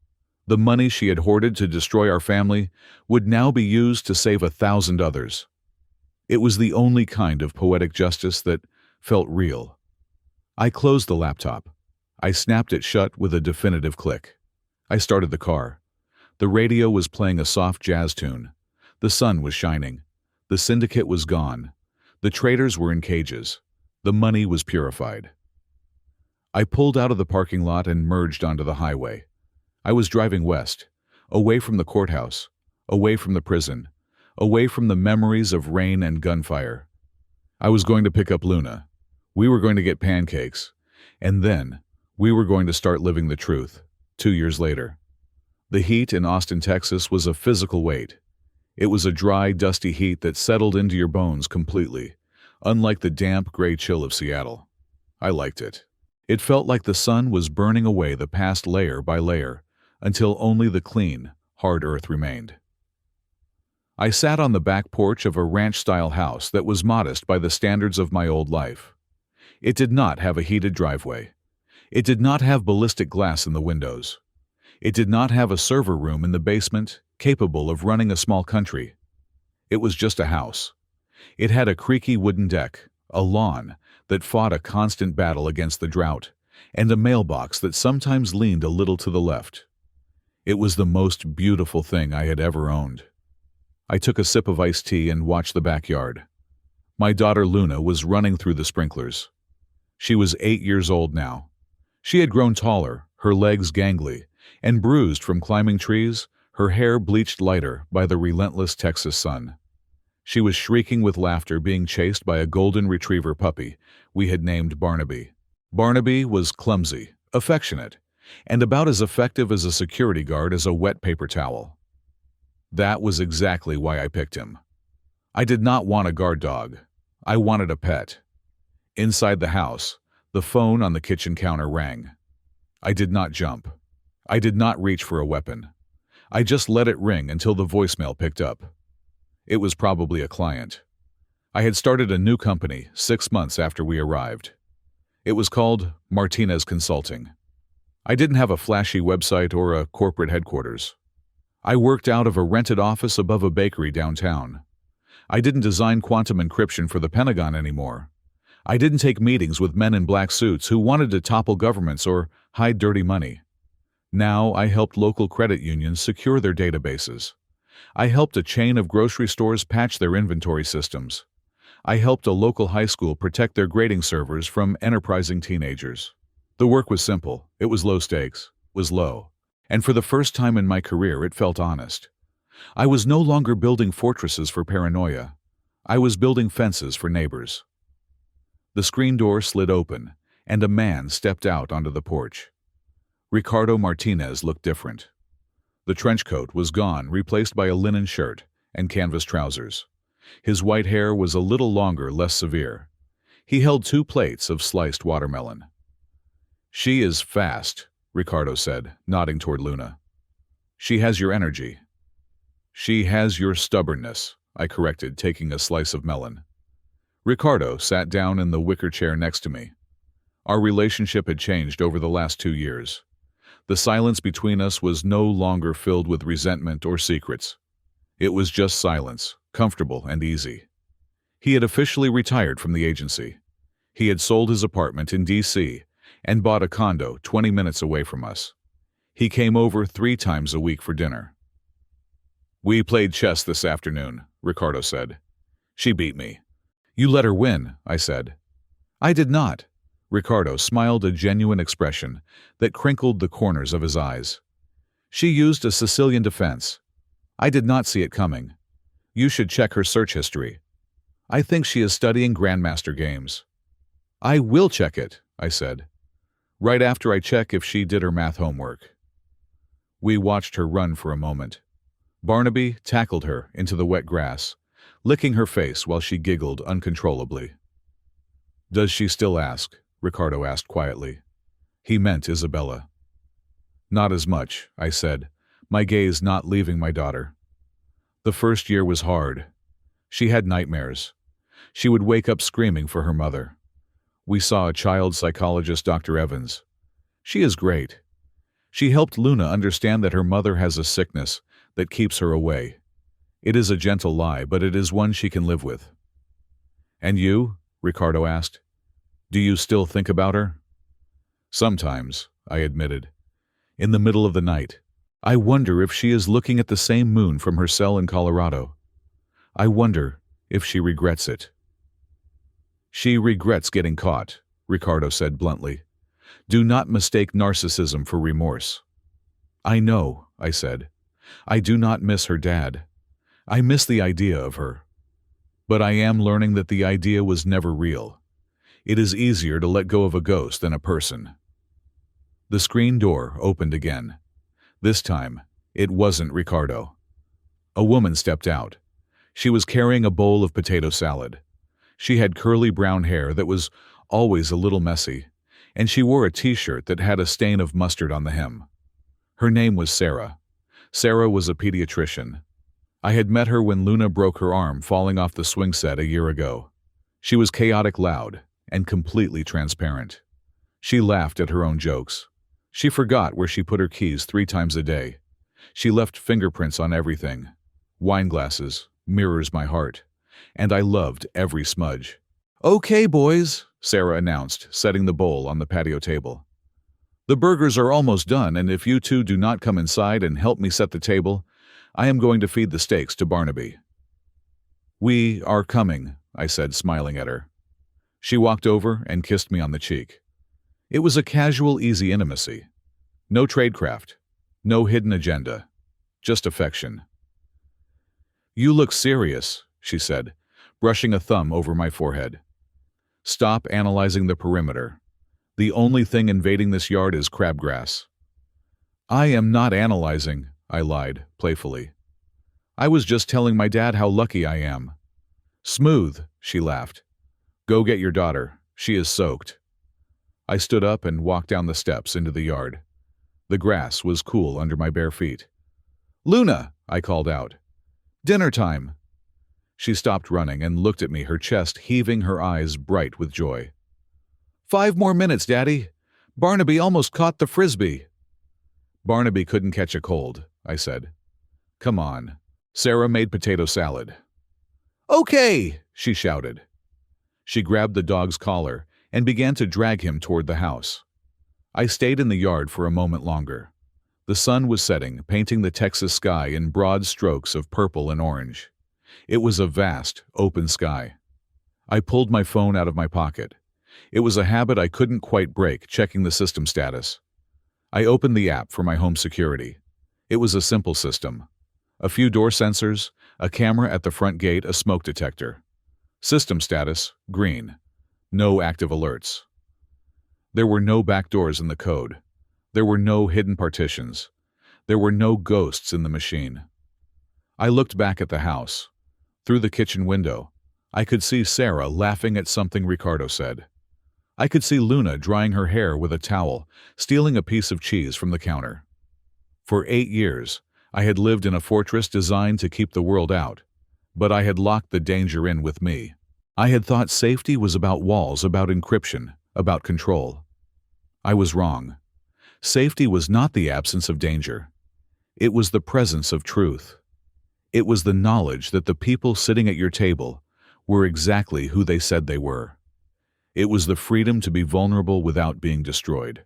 The money she had hoarded to destroy our family would now be used to save 1,000 others. It was the only kind of poetic justice that felt real. I closed the laptop. I snapped it shut with a definitive click. I started the car. The radio was playing a soft jazz tune. The sun was shining. The syndicate was gone. The traitors were in cages. The money was purified. I pulled out of the parking lot and merged onto the highway. I was driving west, away from the courthouse, away from the prison, away from the memories of rain and gunfire. I was going to pick up Luna. We were going to get pancakes. And then, we were going to start living the truth, 2 years later. The heat in Austin, Texas was a physical weight. It was a dry, dusty heat that settled into your bones completely, unlike the damp, gray chill of Seattle. I liked it. It felt like the sun was burning away the past layer by layer, until only the clean, hard earth remained. I sat on the back porch of a ranch-style house that was modest by the standards of my old life. It did not have a heated driveway. It did not have ballistic glass in the windows. It did not have a server room in the basement capable of running a small country. It was just a house. It had a creaky wooden deck, a lawn that fought a constant battle against the drought, and a mailbox that sometimes leaned a little to the left. It was the most beautiful thing I had ever owned. I took a sip of iced tea and watched the backyard. My daughter Luna was running through the sprinklers. She was 8 years old now. She had grown taller, her legs gangly, and bruised from climbing trees, her hair bleached lighter by the relentless Texas sun. She was shrieking with laughter, being chased by a golden retriever puppy we had named Barnaby. Barnaby was clumsy, affectionate, and about as effective as a security guard as a wet paper towel. That was exactly why I picked him. I did not want a guard dog. I wanted a pet. Inside the house, the phone on the kitchen counter rang. I did not jump. I did not reach for a weapon. I just let it ring until the voicemail picked up. It was probably a client. I had started a new company 6 months after we arrived. It was called Martinez Consulting. I didn't have a flashy website or a corporate headquarters. I worked out of a rented office above a bakery downtown. I didn't design quantum encryption for the Pentagon anymore. I didn't take meetings with men in black suits who wanted to topple governments or hide dirty money. Now I helped local credit unions secure their databases. I helped a chain of grocery stores patch their inventory systems. I helped a local high school protect their grading servers from enterprising teenagers. The work was simple, it was low stakes, was low. And for the first time in my career, it felt honest. I was no longer building fortresses for paranoia. I was building fences for neighbors. The screen door slid open, and a man stepped out onto the porch. Ricardo Martinez looked different. The trench coat was gone, replaced by a linen shirt and canvas trousers. His white hair was a little longer, less severe. He held 2 plates of sliced watermelon. "She is fast," Ricardo said, nodding toward Luna. "She has your energy." "She has your stubbornness," I corrected, taking a slice of melon. Ricardo sat down in the wicker chair next to me. Our relationship had changed over the last 2 years. The silence between us was no longer filled with resentment or secrets. It was just silence, comfortable and easy. He had officially retired from the agency. He had sold his apartment in D.C. and bought a condo 20 minutes away from us. He came over 3 times a week for dinner. "We played chess this afternoon," Ricardo said. "She beat me." "You let her win," I said. "I did not." Ricardo smiled a genuine expression that crinkled the corners of his eyes. "She used a Sicilian defense. I did not see it coming. You should check her search history. I think she is studying Grandmaster games." "I will check it," I said. "Right after I check if she did her math homework." We watched her run for a moment. Barnaby tackled her into the wet grass, licking her face while she giggled uncontrollably. "Does she still ask?" Ricardo asked quietly. He meant Isabella. "Not as much," I said, my gaze not leaving my daughter. "The first year was hard. She had nightmares. She would wake up screaming for her mother. We saw a child psychologist, Dr. Evans. She is great. She helped Luna understand that her mother has a sickness that keeps her away. It is a gentle lie, but it is one she can live with." "And you?" Ricardo asked. "Do you still think about her?" "Sometimes," I admitted. "In the middle of the night. I wonder if she is looking at the same moon from her cell in Colorado. I wonder if she regrets it." "She regrets getting caught," Ricardo said bluntly. "Do not mistake narcissism for remorse." "I know," I said. "I do not miss her dad. I miss the idea of her. But I am learning that the idea was never real. It is easier to let go of a ghost than a person." The screen door opened again. This time, it wasn't Ricardo. A woman stepped out. She was carrying a bowl of potato salad. She had curly brown hair that was always a little messy, and she wore a t-shirt that had a stain of mustard on the hem. Her name was Sarah. Sarah was a pediatrician. I had met her when Luna broke her arm falling off the swing set a year ago. She was chaotic loud and completely transparent. She laughed at her own jokes. She forgot where she put her keys 3 times a day. She left fingerprints on everything. Wine glasses, mirrors my heart. And I loved every smudge. "Okay, boys," Sarah announced, setting the bowl on the patio table. "The burgers are almost done, and if you two do not come inside and help me set the table, I am going to feed the steaks to Barnaby." "We are coming," I said, smiling at her. She walked over and kissed me on the cheek. It was a casual, easy intimacy. No tradecraft, no hidden agenda, just affection. "You look serious," she said, brushing a thumb over my forehead. "Stop analyzing the perimeter. The only thing invading this yard is crabgrass. I am not analyzing, I lied, playfully. I was just telling my dad how lucky I am. Smooth, she laughed. Go get your daughter. She is soaked. I stood up and walked down the steps into the yard. The grass was cool under my bare feet. Luna, I called out. Dinner time. She stopped running and looked at me, her chest heaving, her eyes bright with joy. 5 more minutes, Daddy. Barnaby almost caught the frisbee. Barnaby couldn't catch a cold, I said. Come on. Sarah made potato salad. Okay, she shouted. She grabbed the dog's collar and began to drag him toward the house. I stayed in the yard for a moment longer. The sun was setting, painting the Texas sky in broad strokes of purple and orange. It was a vast, open sky. I pulled my phone out of my pocket. It was a habit I couldn't quite break, checking the system status. I opened the app for my home security. It was a simple system. A few door sensors, a camera at the front gate, a smoke detector. System status, green. No active alerts. There were no back doors in the code. There were no hidden partitions. There were no ghosts in the machine. I looked back at the house. Through the kitchen window, I could see Sarah laughing at something Ricardo said. I could see Luna drying her hair with a towel, stealing a piece of cheese from the counter. For 8 years, I had lived in a fortress designed to keep the world out, but I had locked the danger in with me. I had thought safety was about walls, about encryption, about control. I was wrong. Safety was not the absence of danger. It was the presence of truth. It was the knowledge that the people sitting at your table were exactly who they said they were. It was the freedom to be vulnerable without being destroyed.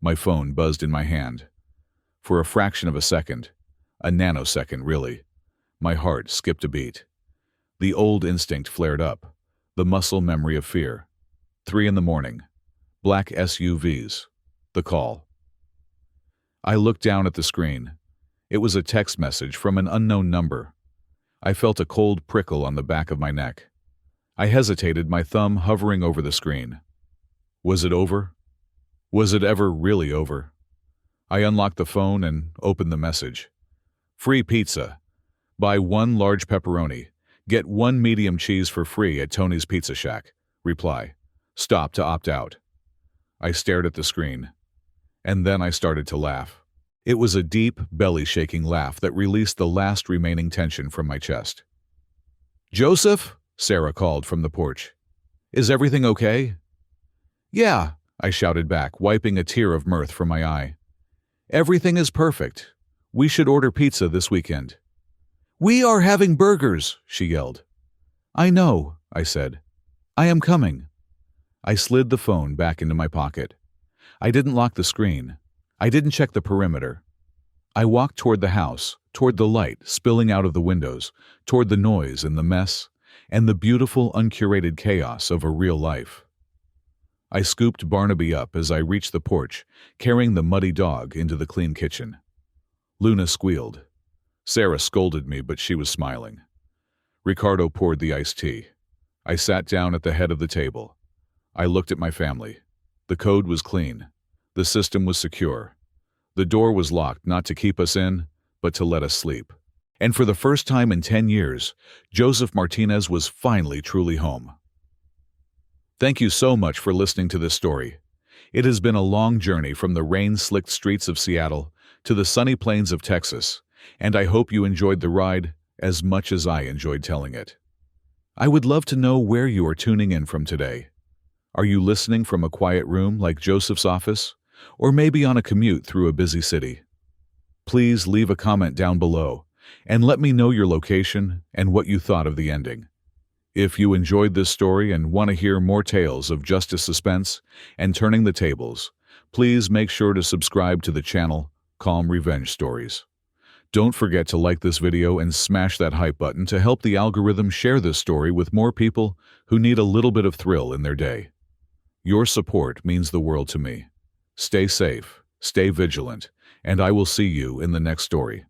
My phone buzzed in my hand. For a fraction of a second, a nanosecond really, my heart skipped a beat. The old instinct flared up, the muscle memory of fear. 3 a.m, black SUVs, the call. I looked down at the screen. It was a text message from an unknown number. I felt a cold prickle on the back of my neck. I hesitated, my thumb hovering over the screen. Was it over? Was it ever really over? I unlocked the phone and opened the message. Free pizza. Buy 1 large pepperoni. Get 1 medium cheese for free at Tony's Pizza Shack. Reply. Stop to opt out. I stared at the screen. And then I started to laugh. It was a deep, belly-shaking laugh that released the last remaining tension from my chest. Joseph? Sarah called from the porch. Is everything okay? Yeah, I shouted back, wiping a tear of mirth from my eye. Everything is perfect. We should order pizza this weekend. We are having burgers, she yelled. I know, I said. I am coming. I slid the phone back into my pocket. I didn't lock the screen. I didn't check the perimeter. I walked toward the house, toward the light spilling out of the windows, toward the noise and the mess, and the beautiful, uncurated chaos of a real life. I scooped Barnaby up as I reached the porch, carrying the muddy dog into the clean kitchen. Luna squealed. Sarah scolded me, but she was smiling. Ricardo poured the iced tea. I sat down at the head of the table. I looked at my family. The code was clean. The system was secure. The door was locked not to keep us in, but to let us sleep. And for the first time in 10 years, Joseph Martinez was finally truly home. Thank you so much for listening to this story. It has been a long journey from the rain-slicked streets of Seattle to the sunny plains of Texas, and I hope you enjoyed the ride as much as I enjoyed telling it. I would love to know where you are tuning in from today. Are you listening from a quiet room like Joseph's office, or maybe on a commute through a busy city? Please leave a comment down below and let me know your location and what you thought of the ending. If you enjoyed this story and want to hear more tales of justice, suspense, and turning the tables, please make sure to subscribe to the channel Calm Revenge Stories. Don't forget to like this video and smash that hype button to help the algorithm share this story with more people who need a little bit of thrill in their day. Your support means the world to me. Stay safe, stay vigilant, and I will see you in the next story.